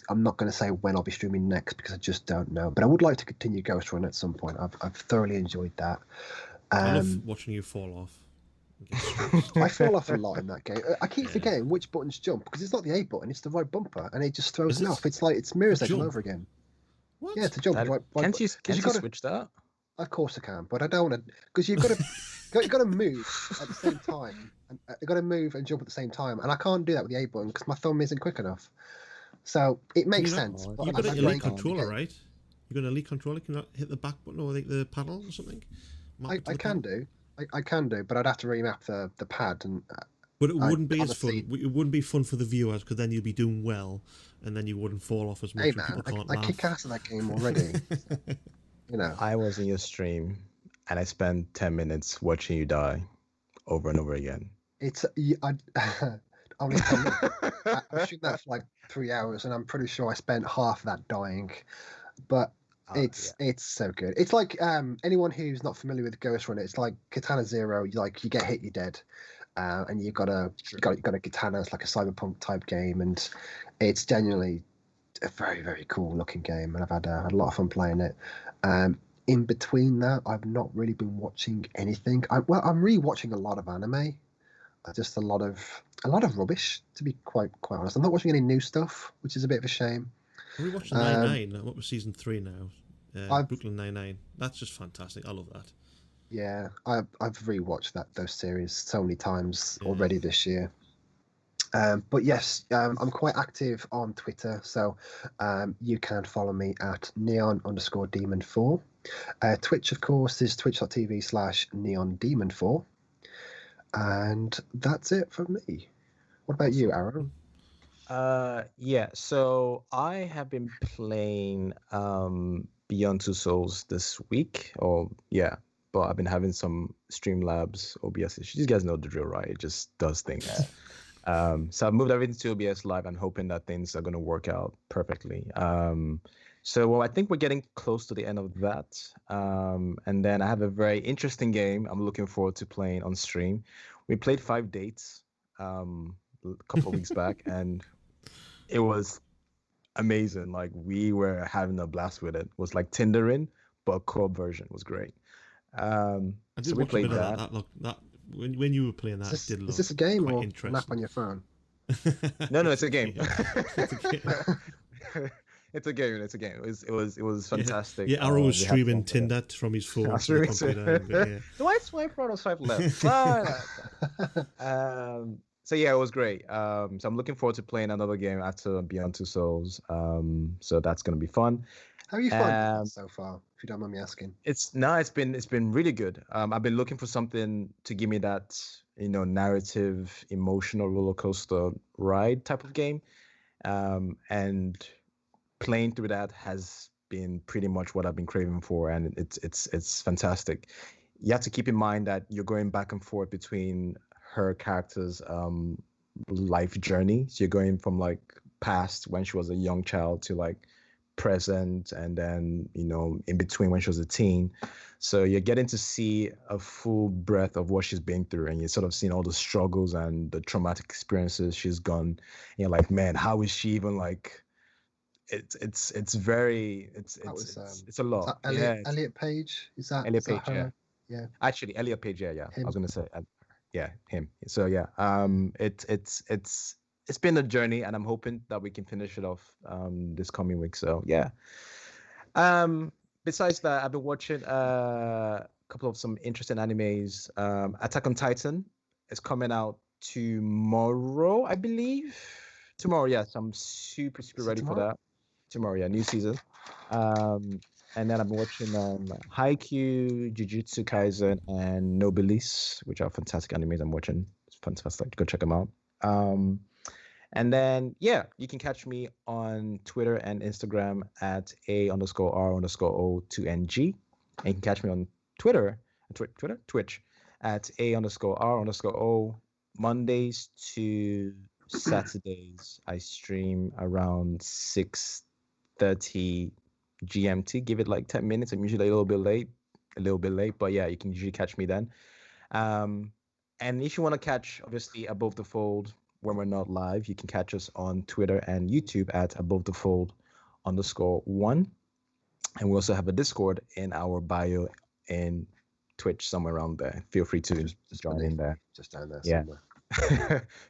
B: I'm not going to say when I'll be streaming next because I just don't know. But I would like to continue Ghost Run at some point. I've thoroughly enjoyed that.
C: I love watching you fall off.
B: I fall off a lot in that game. I keep forgetting which buttons jump because it's not the A button, it's the right bumper, and it just throws me off. It's like it's Mirror's Edge all over again.
C: What?
B: Yeah, to jump.
A: Can't you switch that?
B: Of course I can, but I don't want to because you've got to move at the same time, and you've got to move and jump at the same time, and I can't do that with the A button because my thumb isn't quick enough. So it makes sense.
C: You've got an elite controller, right? You've got an elite controller. Can you hit the back button or the paddle or something?
B: I can do, but I'd have to remap the pad and.
C: But it wouldn't be as fun. It wouldn't be fun for the viewers because then you'd be doing well, and then you wouldn't fall off as much.
B: Hey man, I kick ass in that game already. You know,
A: I was in your stream and I spent 10 minutes watching you die over and over again.
B: It's only 10 minutes. I streamed that for like 3 hours, and I'm pretty sure I spent half of that dying. But it's so good. It's like anyone who's not familiar with Ghost Run, it's like Katana Zero. You get hit, you're dead, and you got a katana. It's like a cyberpunk type game, and it's genuinely a very, very cool looking game, and I've had a lot of fun playing it. In between that, I've not really been watching anything. I'm rewatching a lot of anime, just a lot of rubbish, to be quite honest. I'm not watching any new stuff, which is a bit of a shame.
C: Are we watching 99? What was season 3 now? Brooklyn 99. That's just fantastic. I love that.
B: Yeah, I've rewatched those series so many times already this year. But yes, I'm quite active on Twitter, so you can follow me at neon_demon4. Twitch, of course, is twitch.tv/neondemon4. And that's it for me. What about you, Aaron?
A: Yeah, so I have been playing Beyond Two Souls this week. But I've been having some Streamlabs, OBS issues. You guys know the drill, right? It just does things. So I've moved everything to OBS Live and hoping that things are going to work out perfectly. So I think we're getting close to the end of that. And then I have a very interesting game I'm looking forward to playing on stream. We played 5 Dates a couple of weeks back, and it was amazing. Like, we were having a blast with it. It was like Tindering, but a co-op version. It was great. So we played that.
C: When you were playing that,
B: is this a game or an app on your phone?
A: No, it's a game. It's a game. It was fantastic.
C: Yeah, Arrow was streaming Tinder from his phone to the computer.
A: Do I swipe right or swipe left? So yeah, it was great. So I'm looking forward to playing another game after Beyond Two Souls. So that's gonna be fun.
B: How are you finding it so far, if you don't mind me asking?
A: It's been really good. I've been looking for something to give me that, narrative, emotional roller coaster ride type of game. And playing through that has been pretty much what I've been craving for, and it's fantastic. You have to keep in mind that you're going back and forth between her character's life journey. So you're going from like past when she was a young child to like present, and then in between when she was a teen. So you're getting to see a full breadth of what she's been through, and you're sort of seeing all the struggles and the traumatic experiences she's gone. And you're like, man, how is she even like? It's a lot.
B: Elliot Page, is that
A: Elliot Page?
B: Her?
A: Yeah. Actually, Elliot Page. Yeah.
B: Him.
A: I was gonna say, yeah, him. So yeah, it's it's been a journey, and I'm hoping that we can finish it off this coming week. So yeah. Besides that, I've been watching a couple of some interesting animes. Attack on Titan is coming out tomorrow, I believe. Tomorrow, yes. I'm super
B: Is it
A: ready for
B: tomorrow?
A: that. Tomorrow, yeah, new season. And then I've been watching Haikyuu, Jujutsu Kaisen, and Nobilis, which are fantastic animes I'm watching. It's fantastic. Go check them out. And then, yeah, you can catch me on Twitter and Instagram at A_R_O_2NG. And you can catch me on Twitch at A_R_O. Mondays to Saturdays, I stream around 6:30 GMT. Give it like 10 minutes. I'm usually a little bit late, but yeah, you can usually catch me then. And if you want to catch, obviously, Above the Fold when we're not live, you can catch us on Twitter and YouTube at AboveTheFold_1. And we also have a Discord in our bio in Twitch, somewhere around there. Feel free to
B: Just
A: join in there.
B: Just down there
A: Yeah.
B: somewhere.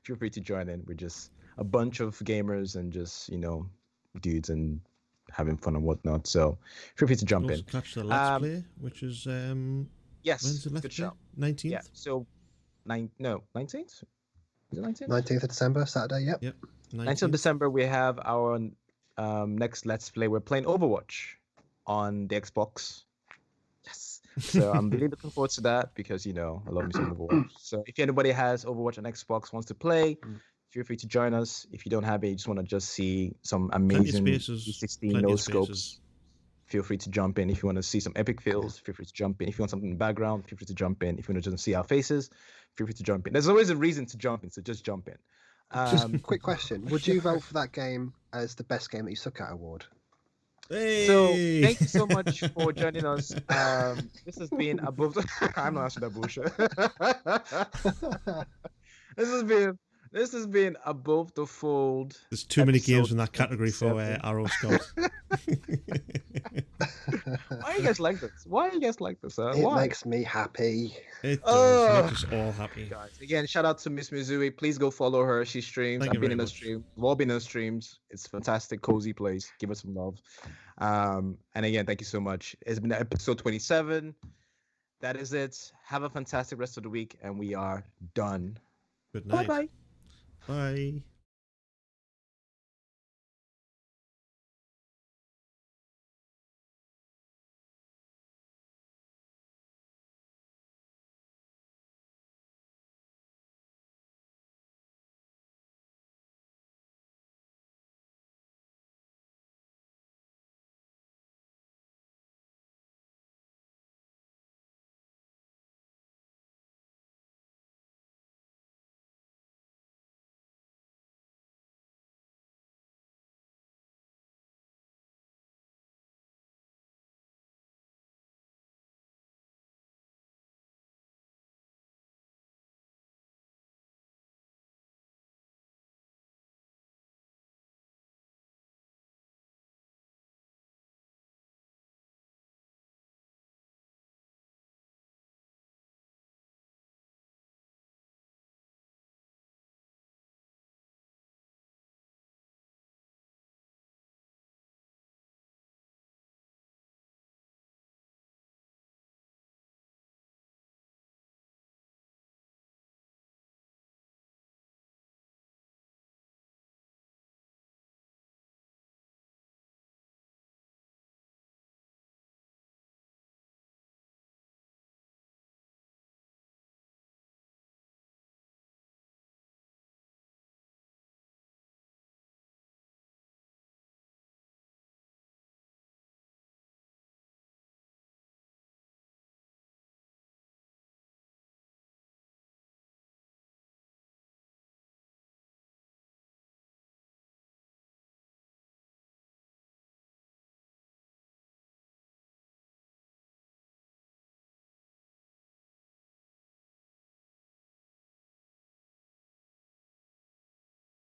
A: Feel free to join in. We're just a bunch of gamers and just, dudes and having fun and whatnot. So feel free to jump
C: Also
A: in.
C: catch the Let's Play, which is
A: Yes,
C: when's the Let's
A: good
C: Play?
A: shout.
C: 19th?
A: Yeah, so 19th? Is it 19th?
B: 19th of December, Saturday. Yep.
C: Yep.
A: 19th of December, we have our next Let's Play. We're playing Overwatch on the Xbox. Yes. So I'm really looking forward to that because, I love me some Overwatch. So if anybody has Overwatch on Xbox, wants to play, feel free to join us. If you don't have it, you just want to just see some amazing
C: spaces,
A: 16
C: plenty
A: no
C: of
A: scopes,
C: spaces.
A: feel free to jump in. If you want to see some epic feels, feel free to jump in. If you want something in the background, feel free to jump in. If you want to just see our faces, feel free to jump in. There's always a reason to jump in, so just jump in.
B: Just quick question: would you vote for that game as the best game that you suck at award?
C: Hey!
A: So thank you so much for joining us. This has been Above the... I'm not answering that bullshit. This has been Above the Fold.
C: There's too many games
A: episode
C: in that category for
A: 27.
C: Arrow Scout.
A: Why do you guys like this? Why do you guys like this?
B: It
A: Why?
B: makes me happy.
C: It does. Makes us all happy.
A: Guys, again, shout out to Miss Mizui. Please go follow her. She streams.
C: Thank
A: I've
C: you
A: been
C: very
A: in her
C: much.
A: stream. We've all been in her streams. It's a fantastic, cozy place. Give her some love. And again, thank you so much. It's been episode 27. That is it. Have a fantastic rest of the week, and we are done.
C: Good night.
A: Bye-bye.
C: Bye.